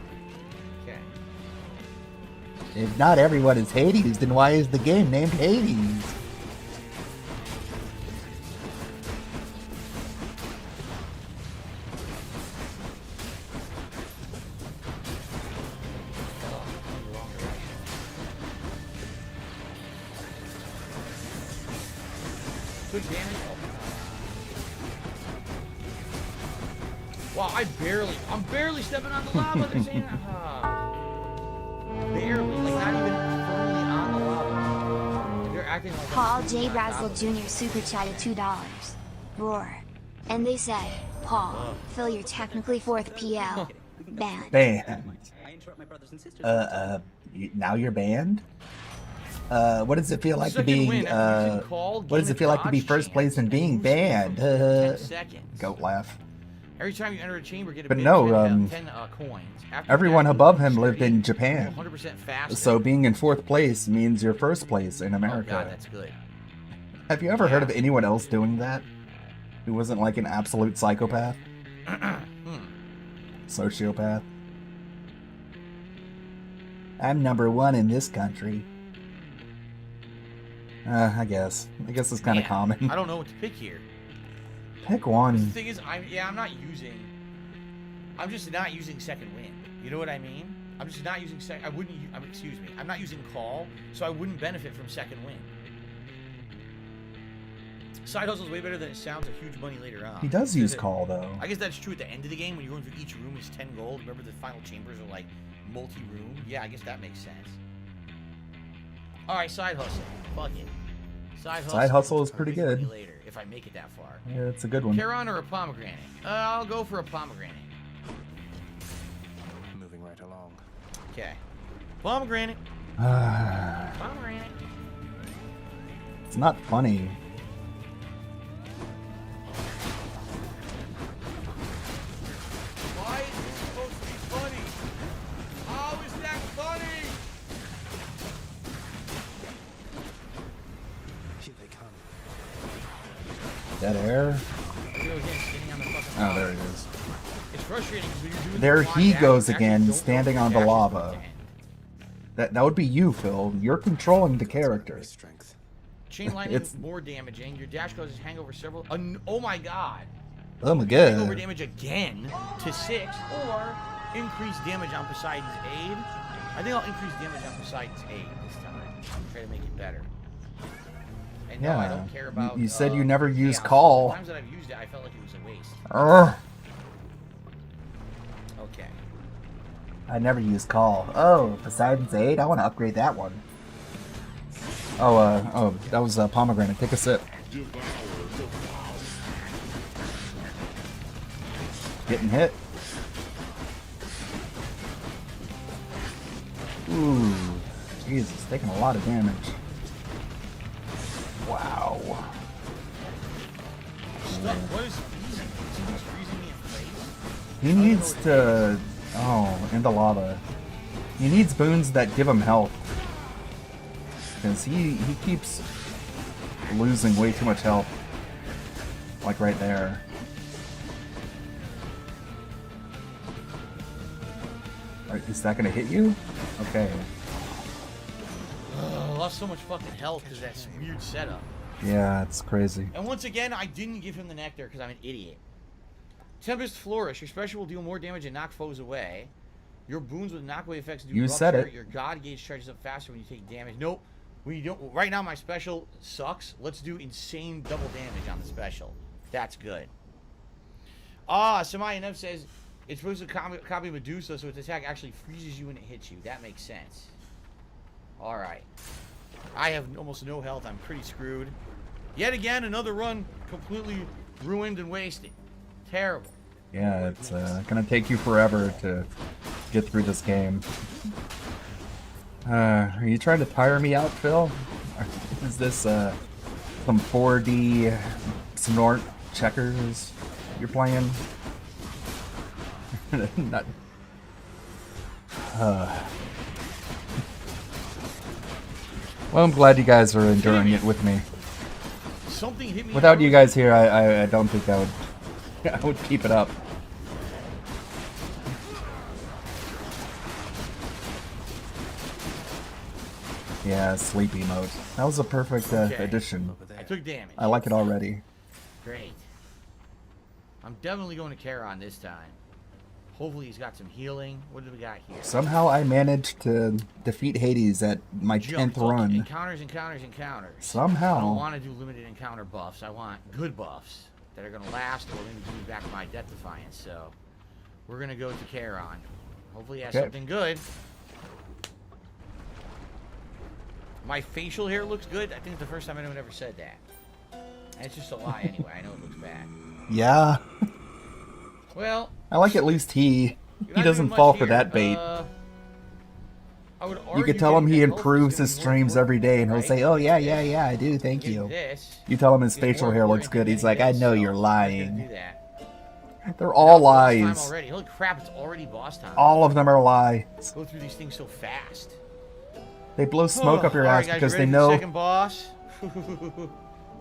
Okay. If not everyone is Hades, then why is the game named Hades? Good damage. Wow, I'm barely stepping on the lava. They're saying, barely, like not even firmly on the lava. They're acting like Paul J. Brazel Jr. super chatted $2. Roar. And they said, Paul, fill your technically fourth PL. Banned. Banned. Now you're banned? What does it feel like to be, what does it feel like to be first place and being banned? 10 seconds. Goat laugh. Every time you enter a chamber, get a But bid, no, 10 coins. After everyone that, above you him go lived straight in Japan. 100% faster. So being in fourth place means you're first place in Oh America. god, that's good. Have you ever heard of anyone else doing that? Who wasn't like an absolute psychopath? Sociopath? I'm #1 in this country. I guess. I guess it's kind of Man, common. I don't know what to pick here. Pick The one. thing is, I'm just not using second wind. You know what I mean? I'm just not using excuse me. I'm not using call, so I wouldn't benefit from second wind. Side hustle is way better than it sounds. A huge money later on. He does use call though. I guess that's true at the end of the game when you're going through each room is 10 gold. Remember the final chambers are like multi-room. Yeah, I guess that makes sense. All right, side hustle. Fuck it. Side hustle is pretty good. Later, if I make it that far. Yeah, it's a good one. Charon or a pomegranate? I'll go for a pomegranate. Moving right along. Okay. Pomegranate. It's Pomegranate. not funny. Why is this supposed to be funny? How is that funny? Dead air. Oh, there it is. It's frustrating because when you're doing There the he dash, goes you actually again, don't know standing if on the dash is lava. going to end. That would be you, Phil. You're controlling the character. Chain lightning is more damaging. Your dash causes hangover several. Oh my god. Oh my Hangover god. damage again to 6 or increase damage on Poseidon's aid. I think I'll increase damage on Poseidon's aid this time. Try to make it better. And no, I don't care about. You said you never use chaos. call. The times that I've used it, I felt like it was a waste. Okay. I never use call. Oh, Poseidon's aid. I want to upgrade that one. Oh, that was pomegranate. Take a sip. Getting hit. Ooh, Jesus, taking a lot of damage. Wow. What is freezing? Something's freezing me in place. He needs to. Oh, in the lava. He needs boons that give him health. Because he keeps losing way too much health. Like right there. Is that going to hit you? Okay. I lost so much fucking health because of that weird setup. Yeah, it's crazy. And once again, I didn't give him the nectar because I'm an idiot. Tempest Flourish. Your special will deal more damage and knock foes away. Your boons with knockaway effects do You said it. Your god gauge charges up faster when you take damage. Nope. When you don't. Right now, my special sucks. Let's do insane double damage on the special. That's good. Samaya Nev says it's supposed to copy Medusa, so its attack actually freezes you when it hits you. That makes sense. All right. I have almost no health. I'm pretty screwed. Yet again, another run completely ruined and wasted. Terrible. Yeah, it's gonna take you forever to get through this game. Are you trying to tire me out, Phil? Is this some 4D snort checkers you're playing? Not. Well, I'm glad you guys are enduring it with me. Something hit me. Without you guys here, I don't think I would keep it up. Yeah, sleepy mode. That was a perfect addition. I took damage. I like it already. Great. I'm definitely going to Charon this time. Hopefully he's got some healing. What do we got here? Somehow I managed to defeat Hades at my 10th run. Encounters. Somehow. I don't want to do limited encounter buffs. I want good buffs that are going to last or maybe give me back my Death Defiance. So we're going to go to Charon. Hopefully he has something good. My facial hair looks good. I think it's the first time anyone ever said that. And it's just a lie anyway. I know it looks bad. Yeah. Well, I like at least he doesn't fall for that bait. You could tell him he improves his streams every day, and he'll say, "Oh yeah, I do, thank you." You tell him his facial hair looks good, he's like, "I know you're lying." They're all lies. Already. Holy crap! It's already boss time. All of them are lies. Go through these things so fast. They blow smoke up your ass guys, because you ready they for the know. Second boss.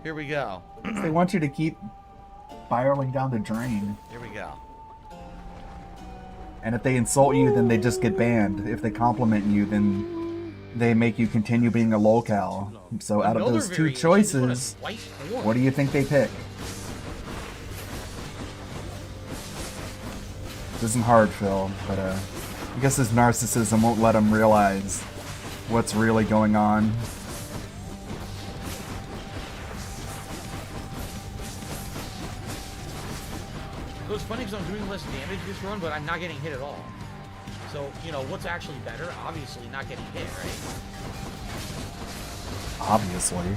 Here we go. They want you to keep spiraling down the drain. Here we go. And if they insult you, then they just get banned. If they compliment you, then they make you continue being a lolcow. So out of those two choices, what do you think they pick? This isn't hard, Phil, but I guess his narcissism won't let him realize what's really going on. So it's funny because I'm doing less damage this run, but I'm not getting hit at all. So, you know, what's actually better? Obviously not getting hit, right? Obviously.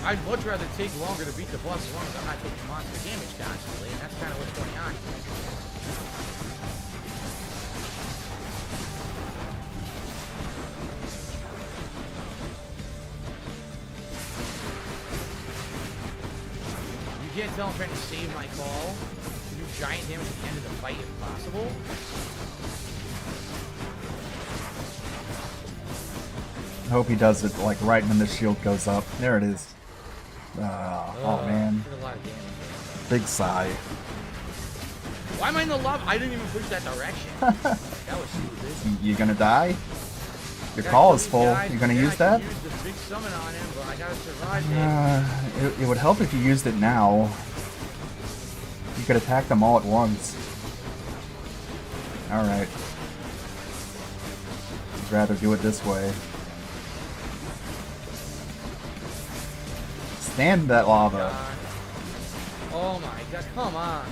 I'd much rather take longer to beat the boss as long as I'm not taking monster damage constantly, and that's kind of what's going on here. You can't tell I'm trying to save my call. Do giant damage at the end of the fight if possible. I hope he does it like right when the shield goes up. There it is. Oh man. Did a lot of damage there. Big sigh. Why am I in the lava? I didn't even push that direction. That was stupid. You gonna die? Your call is full. You gonna use that? I used the big summon on him, but I gotta survive It would help if you used it now. You could attack them all at once. Alright. I'd rather do it this way. Stand that lava. Oh my god, come on.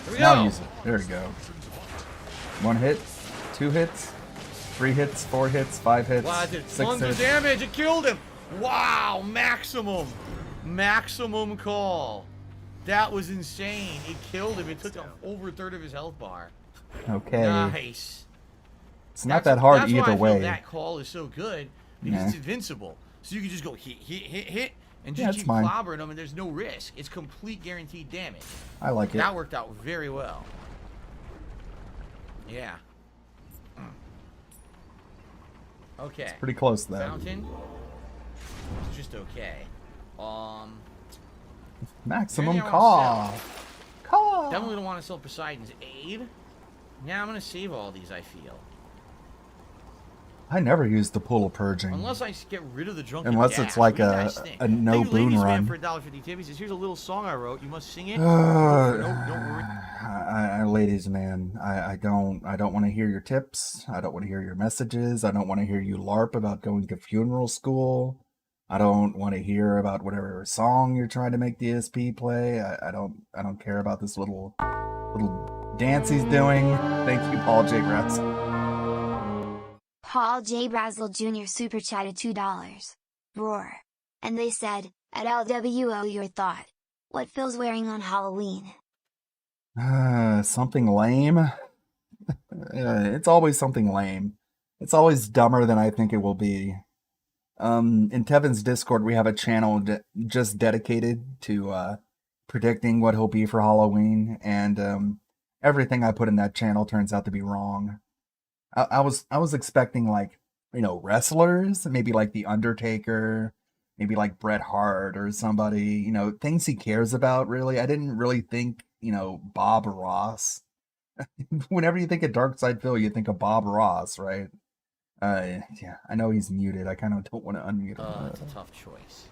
Here we Now go. use it. There we go. 1 hit, 2 hits, 3 hits, 4 hits, 5 hits, Wow, it did 6 tons of hits. damage. It killed him. Wow, maximum. Maximum call. That was insane. It killed him. It took over a third of his health bar. Okay. Nice. It's not that hard that's either why I way. feel that call is so good because Nah. it's invincible. So you can just go hit, and Yeah, just it's keep fine. clobbering them, and there's no risk. It's complete guaranteed damage. I like it. That worked out very well. Yeah. Okay. It's pretty close though. Fountain. It's just okay. Maximum anything I call. wanna Call. Definitely don't want to sell Poseidon's Aid. Now I'm gonna save all these. I feel. I never use the pool of purging. Unless I get rid of the drunken Unless dash. it's like What do you guys think? a no Thank you, boon Ladies Man, run. for $1.50 tip. He says, "Here's a little song I wrote. You must sing it." Don't worry. Ladies man, I don't want to hear your tips. I don't want to hear your messages. I don't want to hear you LARP about going to funeral school. I don't want to hear about whatever song you're trying to make DSP play. I don't care about this little dance he's doing. Thank you, Paul J. Grass. Paul J. Brazel Jr. super chatted $2. Roar. And they said, at LWO your thought. What Phil's wearing on Halloween? Something lame. It's always something lame. It's always dumber than I think it will be. In Tevin's Discord, we have a channel just dedicated to predicting what he'll be for Halloween, and everything I put in that channel turns out to be wrong. I was expecting, like, wrestlers, maybe like The Undertaker, maybe like Bret Hart or somebody, things he cares about, really. I didn't really think, Bob Ross. Whenever you think of Dark Side Phil, you think of Bob Ross, right? Yeah, I know he's muted. I kind of don't want to unmute him. It's a tough choice.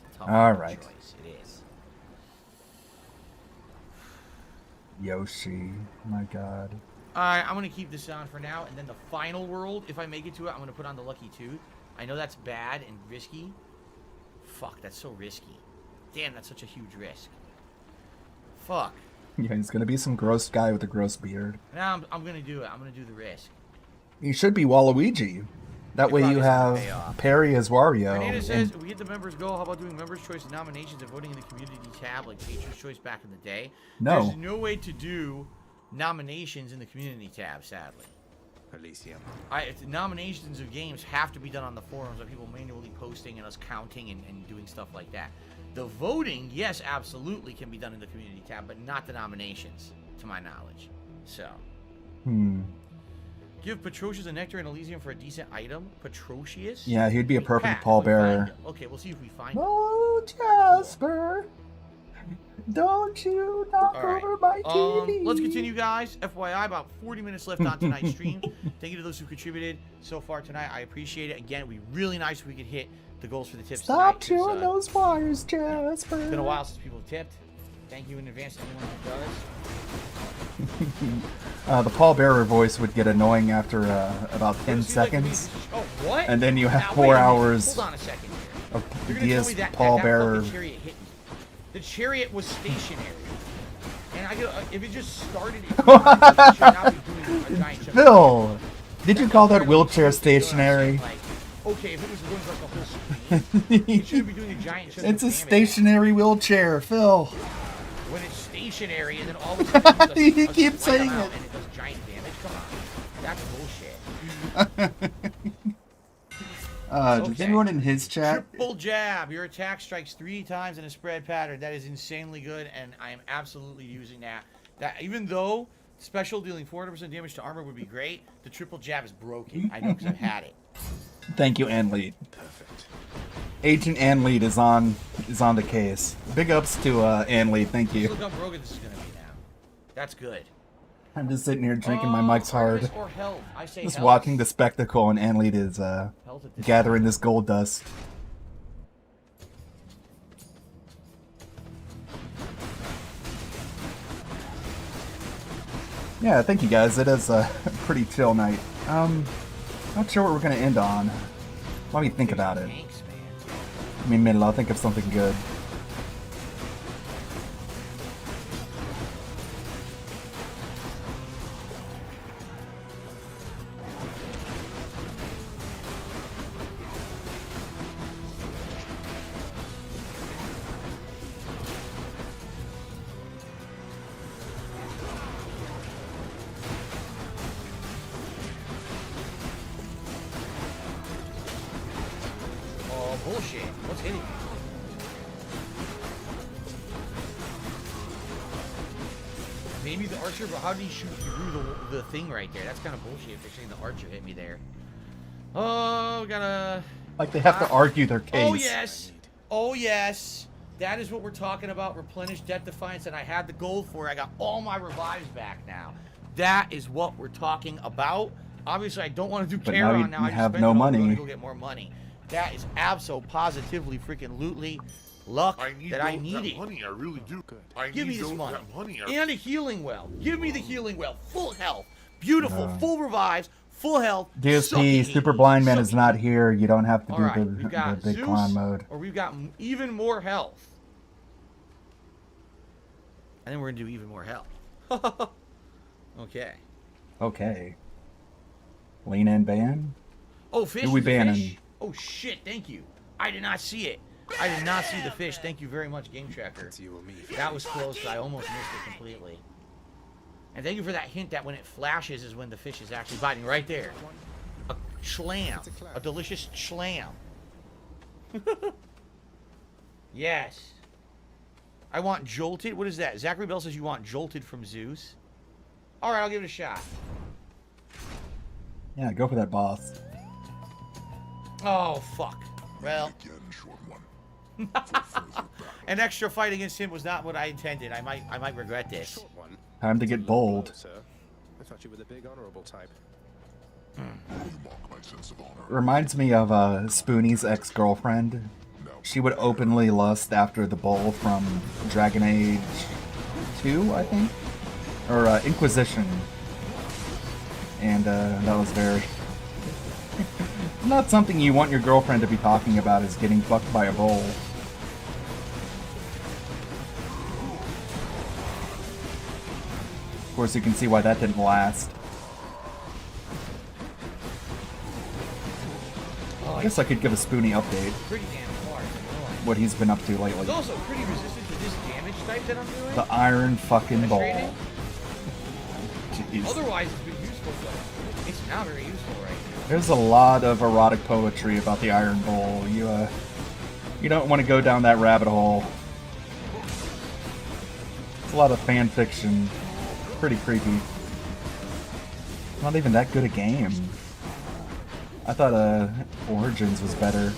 It's a tough All right. choice. It is. Yoshi, my god. Alright, I'm going to keep this on for now, and then the final world, if I make it to it, I'm going to put on the Lucky Tooth. I know that's bad and risky. Fuck, that's so risky. Damn, that's such a huge risk. Fuck. Yeah, he's gonna be some gross guy with a gross beard. Now I'm going to do it. I'm going to do the risk. He should be Waluigi. That way you have Perry as Wario. Renata and- says, we get the members go. How about doing members' choice nominations and voting in the community tab like Patriots' Choice back in the day? No. There's no way to do nominations in the community tab, sadly. Elysium. Nominations of games have to be done on the forums by people manually posting and us counting and doing stuff like that. The voting, yes, absolutely can be done in the community tab, but not the nominations, to my knowledge. So. Give Petrocius a Nectar and Elysium for a decent item. Petrocius? Yeah, he'd be a perfect Pat, pallbearer. okay, we'll see if we find him. Oh, Jasper, don't you knock over my TV. Let's continue, guys. FYI, about 40 minutes left on tonight's stream. Thank you to those who contributed so far tonight. I appreciate it. Again, it would be really nice if we could hit the goals for the tips Stop tonight. chewing those wires, Jasper. It's been a while since people have tipped. Thank you in advance to anyone who does. The pallbearer voice would get annoying after about 10 seconds. Oh, what? And then you have Now, 4 wait a minute. hours Hold on a second here. of You're gonna tell DS me that pallbearer. fucking chariot hit me. The chariot was stationary. And I could, if it just started, Phil, did you call that wheelchair stationary? okay, if it was going like a whole screen, it should be doing a giant chunk It's of a damage. stationary wheelchair, Phil. When it's stationary and then all of a sudden You keep saying out it. and it does giant damage. Come on, that's bullshit. Does anyone in his chat? Triple jab. Your attack strikes 3 times in a spread pattern. That is insanely good, and I am absolutely using that. That even though special dealing 400% damage to armor would be great, the triple jab is broken. I know because I've had it. Thank you, Anlead. Perfect. Agent Anlead is on the case. Big ups to Anlead. Thank you. Look how broken this is gonna be now. That's good. I'm just sitting here drinking my Mike's Hard. Or health. I say Just health. watching the spectacle, and Anlead is gathering this gold dust. Yeah, thank you guys. It is a pretty chill night. Not sure what we're gonna end on. Let me think about it. Give me a minute, I'll think of something good. Oh, bullshit. What's hitting me? Maybe the archer, but how did he shoot through the thing right there? That's kind of bullshit if they're saying the archer hit me there. Oh, gotta... Like they have to argue their case. Oh, yes. Oh, yes. That is what we're talking about. Replenish Death Defiance, and I had the gold for it. I got all my revives back now. That is what we're talking about. Obviously, I don't want to do But Charon now now. you I have just spent no it all. money. I'm gonna go get more money. That is positively freaking lootly luck that I needed. That money, I really do. I Give me need this money. That money. And a healing well. Give me the healing well. Full health. Beautiful. No. Full revives. Full health. DSP, Super Blind Man is not here. You don't have to do Alright, the we've got big Zeus, clown mode. or we've got even more health. And then we're going to do even more health. Okay. Okay. Lean in ban? Oh, fish? Who we Is it banning? fish? Oh, shit. Thank you. I did not see it. I did not see the fish. Thank you very much, Game Tracker. That was close. I almost missed it completely. And thank you for that hint that when it flashes is when the fish is actually biting. Right there. A schlam. A delicious schlam. Yes. I want jolted. What is that? Zachary Bell says you want jolted from Zeus. Alright, I'll give it a shot. Yeah, go for that boss. Oh, fuck. Well. An extra fight against him was not what I intended. I might regret this. Time to get bold. Sir, I thought you were the big honorable type. Reminds me of Spoonie's ex-girlfriend. She would openly lust after the bull from Dragon Age 2, I think? Or Inquisition. And that was very... not something you want your girlfriend to be talking about, is getting fucked by a bull. Of course, you can see why that didn't last. Oh, I guess I could give a Spoonie update. Pretty damn hard. What he's been up to lately. It's also pretty resistant to this damage type that I'm doing. The iron fucking ball. Frustrating. Jeez. Otherwise, it's been useful, but it's not very useful right now. There's a lot of erotic poetry about the Iron Bowl. You don't want to go down that rabbit hole. It's a lot of fan fiction. Pretty creepy. Not even that good a game. I thought Origins was better.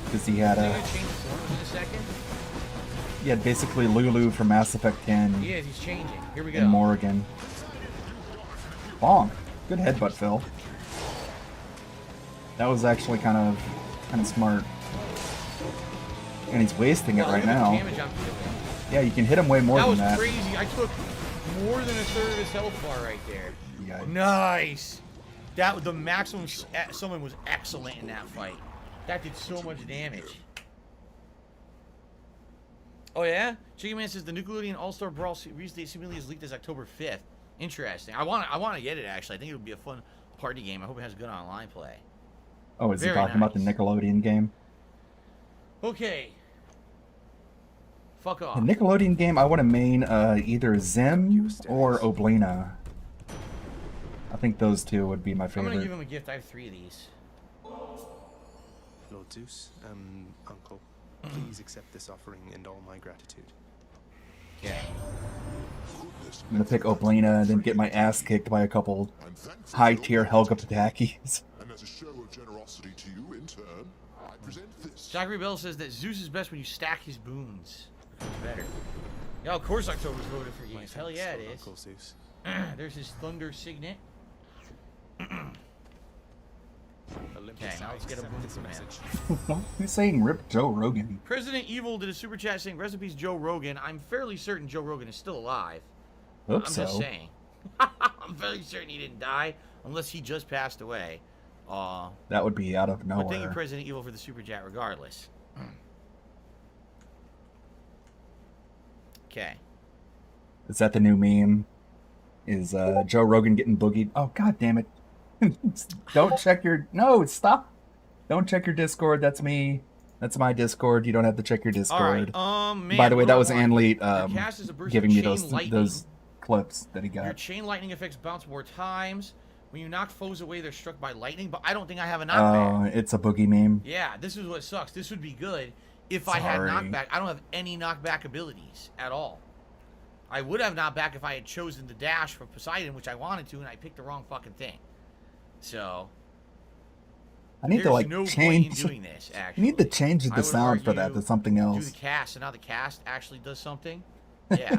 Because he had he had basically Lulu from Mass Effect 10. He is, he's changing. Here we go. And Morrigan. Bonk. Good headbutt, Phil. That was actually kind of smart. And he's wasting it right now. Yeah, you can hit him way more than that. That was crazy. I took more than a third of his health bar right there. Yeah. Nice. That the maximum. Someone was excellent in that fight. That did so much damage. Oh yeah, Chicken Man says the Nickelodeon All-Star Brawl release date seemingly is leaked as October 5th. Interesting. I want to get it actually. I think it would be a fun party game. I hope it has good online play. Oh, is he talking about the Nickelodeon game? Okay. Fuck off. The Nickelodeon game, I want to main either Zim or Oblina. I think those two would be my favorite. I'm gonna give him a gift. I have 3 of these. Lord Zeus, Uncle, please accept this offering and all my gratitude. Yeah. I'm gonna pick Oblina and then get my ass kicked by a couple high-tier Helga Patakis. as a show of generosity to you in turn, I present this. Zachary Bell says that Zeus is best when you stack his boons. Becomes better. Yeah, of course October's voted for games. Hell yeah, it is. Zeus. There's his Thunder Signet. Okay, now let's get a boon from him. Who's saying rip Joe Rogan? President Evil did a super chat saying, "Rest in peace, Joe Rogan." I'm fairly certain Joe Rogan is still alive. Hope I'm so. just saying. I'm fairly certain he didn't die, unless he just passed away. That would be out of nowhere. But thank you, President Evil, for the super chat regardless. Okay. Is that the new meme? Is Joe Rogan getting boogied? Oh, god damn it. Don't check your... No, stop. Don't check your Discord. That's me. That's my Discord. You don't have to check your Discord. All right. Man, by the way, that was Anlete cast is a burst giving of me chain those clips that he got. Your chain lightning effects bounce more times. When you knock foes away, they're struck by lightning, but I don't think I have a knockback. Oh, it's a boogie meme. Yeah, this is what sucks. This would be good if I had knockback. I don't have any knockback abilities at all. I would have knockback if I had chosen the dash for Poseidon, which I wanted to, and I picked the wrong fucking thing. So I need to like no change. Point in doing this, You need to change the sound for that to something Do else. the cast, and now the cast actually does something. Yeah.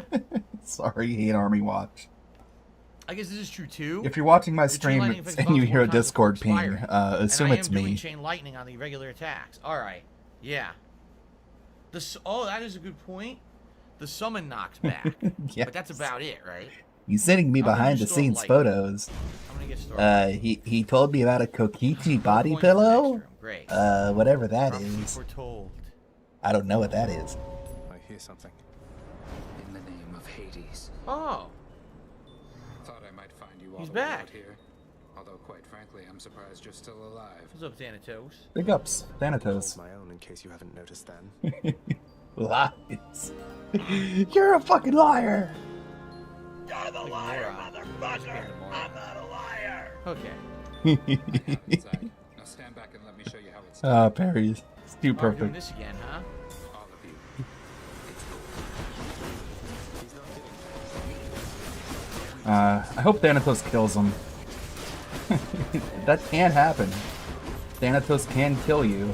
Sorry, Hate Army Watch. I guess this is true too. If you're watching my stream and you hear a Discord ping, assume it's me. Doing chain lightning on the regular attacks. All right. Yeah. Oh, that is a good point. The summon knocks back. Yes. But that's about it, right? He's sending me behind the scenes photos. I'm gonna get started. He told me about a Kokichi body pillow. Great. Whatever that is. Foretold. I don't know what that is. I hear something. In the name of Hades. Oh. Thought I might find you all He's the way back. out here. Although, quite frankly, I'm surprised you're still alive. What's up, Thanatos? Big ups, Thanatos. My own, in case you haven't noticed then. Lies. You're a fucking liar. You're the liar, motherfucker. I'm not a liar. Okay. Now stand back and let me show you how it's done. Ah, Perry's. It's too Oh, we're doing perfect. this again, huh? All of you. I hope Thanatos kills him. That can happen. Thanatos can kill you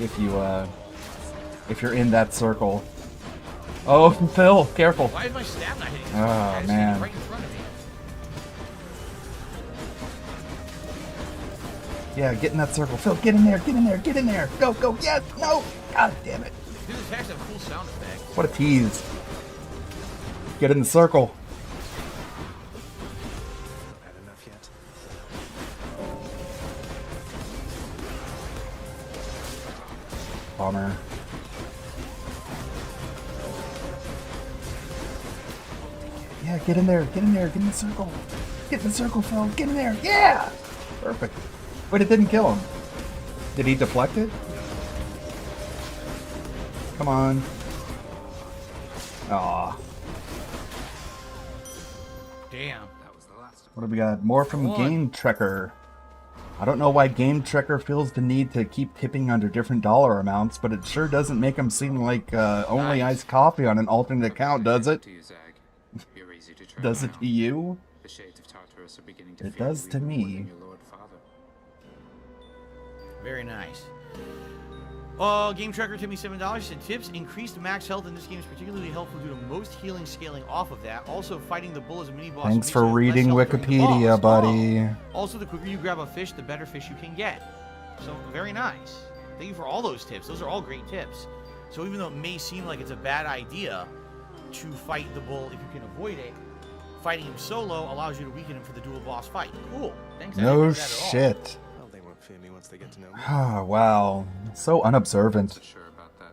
if you're in that circle. Oh, Phil, careful. Why is my stab not hitting? Oh, man. Right in front of me. Yeah, get in that circle. Phil, get in there, get in there, get in there. Go, go, yes, no. God damn it. These attacks have cool sound effects. What a tease. Get in the circle. Not had enough yet. Bummer. Yeah, get in there, get in there, get in the circle. Get in the circle, Phil, get in there. Yeah! Perfect. But it didn't kill him. Did he deflect it? Come on. Aw. Damn. What do we got? More from Game Trekker. I don't know why Game Trekker feels the need to keep tipping under different dollar amounts, but it sure doesn't make him seem like only iced coffee on an alternate account, does it? Does it to you? The shades of Tartarus are beginning to It fear does you to even more me. than your Lord Father. Very nice. Game Tracker tipped me $7. Said tips increased max health in this game is particularly helpful due to most healing scaling off of that. Also, fighting the bull as a mini boss. Thanks makes for you have less reading health during the Wikipedia, boss. buddy. Oh. Also, the quicker you grab a fish, the better fish you can get. So, very nice. Thank you for all those tips. Those are all great tips. So, even though it may seem like it's a bad idea to fight the bull if you can avoid it, fighting him solo allows you to weaken him for the dual boss fight. Cool. Thanks. I didn't No know that at all. shit. Well, they won't fear me once they get to know me. Ah, wow. So unobservant. Sure about that.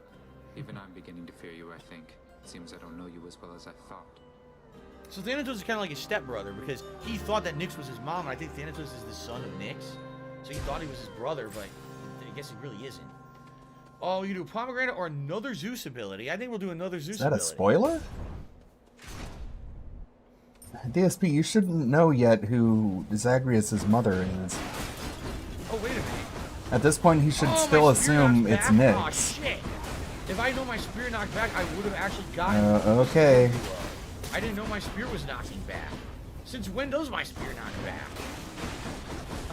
Even I'm beginning to fear you, I think. Seems I don't know you as well as I thought. So Thanatos is kind of like his stepbrother because he thought that Nyx was his mom, and I think Thanatos is the son of Nyx. So he thought he was his brother, but I guess he really isn't. Oh, you do a pomegranate or another Zeus ability? I think we'll do another Zeus Is that ability. a spoiler? DSP, you shouldn't know yet who Zagreus' mother is. Oh, wait a minute. At this point, he should Oh, still my spear assume knocked it's back? Oh, Nyx. shit. If I know my spear knocked back, I would have actually gotten it. Okay. I didn't know my spear was knocking back. Since when does my spear knock back?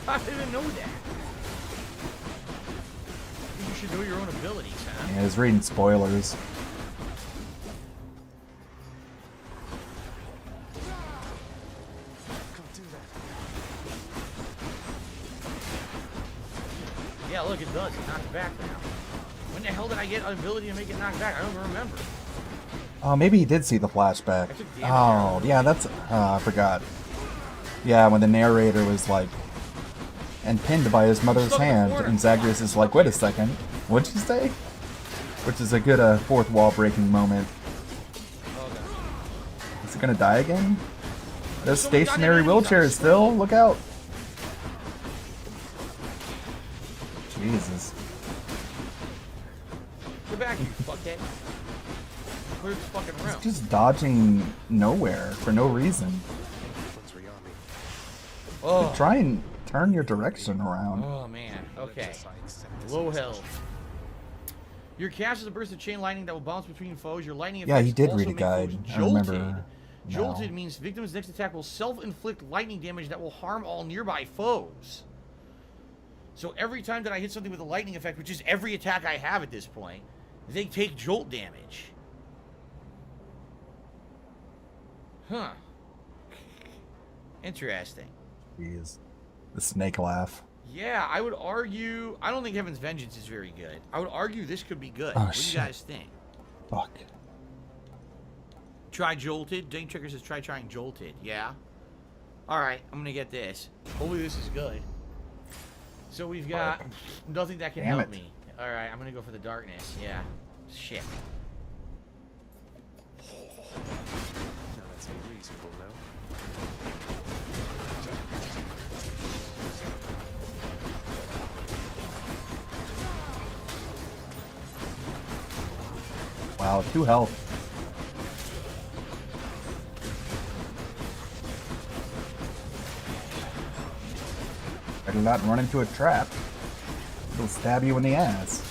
I didn't know that. You should know your own abilities, huh? Yeah, I was reading spoilers. Yeah, look, it does. It knocks back now. When the hell did I get an ability to make it knock back? I don't even remember. Oh, maybe he did see the flashback. Oh, yeah, that's... I forgot. Yeah, when the narrator was like... and pinned by his mother's hand, and Zagreus is like, wait a second, what'd you say? Which is a good fourth wall breaking moment. Is it gonna die again? There's stationary wheelchairs still, look out! Jesus. Go back, you fuckhead. Clear this fucking room. It's just dodging nowhere for no reason. Oh. Try and turn your direction around. Oh man, okay. Low health. Your cast is a burst of chain lightning that will bounce between foes. Your lightning Yeah, he effects did also read a make guide. foes I remember. now. Jolted means victim's next attack will self-inflict lightning damage that will harm all nearby foes. So every time that I hit something with a lightning effect, which is every attack I have at this point, they take jolt damage. Huh. Interesting. Jeez. The snake laugh. Yeah, I would argue... I don't think Heaven's Vengeance is very good. I would argue this could be good. Oh, what do you guys think? Fuck. Try Jolted? Dane Tricker says try trying Jolted. Yeah? Alright, I'm gonna get this. Hopefully this is good. So we've got nothing that can help me. Alright, I'm gonna go for the darkness. Yeah. Shit. No, that's unreasonable, no? Wow, 2 health. Better not run into a trap. It'll stab you in the ass.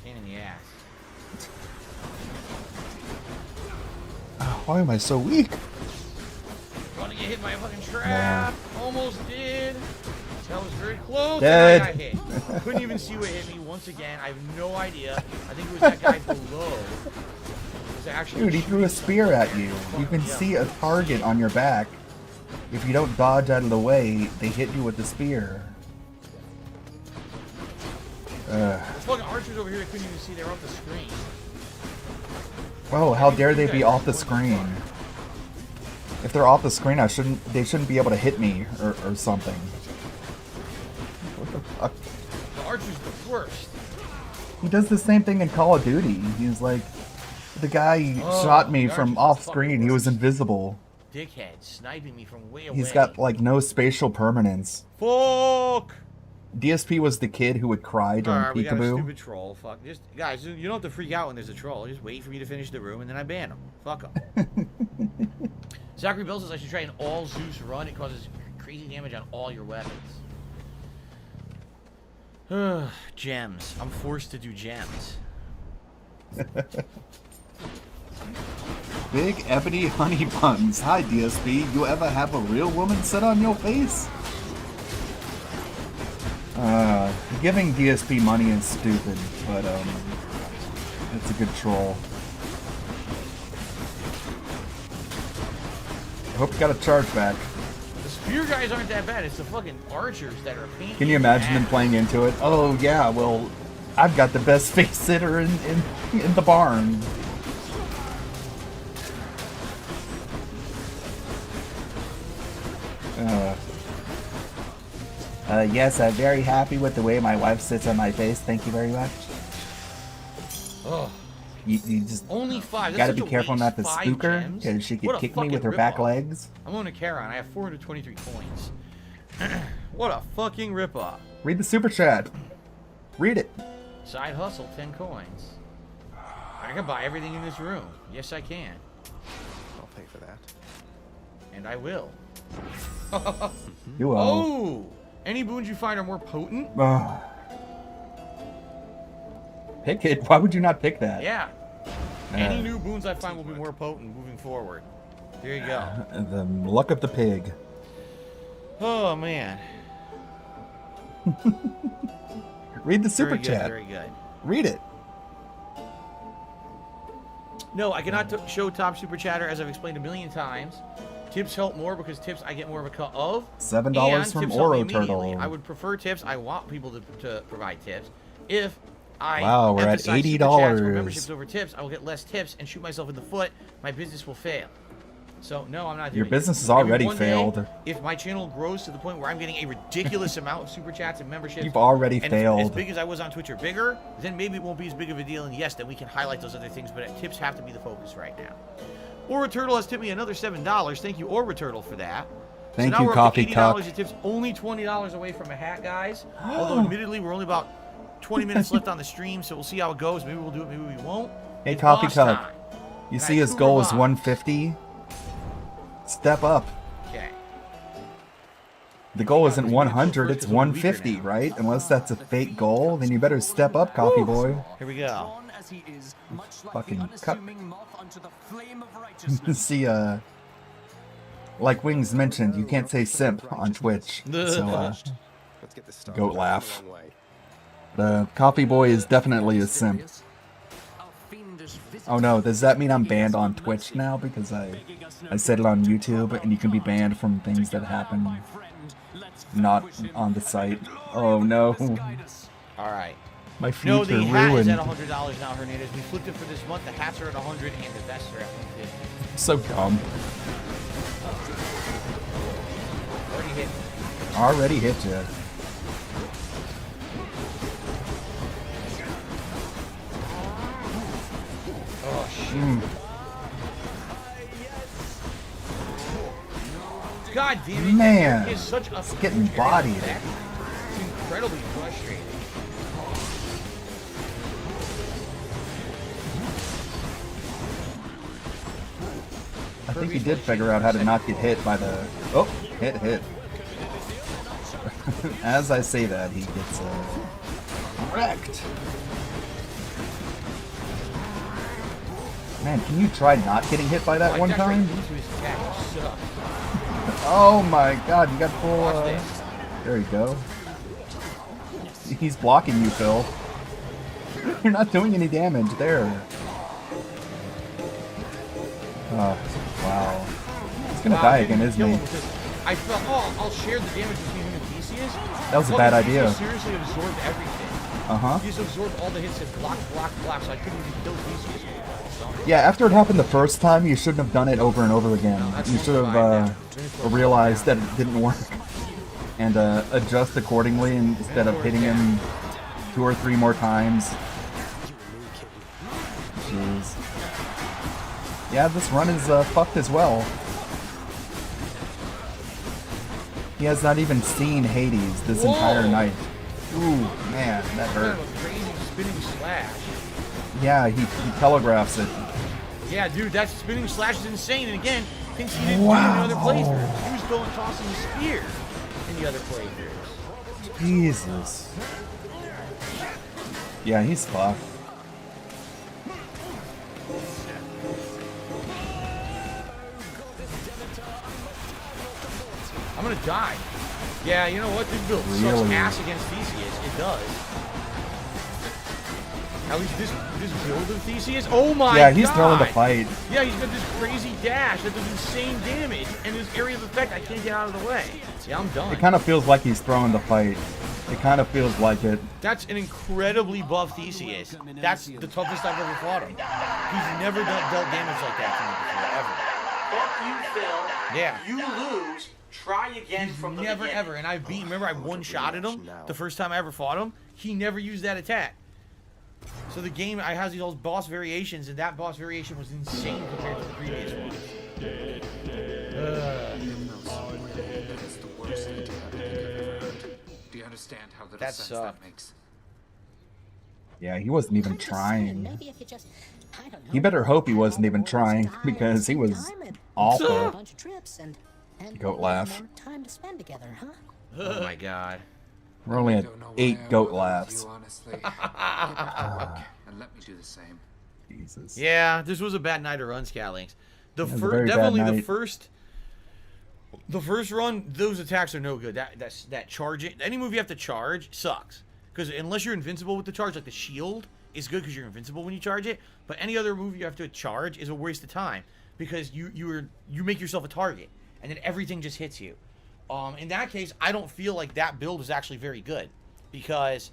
Pain in the ass. Why am I so weak? Gonna get hit by a fucking trap. Almost did. That was very close. Dead. And I got hit. Couldn't even see what hit me once again. I have no idea. I think it was that guy below. It was actually Dude, he threw a spear at you. You can see a target on your back. If you don't dodge out of the way, they hit you with the spear. There's fucking archers over here I couldn't even see. They were off the screen. Oh, how dare they be off the screen? If they're off the screen, they shouldn't be able to hit me or something. What the fuck? The archer's the worst. He does the same thing in Call of Duty. He's like, the guy shot me from off screen. He was invisible. Dickhead sniping me from way away. He's got like no spatial permanence. Fuck! DSP was the kid who would cry during Alright, we got a peekaboo. stupid troll. Fuck. Just, guys, you don't have to freak out when there's a troll. Just wait for me to finish the room and then I ban him. Fuck him. Zachary Bill says I should try an all Zeus run. It causes crazy damage on all your weapons. Gems. I'm forced to do gems. Big Ebony Honey Buns. Hi, DSP. You ever have a real woman sit on your face? Giving DSP money is stupid, but it's a good troll. I hope you got a charge back. The spear guys aren't that bad. It's the fucking archers that are painting. Can you imagine them playing into it? Oh yeah, well, I've got the best face sitter in the barn. Yes, I'm very happy with the way my wife sits on my face. Thank you very much. Ugh. You just only 5. Gotta be careful not to spook her, because she could kick me with her back legs. I'm on a Charon. I have 423 coins. What a fucking ripoff. Read the super chat. Read it. Side hustle, 10 coins. I can buy everything in this room. Yes, I can. I'll pay for that. And I will. You will. Oh! Any boons you find are more potent? Pick it. Why would you not pick that? Yeah. Any new boons I find will be more potent moving forward. There you go. The luck of the pig. Oh man. Read the super Very good, chat. very good. Read it. No, I cannot show top super chatter, as I've explained a million times. Tips help more because tips I get more of a cut of. $7 and from tips help me Oro immediately. Turtle. I would prefer tips. I want people to provide tips. If I Wow, we're at emphasize super chats or $80. memberships over tips, I will get less tips and shoot myself in the foot. My business will fail. So no, I'm not doing Your it. business has Maybe already one day, failed. if my channel grows to the point where I'm getting a ridiculous amount of super chats and memberships, You've already and failed. as big as I was on Twitch or bigger, then maybe it won't be as big of a deal. And yes, then we can highlight those other things. But tips have to be the focus right now. Aura Turtle has tipped me another $7. Thank you, Aura Turtle, for that. Thank so now you, we're Coffee up to $80. Cup. It tips only $20 away from a hat, guys. Although admittedly, we're only about 20 minutes left on the stream, so we'll see how it goes. Maybe we'll do it, maybe we won't. Hey, It's Coffee boss Cup. time. You And see I his screwed goal him is up. 150. Step up. Okay. The goal isn't 100, it's 150, right? Unless that's a fake goal, then you better step up, Coffee Boy. Here we go. Fucking cup. See, like Wings mentioned, you can't say simp on Twitch. So, goat laugh. The Coffee Boy is definitely a simp. Oh no, does that mean I'm banned on Twitch now? Because I said it on YouTube, and you can be banned from things that happen not on the site. Oh no. Alright. My future No, the hat is ruined. at $100 now, Hernandez. We flipped it for this month. The hats are at 100 and the vests are at 150. So dumb. Already hit. Already hit you. Oh, shit. God damn it. Man, He is such a it's getting bodied. It's incredibly frustrating. I think he did figure out how to not get hit by the... Oh, hit. As I say that, he gets wrecked. Man, can you try not getting hit by that one time? Oh my god, you got full... there you go. He's blocking you, Phil. You're not doing any damage there. Wow. He's gonna die again, isn't he? I felt, oh, I'll share the damage between him and Theseus. That was a bad idea. Theseus seriously absorbed everything. Uh-huh. He just absorbed all the hits and block, so I couldn't even kill Theseus. Yeah, after it happened the first time, you shouldn't have done it over and over again. You should have realized that it didn't work and adjust accordingly instead of hitting him 2 or 3 more times. Jeez. Yeah, this run is fucked as well. He has not even seen Hades this entire night. Ooh, man, that hurt. Kind of a crazy spinning slash. Yeah, he telegraphs it. Yeah, dude, that spinning slash is insane. And again, things he didn't do in the other playthroughs. He was going tossing the spear in the other playthroughs. Jesus. Yeah, he's fucked. I'm gonna die. Yeah, you know what? This build sucks ass against Theseus. It does. At least this build of Theseus. Oh my god! Yeah, he's throwing the fight. Yeah, he's got this crazy dash that does insane damage, and this area of effect I can't get out of the way. Yeah, I'm done. It kind of feels like he's throwing the fight. It kind of feels like it. That's an incredibly buff Theseus. That's the toughest I've ever fought him. He's never dealt damage like that to me before, ever. Fuck you, Phil. Yeah. You lose. Try again from the Never beginning. ever. And I've beaten. Remember, I one-shotted him the first time I ever fought him. He never used that attack. So the game, I have these old boss variations, and that boss variation was insane compared to the previous ones. Do you understand how little That sense sucked. that makes? Yeah, he wasn't even trying. He better hope he wasn't even trying, because he was awful. Goat laugh. Time to spend together, huh? Oh my god. We're only at 8 goat laughs. Honestly. And let me do the same. Jesus. Yeah, this was a bad night of run, Scalings. It was a very bad Definitely the night. first The first run, those attacks are no good. That charge it. Any move you have to charge sucks. Because unless you're invincible with the charge, like the shield is good because you're invincible when you charge it. But any other move you have to charge is a waste of time because you make yourself a target and then everything just hits you. In that case, I don't feel like that build is actually very good because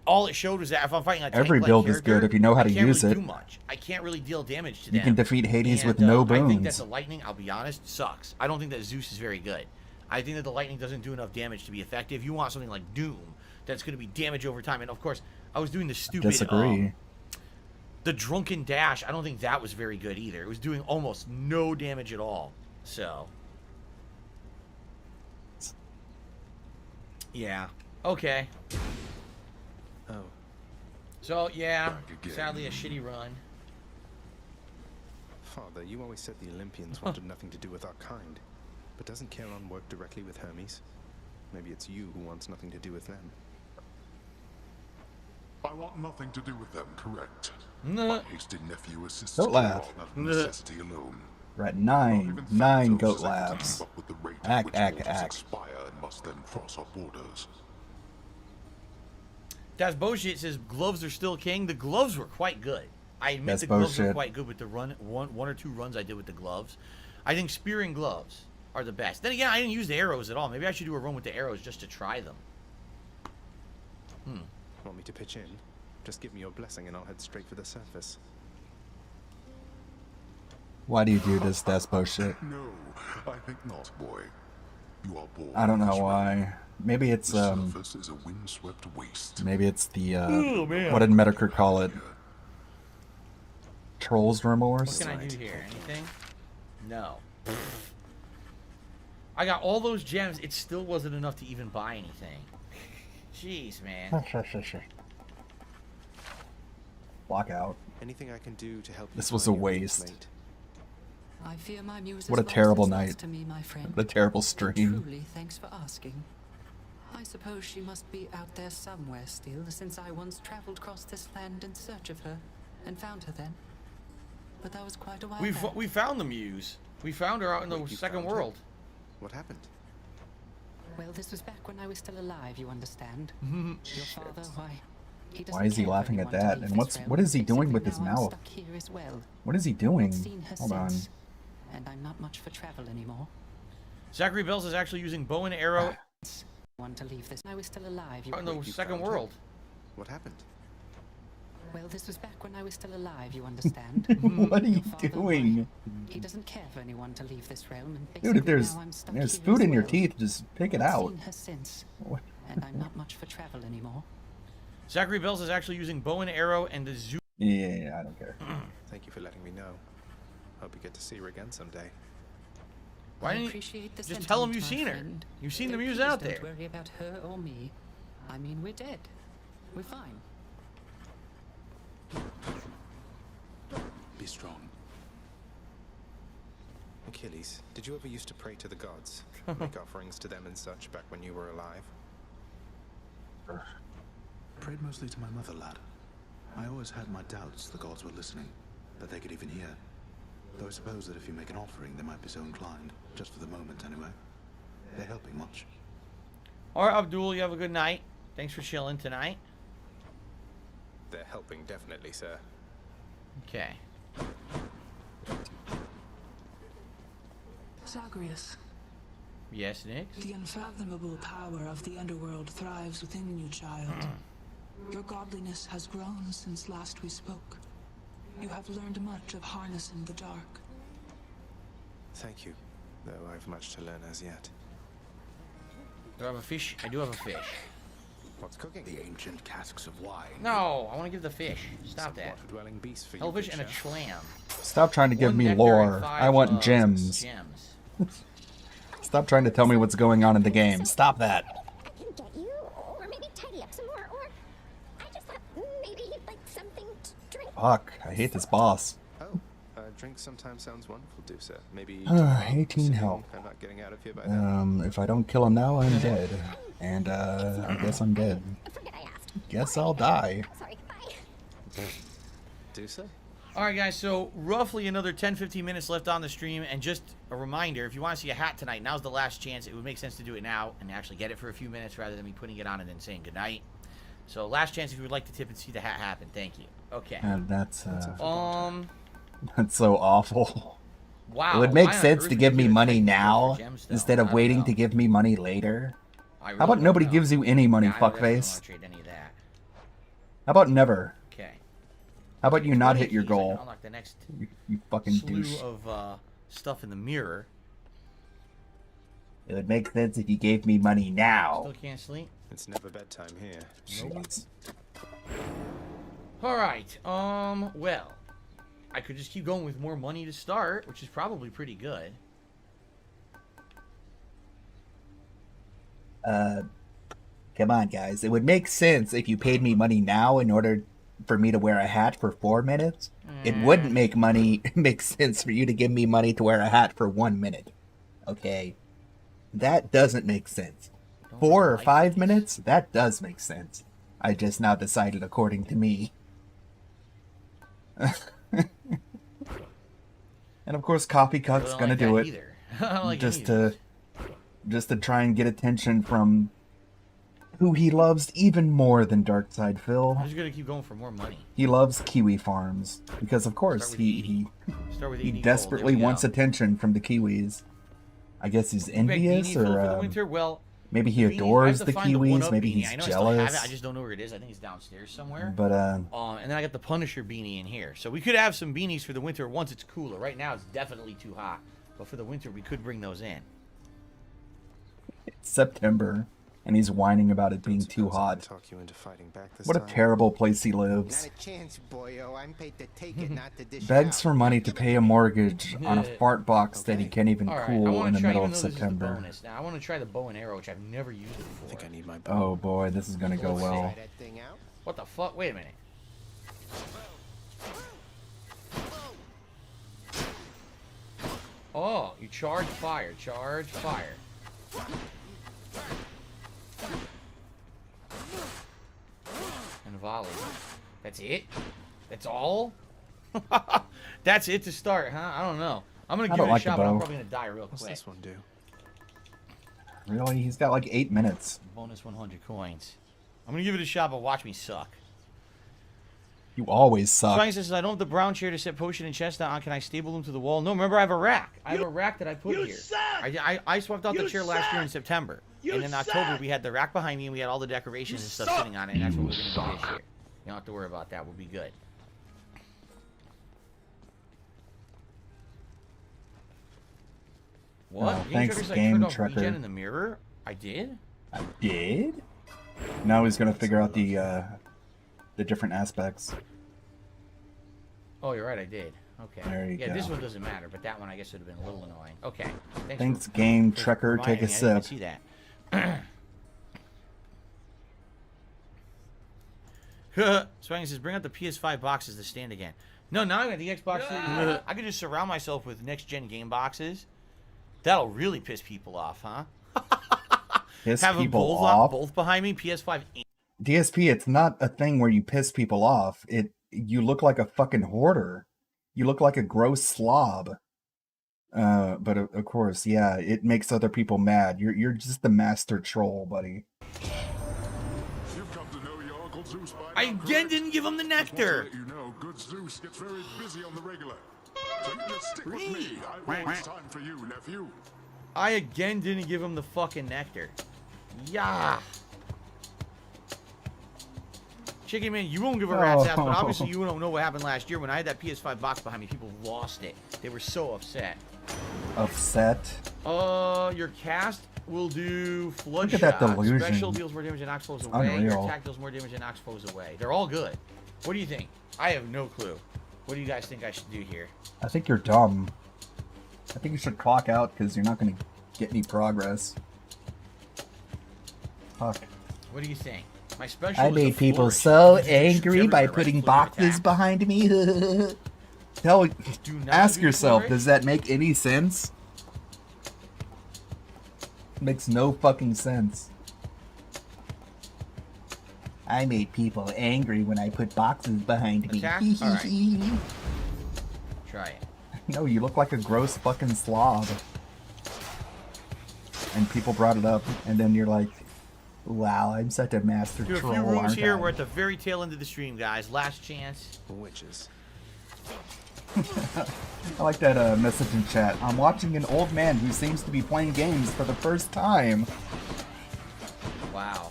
all it showed was that if I'm fighting a tank Every build is good if you know how to use it. Too much. I can't really deal damage to them. You can defeat Hades And, with no I think that boons. the lightning, I'll be honest, sucks. I don't think that Zeus is very good. I think that the lightning doesn't do enough damage to be effective. You want something like Doom that's going to be damage over time. And of course, I was doing the stupid Disagree. the drunken dash. I don't think that was very good either. It was doing almost no damage at all. So yeah. Okay. Oh. So yeah, sadly a shitty run. Father, you always said the Olympians wanted nothing to do with our kind. But doesn't Charon work directly with Hermes? Maybe it's you who wants nothing to do with them. I want nothing to do with them, correct? No. My hasty nephew assists Don't laugh. Charon out of necessity alone. We're at nine goat laughs. Act. Expire and must then cross our borders. That's bullshit. Says gloves are still king. The gloves were quite good. I admit That's the gloves were bullshit. quite good with the one or two runs I did with the gloves. I think spearing gloves are the best. Then again, I didn't use the arrows at all. Maybe I should do a run with the arrows just to try them. Want me to pitch in? Just give me your blessing and I'll head straight for the surface. Why do you do this? That's bullshit. No, I think not, boy. You are born. I don't know why. Maybe it's The surface is a windswept waste. maybe it's the Oh, man. what did Medicare call it? Troll's remorse. What can I do here? Anything? No. I got all those gems. It still wasn't enough to even buy anything. Jeez, man. Block out. Anything I can do to help you This was find a your weak waste. mate? I fear my muse What a has lost terrible its night. luster to me, my friend. What a terrible But stream. truly, thanks for asking. I suppose she must be out there somewhere still, since I once traveled across this land in search of her, and found her then. But that was quite a while back. We found the muse. We found her out in the second world. What happened? Well, this was back when I was still alive, you understand. Your father, why? He doesn't Why is he care for laughing at anyone to that? leave And this realm, what is he doing with basically his now I'm mouth? stuck here as well. What is he doing? Seen her Hold on. since, and I'm not much for travel anymore. Zachary Bells is actually using bow and arrow Want to leave this? I was still alive. out in the second world. What happened? Well, this was back when I was still alive, you understand. What are you Your father, doing? He doesn't care for anyone to leave this realm, and Dude, if basically now I'm stuck there's here food as in your well. teeth, just pick it I've out. seen her since, What? and I'm not much for travel anymore. Zachary Bells is actually using bow and arrow and the zoo. Yeah, I don't care. Thank you for letting me know. Hope you get to see her again someday. Why I didn't you appreciate the just tell him sentiment, you've my seen her? friend. You've seen the Though muse please out don't there. worry about her or me. I mean, we're dead. We're fine. Be strong. Achilles, did you ever used to pray to the gods? Make offerings to them and such back when you were alive? Prayed mostly to my mother, lad. I always had my doubts the gods were listening, that they could even hear. Though I suppose that if you make an offering, they might be so inclined, just for the moment anyway. They're helping much. Alright, Abdul, you have a good night. Thanks for chilling tonight. They're helping, definitely, sir. Okay. Zagreus, Yes, Nick? the unfathomable power of the underworld thrives within you, child. Your godliness has grown since last we spoke. You have learned much of harnessing the dark. Thank you, though I've much to learn as yet. Do I have a fish? I do have a fish. What's cooking? The ancient casks of wine. No, I want to give the fish. Stop that. Water-dwelling beasts for you, Hellfish good and a chef. clam. Stop trying to give One me nectar lore. and 5 I want gems. Stop trying to tell me what's going on in the game. Stop that. I can get you, or maybe tidy up some more, or I just thought maybe you'd like something to drink. Fuck, I hate this boss. Oh, drink sometimes sounds wonderful, do sir. Maybe 18 health. I'm not getting out of here by then. If I don't kill him now, I'm dead. And, I guess I'm dead. Guess I'll die. Sorry, bye. Do so? All right, guys, so roughly another 10-15 minutes left on the stream, and just a reminder, if you want to see a hat tonight, now's the last chance. It would make sense to do it now and actually get it for a few minutes rather than me putting it on and then saying goodnight. So last chance if you would like to tip and see the hat happen. Thank you. Okay. That's so awful. Wow. It would make why on sense earth to would give you me give a money Titan now for gemstone? instead I of don't waiting know. to give me money later. I really How about don't nobody know. gives you any money, Yeah, I don't fuckface? want to trade any of that. How about never? Okay. How about you not hit your keys, I can goal? unlock the next You fucking slew douche. of stuff in the mirror. It would make sense if you gave me money now. Still can't sleep. It's never bedtime here. Jeez. All right. Well, I could just keep going with more money to start, which is probably pretty good. Come on, guys. It would make sense if you paid me money now in order for me to wear a hat for 4 minutes. It wouldn't make sense for you to give me money to wear a hat for 1 minute. Okay? That doesn't make sense. 4 or 5 minutes? That does make sense. I just now decided according to me. And of course, Coffee Cuck's gonna do it. Just to try and get attention from who he loves even more than Darkside Phil. I'm just gonna keep going for more money. He loves kiwi farms because, of course, he desperately wants attention from the kiwis. I guess he's envious, or maybe he adores the kiwis. Maybe he's jealous. I just don't know where it is. I think it's downstairs somewhere. But and then I got the Punisher beanie in here, so we could have some beanies for the winter once it's cooler. Right now it's definitely too hot, but for the winter we could bring those in. It's September, and he's whining about it being too hot. What a terrible place he lives. Begs for money to pay a mortgage on a fart box that he can't even cool in the middle of September. Now I want to try the bow and arrow, which I've never used it before. I think I need my bow. Oh boy, this is gonna go well. What the fuck? Wait a minute. Oh, you charge fire. Charge fire. And volley. That's it? That's all? That's it to start, huh? I don't know. I'm gonna give it a shot, but I'm probably gonna die real quick. What's this one do? Really? He's got like 8 minutes. Bonus 100 coins. I'm gonna give it a shot, but watch me suck. You always suck. Frank says, I don't have the brown chair to set potion and chest on. Can I stable them to the wall? No, remember I have a rack. I have a rack that I put here. I swapped out the chair last year in September. And in October, we had the rack behind me, and we had all the decorations and stuff sitting on it, and that's what we're going to do this year. You don't have to worry about that. We'll be good. What? Oh, thanks, Game Trucker. Regen in the mirror? I did? I did? Now he's going to figure out the different aspects. Oh, you're right, I did. Okay. There you go. This one doesn't matter, but that one I guess would have been a little annoying. Okay. Thanks, Game Trucker. Take a sip. I didn't see that. Swang says, bring out the PS5 boxes to stand again. No, now I got the Xbox. I could just surround myself with next-gen game boxes. That'll really piss people off, huh? Piss people off? Both behind me, PS5. DSP, it's not a thing where you piss people off. You look like a fucking hoarder. You look like a gross slob. But of course, yeah, it makes other people mad. You're just the master troll, buddy. I again didn't give him the nectar. You know, good Zeus gets very busy on the regular. So you just stick with me. I won't time for you, nephew. I again didn't give him the fucking nectar. Yeah. Chicken Man, you won't give a rat's ass, but obviously you don't know what happened last year when I had that PS5 box behind me. People lost it. They were so upset. Upset? Your cast will do flood Look at that delusion. Special deals more damage and knocks foes away. Unreal. Your attack deals more damage and knocks foes away. They're all good. What do you think? I have no clue. What do you guys think I should do here? I think you're dumb. I think you should clock out because you're not going to get any progress. Fuck. What do you think? My special I made people so angry by putting boxes behind me. Ask yourself, does that make any sense? Makes no fucking sense. I made people angry when I put boxes behind me. Attack? All right. Try it. No, you look like a gross fucking slob. And people brought it up, and then you're like, wow, I'm such a master Do a troll, few rooms aren't here. I? We're at the very tail end of the stream, guys. Last chance. Witches. I like that message in chat. I'm watching an old man who seems to be playing games for the first time. Wow.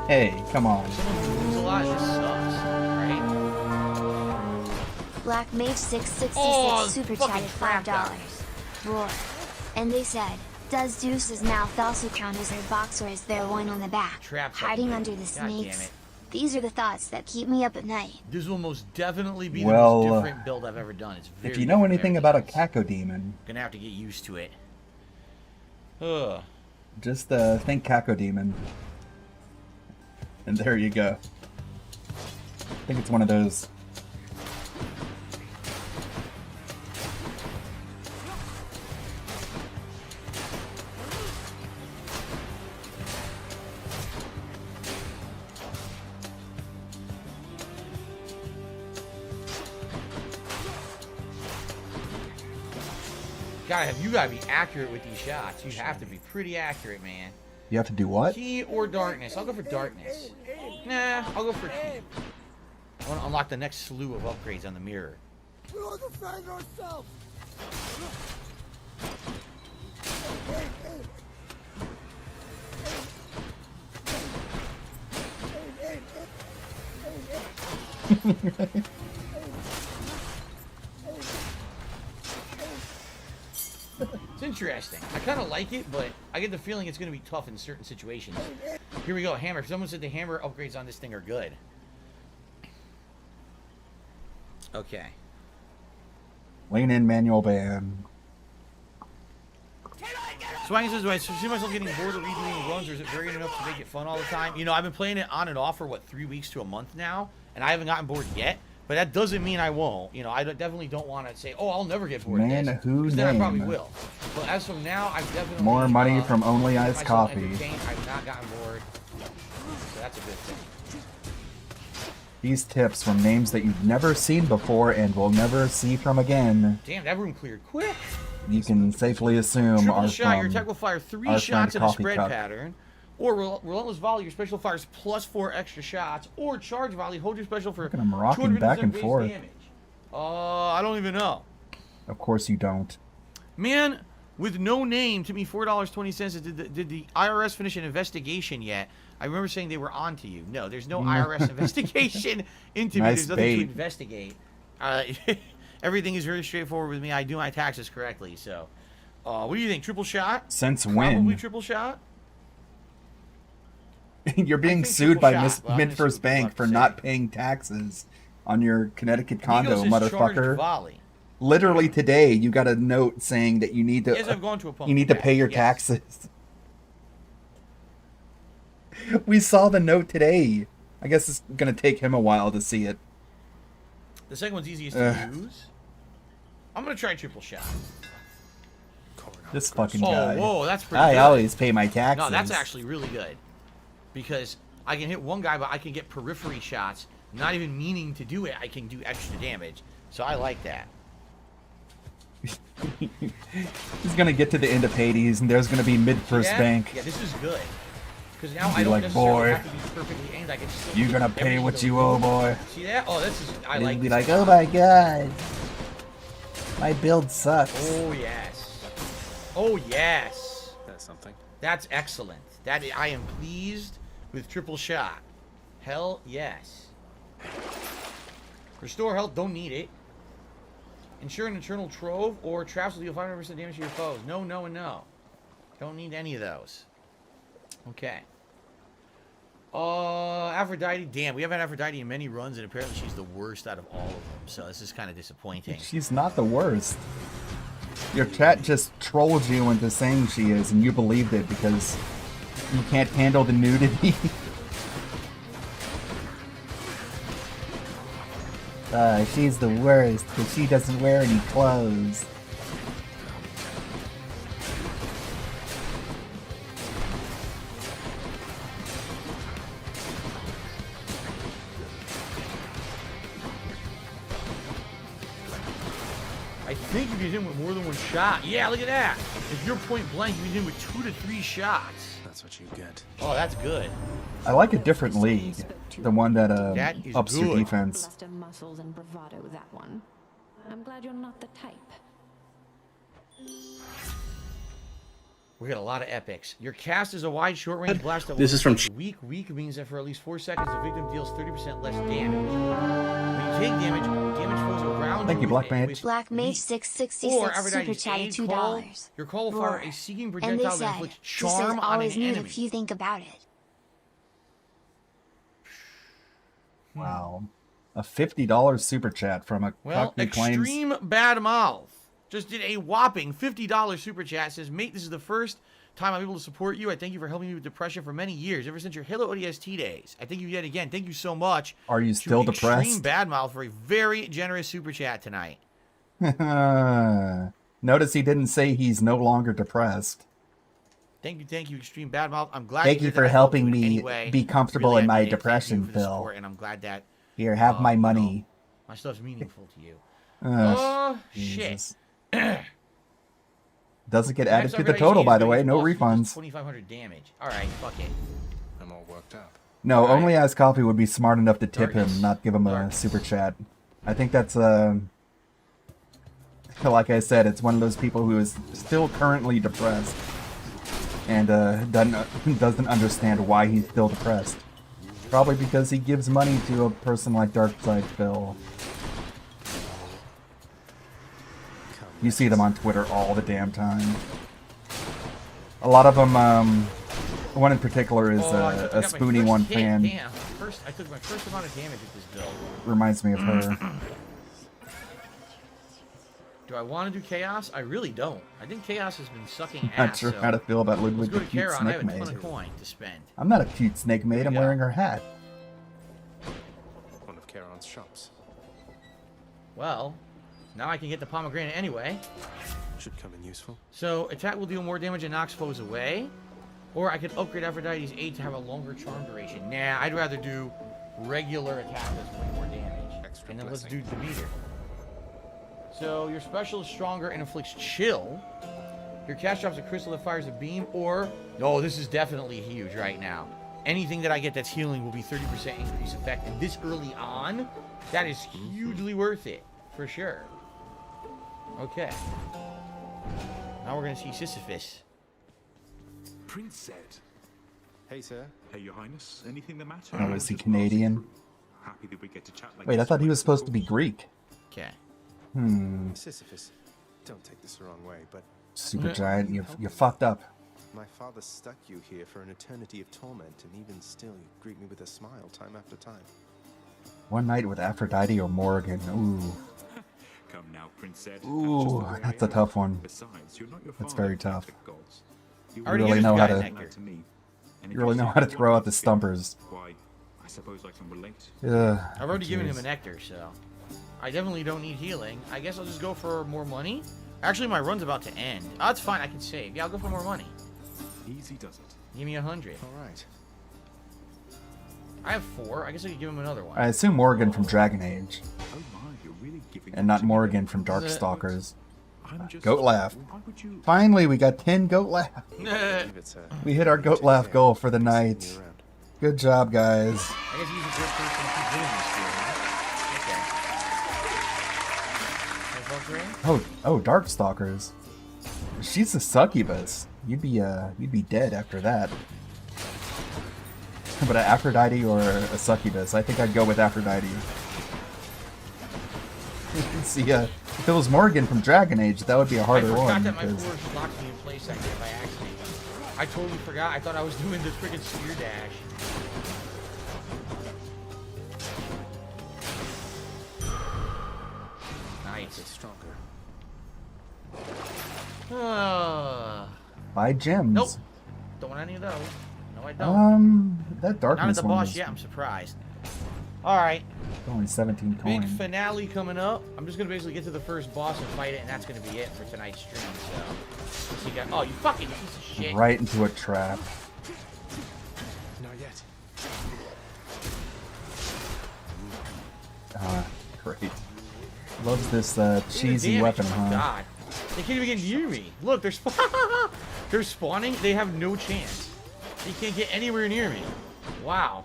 Hey, come on. Someone a lot. This sucks, right? Black Mage 666 super chatted $5. Roar. And they said, does Zeus's mouth also count as her box, or is there one on the back? Hiding under the snakes. These are the thoughts that keep me up at night. This will most definitely be the most different build I've ever done. It's very if you know anything about a Cacodemon, gonna have to get used to it. Ugh. just think Cacodemon. And there you go. I think it's one of those. You gotta be accurate with these shots. You have to be pretty accurate, man. You have to do what? Key or darkness? I'll go for darkness. Nah, I'll go for key. I want to unlock the next slew of upgrades on the mirror. We'll defend ourselves. It's interesting. I kind of like it, but I get the feeling it's going to be tough in certain situations. Here we go, hammer. Someone said the hammer upgrades on this thing are good. Okay. Lean in, manual ban. Swang says, do I see myself getting bored of redoing runs, or is it varied enough to make it fun all the time? You know, I've been playing it on and off for, what, 3 weeks to a month now, and I haven't gotten bored yet. But that doesn't mean I won't. You know, I definitely don't want to say, oh, I'll never get bored of this. Who then I probably name? will. But as of now, I've definitely... More money from Only Iced Coffee. I've not gotten bored. So that's a good thing. These tips from names that you've never seen before and will never see from again. Damn, that room cleared quick. You can safely assume Triple are shot, your from attack will fire 3 our shots in friend a spread Coffee Cup. pattern. Or Relentless Volley, your special fires plus 4 extra shots. Or Charge Volley, hold your special for Look at him rocking back and base forth. damage. I don't even know. Of course you don't. Man, with no name, to me, $4.20. Did the IRS finish an investigation yet? I remember saying they were on to you. No, there's no IRS investigation into me. Nice There's nothing bait. to investigate. Everything is very straightforward with me. I do my taxes correctly. So, what do you think? Triple shot? Since Probably when? triple shot? You're being think sued triple by shot. Well, I'm gonna Midfirst see Bank what for the not paying taxes on your Connecticut condo, Amigos is charged motherfucker. volley. Literally today, you got a note saying that you need to. Yes, I've gone to a pump you need to back, pay your yes. taxes. We saw the note today. I guess it's gonna take him a while to see it. The second one's easiest to use. I'm gonna try triple shot. This fucking Oh, guy. whoa, that's pretty I good. always pay my taxes. No, that's actually really good. Because I can hit one guy, but I can get periphery shots. Not even meaning to do it, I can do extra damage. So I like that. He's gonna get to the end of Hades, and there's gonna be Midfirst Yeah? Bank. Yeah, this is good. Because now Be I don't like, necessarily boy, have to be perfectly aimed. I can still you're hit gonna pay everything what with you a- owe, boy. See that? Oh, this is... I And like he'll be this like, a oh lot. my god, my build sucks. Oh, yes. Oh, yes. That's something. That's excellent. I am pleased with triple shot. Hell yes. Restore health, don't need it. Ensure an eternal trove or traps will deal 500% damage to your foes. No, no, and no. Don't need any of those. Okay. Aphrodite. Damn, we haven't had Aphrodite in many runs, and apparently she's the worst out of all of them. So this is kind of disappointing. She's not the worst. Your chat just trolled you into saying she is, and you believed it because you can't handle the nudity. She's the worst because she doesn't wear any clothes. in with more than one shot. Yeah, look at that. If you're point blank, you can hit with 2 to 3 shots. That's what you get. Oh, that's good. I like a different league. The one that is ups your good. defense. Bluster muscles and bravado, that one. I'm glad you're not the type. We got a lot of epics. Your cast is a wide, short-range blast. This is from weak means that for at least 4 seconds, the victim deals 30% less damage. When you take damage flows around. Thank you, Black Mage. Black Mage 666 super chatted $2. Your call will fire a seeking projectile And they that said, inflicts this charm is on always an new enemy. if you think about it. Wow. A $50 super chat from a Well, Cockney Claims. Extreme Bad Mouth just did a whopping $50 super chat. Says, mate, this is the first time I'm able to support you. I thank you for helping me with depression for many years, ever since your Halo ODST days. I thank you yet again. Thank you so much. Are you still depressed? Extreme Bad Mouth for a very generous super chat tonight. Notice he didn't say he's no longer depressed. Thank you, Extreme Bad Mouth. I'm glad. Thank you for helping me be comfortable in my depression, Phil. And I'm glad that. Here, have my money. My stuff's meaningful to you. Jesus. Shit. Doesn't get added to the total, by the way. No refunds. 2,500 damage. All right, fuck it. I'm all worked up. No, only As Coffee would be smart enough to tip him, not give him a super chat. I think that's like I said, it's one of those people who is still currently depressed and doesn't understand why he's still depressed. Probably because he gives money to a person like Darkside Phil. You see them on Twitter all the damn time. A lot of them, one in particular is a Spoony One fan. Damn. I took my first amount of damage with this build. Reminds me of her. Do I want to do Chaos? I really don't. I think Chaos has been sucking ass. Not sure how to feel about Ludwig the cute I snake have a ton maid. of coin to spend. I'm not a cute snake maid, I'm wearing her hat. One of Charon's shops. Well, now I can get the pomegranate anyway. Should come in useful. So, attack will deal more damage and knocks foes away. Or I could upgrade Aphrodite's 8 to have a longer charm duration. Nah, I'd rather do regular attack that's way more damage. And then let's do the meter. So, your special is stronger and inflicts chill. Your cast drops a crystal that fires a beam, or... Oh, this is definitely huge right now. Anything that I get that's healing will be 30% increase effect. And this early on, that is hugely worth it. For sure. Okay. Now we're going to see Sisyphus. Prince said... Hey, sir. Hey, Your Highness. Anything the matter? Oh, is he Canadian? Happy that we get to chat like Wait, I this thought he when was it's supposed to be cool. Greek. Okay. Sisyphus, don't take this the wrong way, but... Super giant, you fucked up. My father stuck you here for an eternity of torment, and even still you greet me with a smile time after time. One night with Aphrodite or Morgan. Ooh. Come now, Prince said. Ooh, that's a tough one. Besides, you're not your That's father, very tough. gods. You really know how to. And You really know how to throw out the stumpers. Why, I suppose I can relate. Yeah. I've already given him a nectar, so I definitely don't need healing. I guess I'll just go for more money. Actually, my run's about to end. Oh, that's fine. I can save. Yeah, I'll go for more money. Easy does it. Give me 100. All right. I have 4. I guess I could give him another one. I assume Morgan from Dragon Age. Oh my, you're really giving And not Morgan from Darkstalkers. I'm just... Goat laugh. Why would you... Finally, we got 10 goat laugh. We hit our goat laugh goal for the night. Good job, guys. I guess he's a good person to keep hitting this game. Okay. Oh, Darkstalkers. She's a succubus. You'd be dead after that. But an Aphrodite or a succubus? I think I'd go with Aphrodite. See, if it was Morgan from Dragon Age, that would be a harder one. I forgot that my force locked me in place that day by accident. I totally forgot. I thought I was doing the freaking spear dash. Nice. It's stronger. Buy gems. Nope. Don't want any of those. No, I don't. That darkness Not at the one boss was yet. I'm surprised. All right. only 17 coin. Big finale coming up. I'm just gonna basically get to the first boss and fight it, and that's gonna be it for tonight's stream. So, you got, oh, you fucking piece of shit! Right into a trap. Not yet. Great. Loves this cheesy damage. weapon, Oh my huh? God. They can't even get near me. Look, they're they're spawning. They have no chance. They can't get anywhere near me. Wow.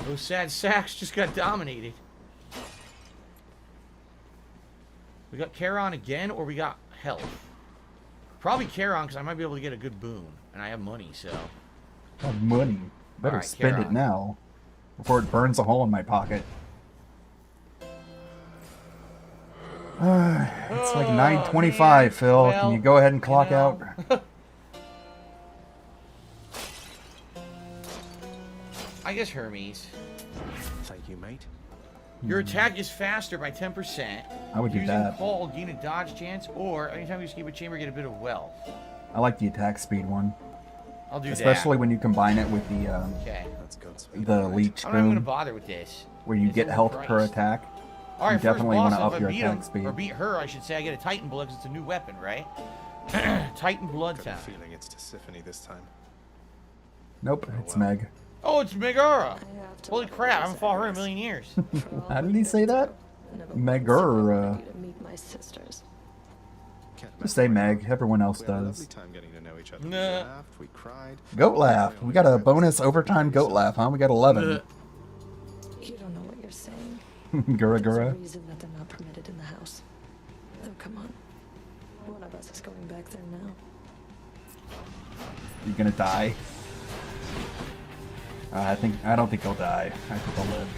Those sad sacks just got dominated. We got Charon again, or we got health? Probably Charon, because I might be able to get a good boon. And I have money, so... I have money. Better Alright, spend Charon. it now. Before it burns a hole in my pocket. It's like 9:25, Phil. Well, Can you go ahead and clock out? I guess Hermes. Thank you, mate. Your attack is faster by 10%. I would do Using that. call, gain a dodge chance, or anytime you escape a chamber, get a bit of wealth. I like the attack speed one. I'll do Especially that. when you combine it with the Okay. the leech I'm not even going to boom, bother with this. where you It's get health overpriced. per attack. All right, You definitely want to if up I your beat attack him, speed. or beat her, I should say, I get a Titan Blood because it's a new weapon, right? Titan Blood Got a Fountain. feeling it's Tisiphone this time. Nope, it's Meg. Oh, it's Megara! Holy crap, I haven't fought her in a million years. How did he say that? Megara. Meet my sisters. Just say Meg. Everyone else does. Time getting to know each other. Nah. We laughed, we cried. Goat laugh. We got a bonus overtime goat laugh, huh? We got 11. You don't know what you're saying. Gura There's a Gura. reason that they're not permitted in the house. Oh, come on. One of us is going back there now. You gonna die? I don't think he'll die. I think he'll live.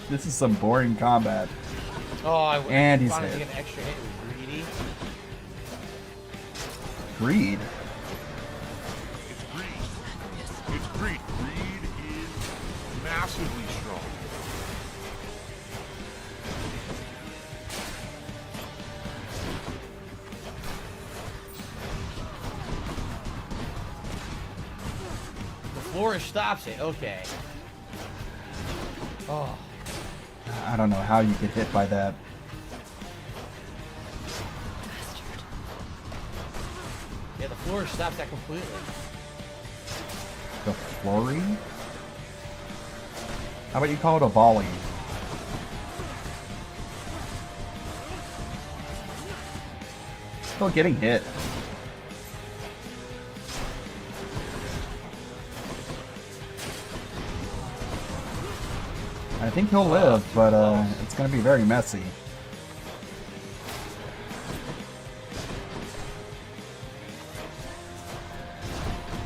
This is some boring combat. Oh, I And he's finally hit. get an extra hit with Greedy. Greed. It's greed. Greed is massively strong. The flourish stops it. Okay. Oh. I don't know how you get hit by that. Yeah, the flourish stops that completely. The flurry? How about you call it a volley? Still getting hit. I think he'll live, but it's going to be very messy.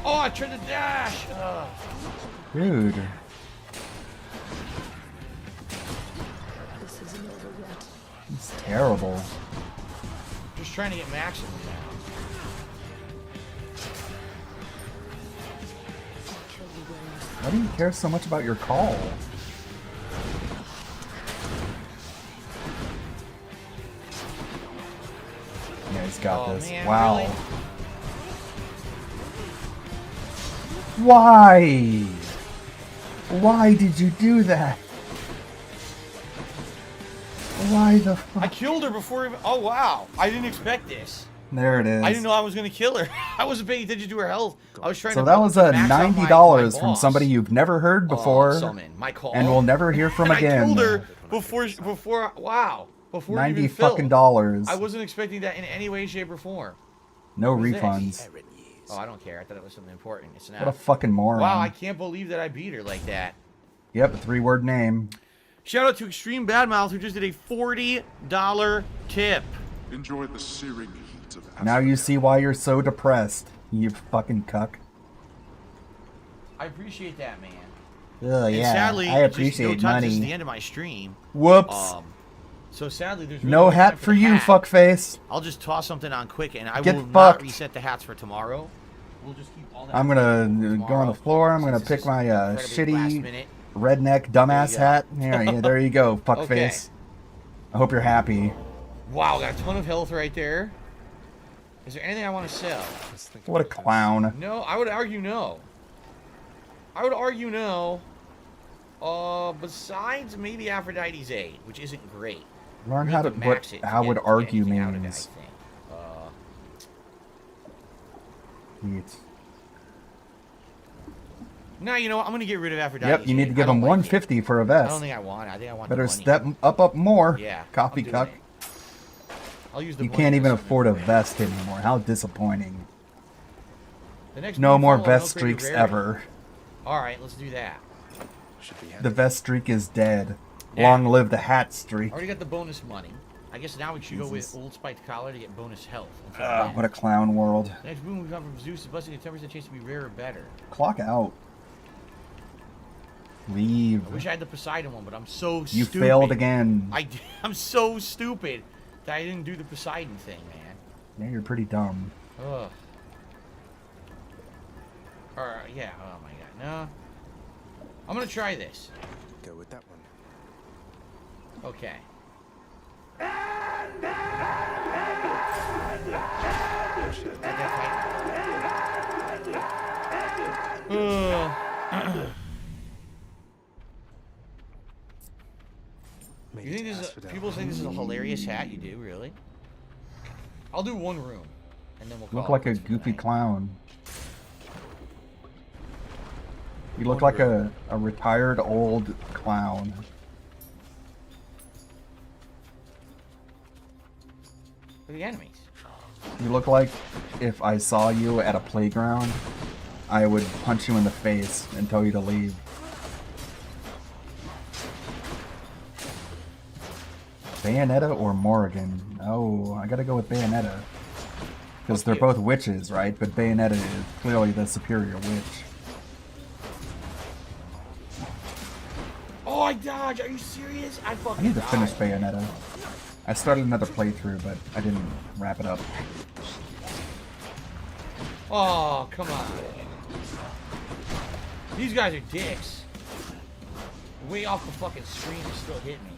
Oh, I tried to dash! Ugh. Dude. This isn't over yet. It's terrible. Just trying to get maximum now. Why do you care so much about your call? Yeah, he's got Oh, this. man, Wow. really? Why? Why did you do that? Why the fuck? I killed her before even... Oh, wow. I didn't expect this. There it is. I didn't know I was going to kill her. I wasn't paying attention to her health. I was trying So to... that was a max out my $90 from boss. somebody you've never heard before, summon. My call. and will never hear from And again. I killed her before... Wow. Before it even $90 filled. fucking dollars. I wasn't expecting that in any way, shape, or form. No What is refunds. this? Oh, I don't care. I thought it was something important. It's not. What a fucking moron. Wow, I can't believe that I beat her like that. Yep, a 3-word name. Shout out to Extreme Badmouth who just did a $40 tip. Enjoy the searing heat of Now you see why you're so depressed, you fucking cuck. I appreciate that, man. Oh And yeah, sadly, I it's just appreciate no time. This is money. the end of my stream. Whoops. So sadly, there's No really hat time for the you, hat. fuckface. I'll just toss something on quick, and I Get will not fucked. reset the hats for tomorrow. We'll just keep all that. I'm gonna go on the floor. I'm gonna pick my shitty redneck dumbass hat. Yeah, there you go, fuckface. I hope you're happy. Wow, got a ton of health right there. Is there anything I want to sell? What a clown. No, I would argue no. I would argue no. Besides maybe Aphrodite's Aid, which isn't great. Learn You how have to max it to how get- would to get argue anything out of it, means. I think. Yeet. No, you know what? I'm gonna get rid of Aphrodite. Yep, you need to give him 150 for a vest. I don't think I want it. I think I want Better the money. step up more. Yeah. Coffee cup. I'll use the You money can't for even something afford a great. vest anymore. How disappointing. The next No more follow, vest no greater streaks rarity. ever. All right, let's do that. The vest streak is dead. Yeah. Long live the hat streak. Already got the bonus money. I guess now we should go with Old Spiked Collar to get bonus health. What a clown world. The next boon we got from Zeus is blessing a 10% chance to be rare or better. Clock out. Leave. I wish I had the Poseidon one, but I'm so stupid. You failed again. I'm so stupid that I didn't do the Poseidon thing, man. Yeah, you're pretty dumb. Ugh. Yeah, oh my god, no. I'm gonna try this. Go with that one. Okay. You think this is people think this is a hilarious hat? You do, really? I'll do one room, and then we'll You call look like a goofy clown. You look like a retired old clown. For the enemies. You look like if I saw you at a playground, I would punch you in the face and tell you to leave. Bayonetta or Morrigan? Oh, I gotta go with Bayonetta. Because they're both witches, right? But Bayonetta is clearly the superior witch. Oh, I dodged. Are you serious? I fucking I need to finish died. Bayonetta. I started another playthrough, but I didn't wrap it up. Oh, come on. These guys are dicks. Way off the fucking screen to still hit me.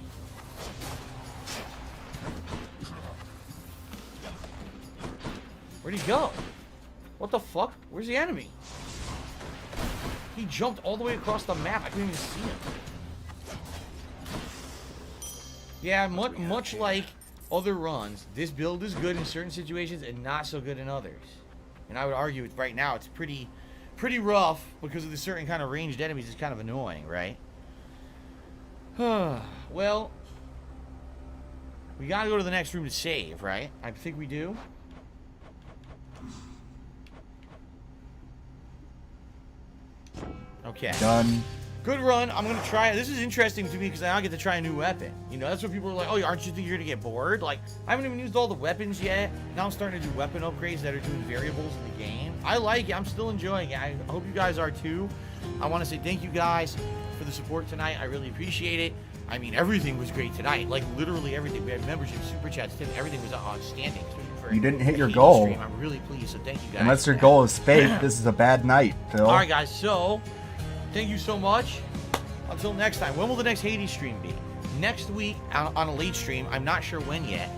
Where'd he go? What the fuck? Where's the enemy? He jumped all the way across the map. I couldn't even see him. Yeah, much like other runs, this build is good in certain situations and not so good in others. And I would argue right now it's pretty rough because of the certain kind of ranged enemies. It's kind of annoying, right? Well, we gotta go to the next room to save, right? I think we do. Okay. Done. Good run. I'm gonna try it. This is interesting to me because now I get to try a new weapon. You know, that's what people are like, oh, aren't you think you're gonna get bored? Like, I haven't even used all the weapons yet. Now I'm starting to do weapon upgrades that are doing variables in the game. I like it. I'm still enjoying it. I hope you guys are too. I want to say thank you guys for the support tonight. I really appreciate it. I mean, everything was great tonight. Like, literally everything. We had membership, super chats, everything was outstanding. You didn't hit your goal. Stream. I'm really pleased, so thank you guys. Unless your goal is fake, this is a bad night, Phil. All right, guys. So, thank you so much. Until next time. When will the next Hades stream be? Next week on a late stream. I'm not sure when yet.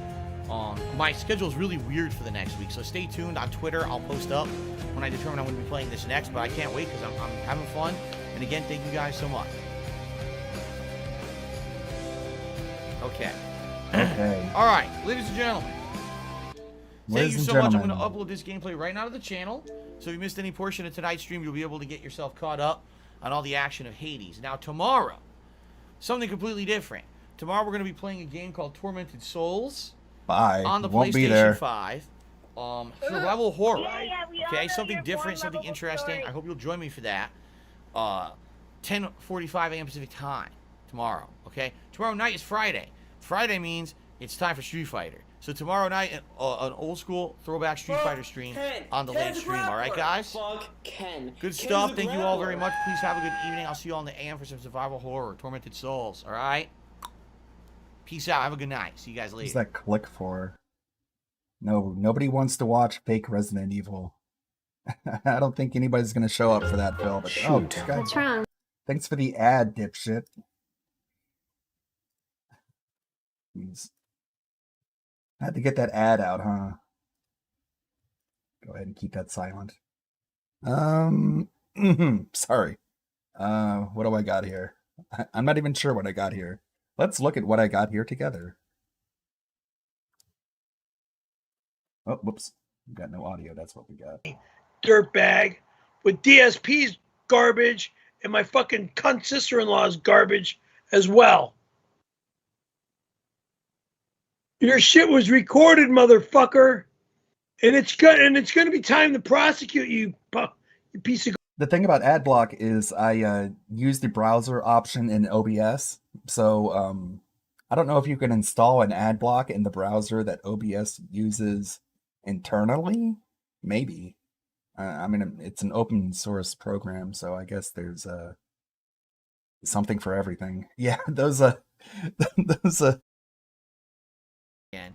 My schedule is really weird for the next week, so stay tuned on Twitter. I'll post up when I determine I'm going to be playing this next, but I can't wait because I'm having fun. And again, thank you guys so much. Okay. Okay. All right, ladies and gentlemen. Thank you so much. I'm going to gentlemen. upload this gameplay right now to the channel. So if you missed any portion of tonight's stream, you'll be able to get yourself caught up on all the action of Hades. Now, tomorrow, something completely different. Tomorrow, we're going to be playing a game called Tormented Souls. Bye. On the Won't be there. PlayStation 5. Survival horror. Okay, something different, something interesting. I hope you'll join me for that. 10:45 a.m. Pacific time tomorrow. Okay? Tomorrow night is Friday. Friday means it's time for Street Fighter. So tomorrow night, an old school throwback Street Fighter stream on the late stream. All right, guys? Good stuff. Thank you all very much. Please have a good evening. I'll see you all in the AM for some survival horror, Tormented Souls. All right? Peace out. Have a good night. See you guys later. What's that click for? No, nobody wants to watch fake Resident Evil. I don't think anybody's going to show up for that, Phil. But, Shoot. What's wrong? Thanks for the ad, dipshit. Jeez. I had to get that ad out, huh? Go ahead and keep that silent. Sorry. What do I got here? I'm not even sure what I got here. Let's look at what I got here together. Oh, whoops. We got no audio. That's what we got. Dirtbag with DSP's garbage, and my fucking cunt sister-in-law is garbage as well. Your shit was recorded, motherfucker, and it's gonna be time to prosecute you, you piece of. The thing about ad block is I use the browser option in OBS, so I don't know if you can install an ad block in the browser that OBS uses internally. Maybe. I mean, it's an open source program, so I guess there's something for everything. Yeah, those those Again.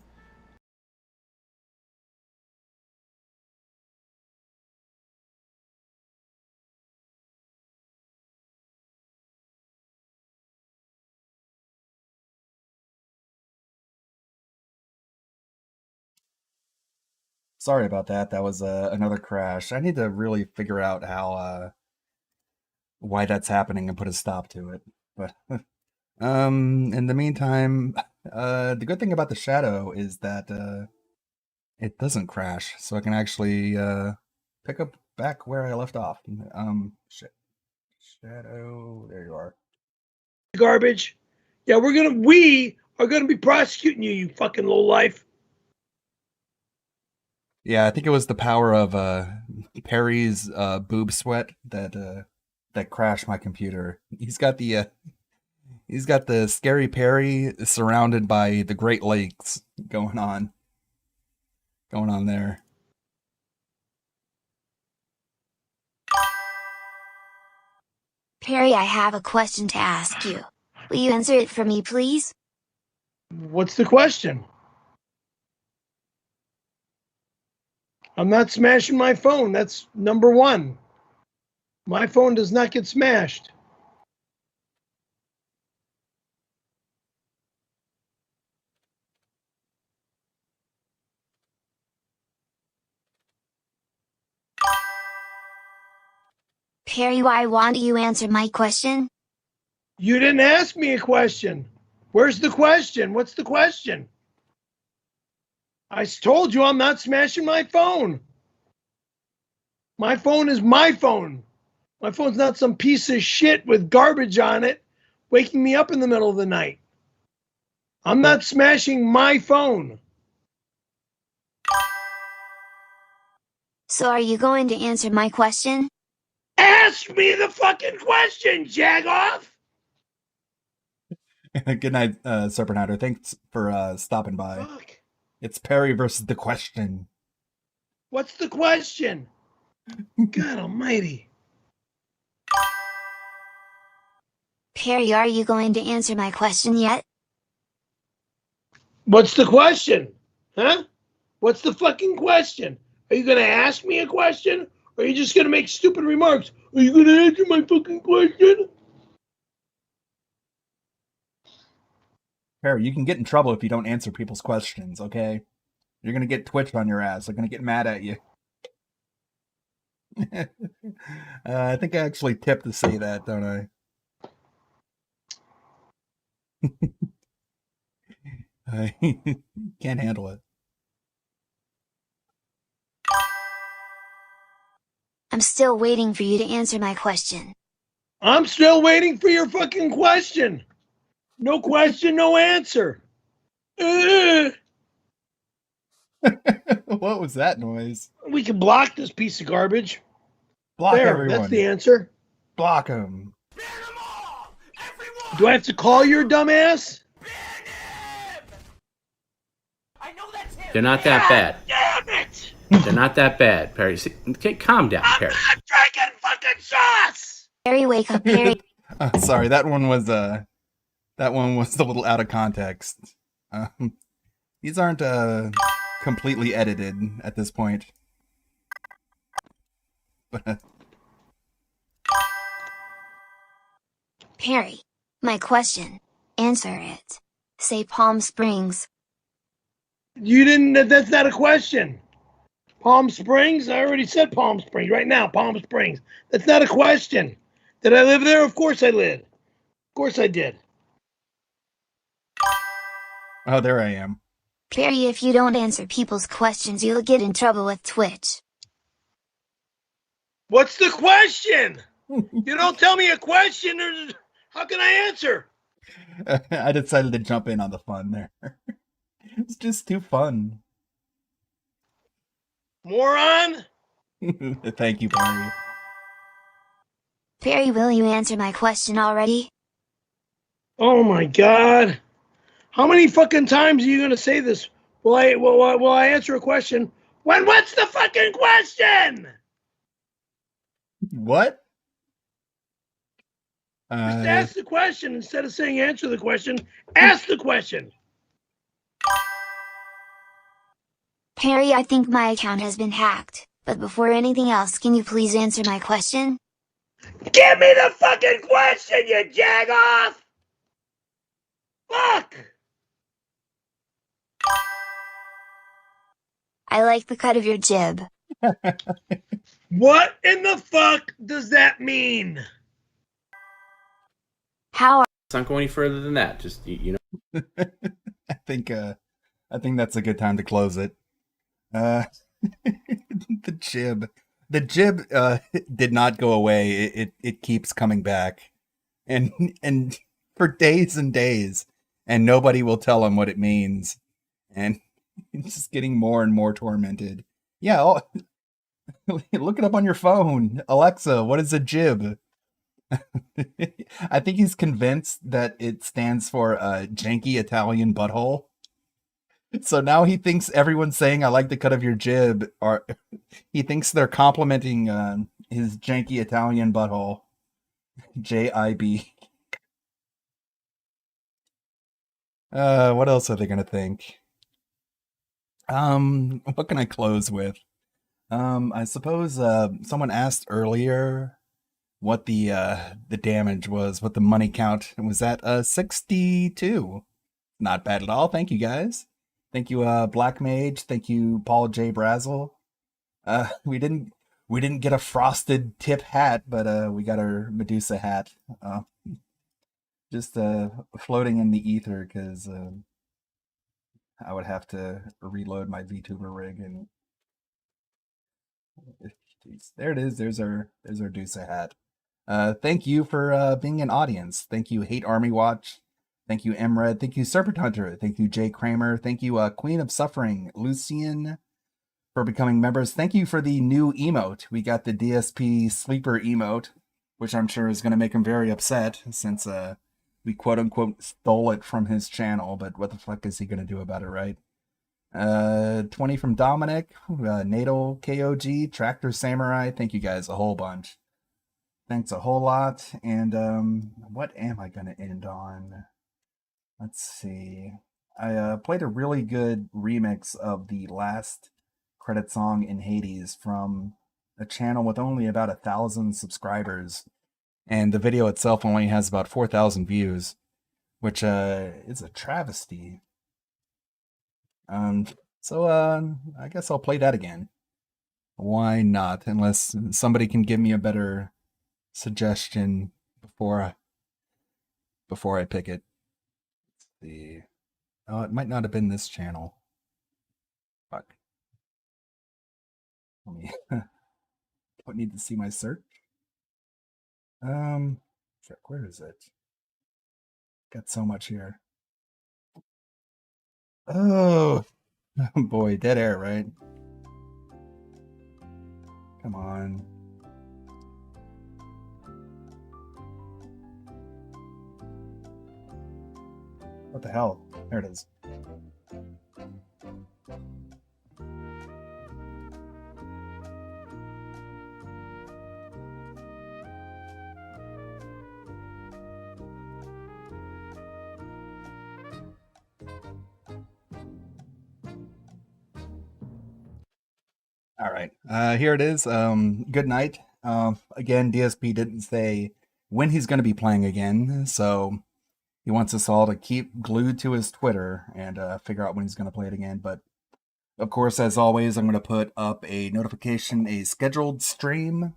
Sorry about that. That was another crash. I need to really figure out how why that's happening and put a stop to it. But in the meantime, the good thing about the shadow is that it doesn't crash, so I can actually pick up back where I left off. Shadow, there you are. Garbage. Yeah, we are gonna be prosecuting you, you fucking lowlife. Yeah, I think it was the power of Perry's boob sweat that crashed my computer. He's got the scary Perry surrounded by the Great Lakes going on there. Perry, I have a question to ask you. Will you answer it for me, please? What's the question? I'm not smashing my phone. That's number one. My phone does not get smashed. Perry, why won't you answer my question? You didn't ask me a question. Where's the question? What's the question? I told you I'm not smashing my phone. My phone is my phone. My phone's not some piece of shit with garbage on it waking me up in the middle of the night. I'm not smashing my phone. So are you going to answer my question? Ask me the fucking question, Jagoff! Good night, Serpent Thanks for stopping by. Fuck. It's Perry versus the question. What's the question? God almighty. Perry, are you going to answer my question yet? What's the question? Huh? What's the fucking question? Are you going to ask me a question? Or are you just going to make stupid remarks? Are you going to answer my fucking question? Perry, you can get in trouble if you don't answer people's questions, okay? You're going to get Twitch on your ass. They're going to get mad at you. I think I actually tipped to say that, don't I? I can't handle it. I'm still waiting for you to answer my question. I'm still waiting for your fucking question. No question, no answer. What was that noise? We can block this piece of garbage. Block there, everyone. That's the answer. Block him. Do I have to call your dumbass? They're not that bad. Damn it! They're not that bad, Perry. See, okay, calm down, Perry. I'm drinking fucking sauce! Perry, wake up, Perry. Sorry, that one was a little out of context. These aren't completely edited at this point. But Perry, my question. Answer it. Say Palm Springs. You didn't. That's not a question. Palm Springs? I already said Palm Springs. Right now, Palm Springs. That's not a question. Did I live there? Of course I did. Of course I did. Oh, there I am. Perry, if you don't answer people's questions, you'll get in trouble with Twitch. What's the question? You don't tell me a question, how can I answer? I decided to jump in on the fun there. It's just too fun. Moron? Thank you, Perry. Perry, will you answer my question already? Oh my God. How many fucking times are you going to say this? Will I answer a question? What's the fucking question? What? Just ask the question instead of saying answer the question. Ask the question. Perry, I think my account has been hacked, but before anything else, can you please answer my question? Give me the fucking question, you jagoff! Fuck! I like the cut of your jib. What in the fuck does that mean? How? Let's not go any further than that. Just you know. I think that's a good time to close it. The jib. The jib did not go away. It keeps coming back. And for days and days. And nobody will tell him what it means. And he's just getting more and more tormented. Yeah, look it up on your phone. Alexa, what is a jib? I think he's convinced that it stands for janky Italian butthole. So now he thinks everyone's saying I like the cut of your jib, or he thinks they're complimenting his janky Italian butthole. J-I-B. What else are they gonna think? What can I close with? I suppose someone asked earlier what the damage was, what the money count was at 62. Not bad at all. Thank you guys. Thank you, Black Mage. Thank you, Paul J. Brazel. We didn't get a frosted tip hat, but we got our Medusa hat. Just floating in the ether because I would have to reload my VTuber rig and there it is. There's our Dusa hat. Thank you for being an audience. Thank you, Hate Army Watch. Thank you, Emred. Thank you, Serpent Hunter. Thank you, Jay Kramer. Thank you, Queen of Suffering, Lucian, for becoming members. Thank you for the new emote. We got the DSP sleeper emote, which I'm sure is going to make him very upset since we quote unquote stole it from his channel. But what the fuck is he going to do about it, right? 20 from Dominic, Natal KOG, Tractor Samurai. Thank you guys a whole bunch. Thanks a whole lot. And what am I going to end on? Let's see. I played a really good remix of the last credit song in Hades from a channel with only about 1,000 subscribers. And the video itself only has about 4,000 views, which is a travesty. So I guess I'll play that again. Why not? Unless somebody can give me a better suggestion before I pick it. Let's see. Oh, it might not have been this channel. Fuck. Let me. Don't need to see my search. Check. Where is it? Got so much here. Oh boy, dead air, right? Come on. What the hell? There it is. All right, here it is. Good night. Again, DSP didn't say when he's going to be playing again, so he wants us all to keep glued to his Twitter and figure out when he's going to play it again. But of course, as always, I'm going to put up a notification, a scheduled stream,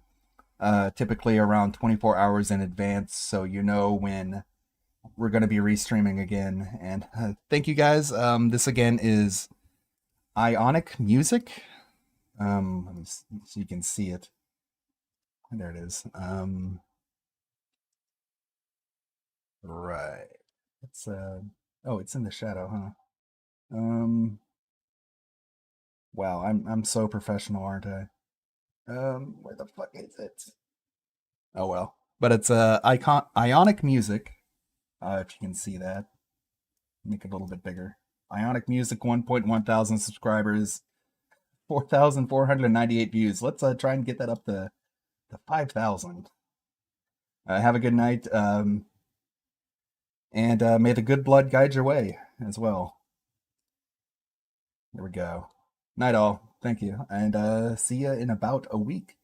typically around 24 hours in advance, so you know when we're going to be restreaming again. And thank you guys. This again is Ionic Music. Let me see so you can see it. There it is. Right. It's oh, it's in the shadow, huh? Wow, I'm so professional, aren't I? Where the fuck is it? Oh well. But it's Ionic Music. If you can see that. Make it a little bit bigger. Ionic Music, 1.1 thousand subscribers, 4,498 views. Let's try and get that up to 5,000. Have a good night. And may the good blood guide your way as well. There we go. Night all. Thank you. And see you in about a week.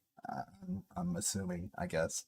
I'm assuming, I guess.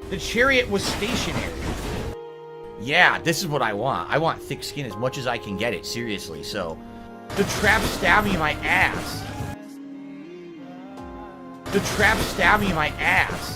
The chariot was stationary. Yeah, this is what I want. I want thick skin as much as I can get it, seriously. So, the trap stabbed me in my ass. The trap stabbed me in my ass.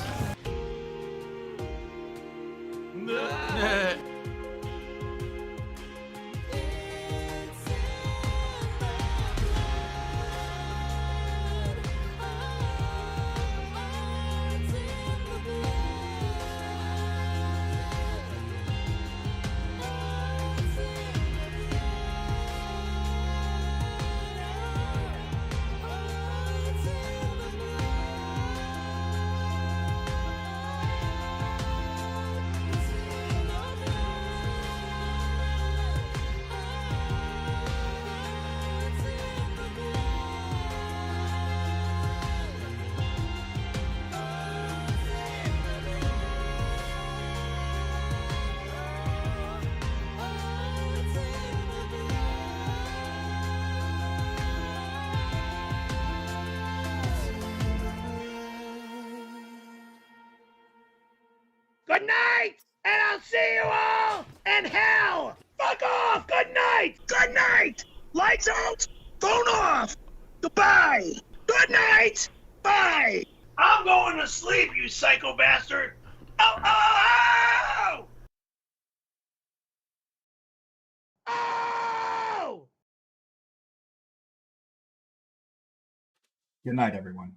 Good night, and I'll see you all in hell. Fuck off. Good night. Good night. Lights out. Phone off. Goodbye. Good night. Bye. I'm going to sleep, you psycho bastard. Oh, oh, oh! Oh! Good night, everyone.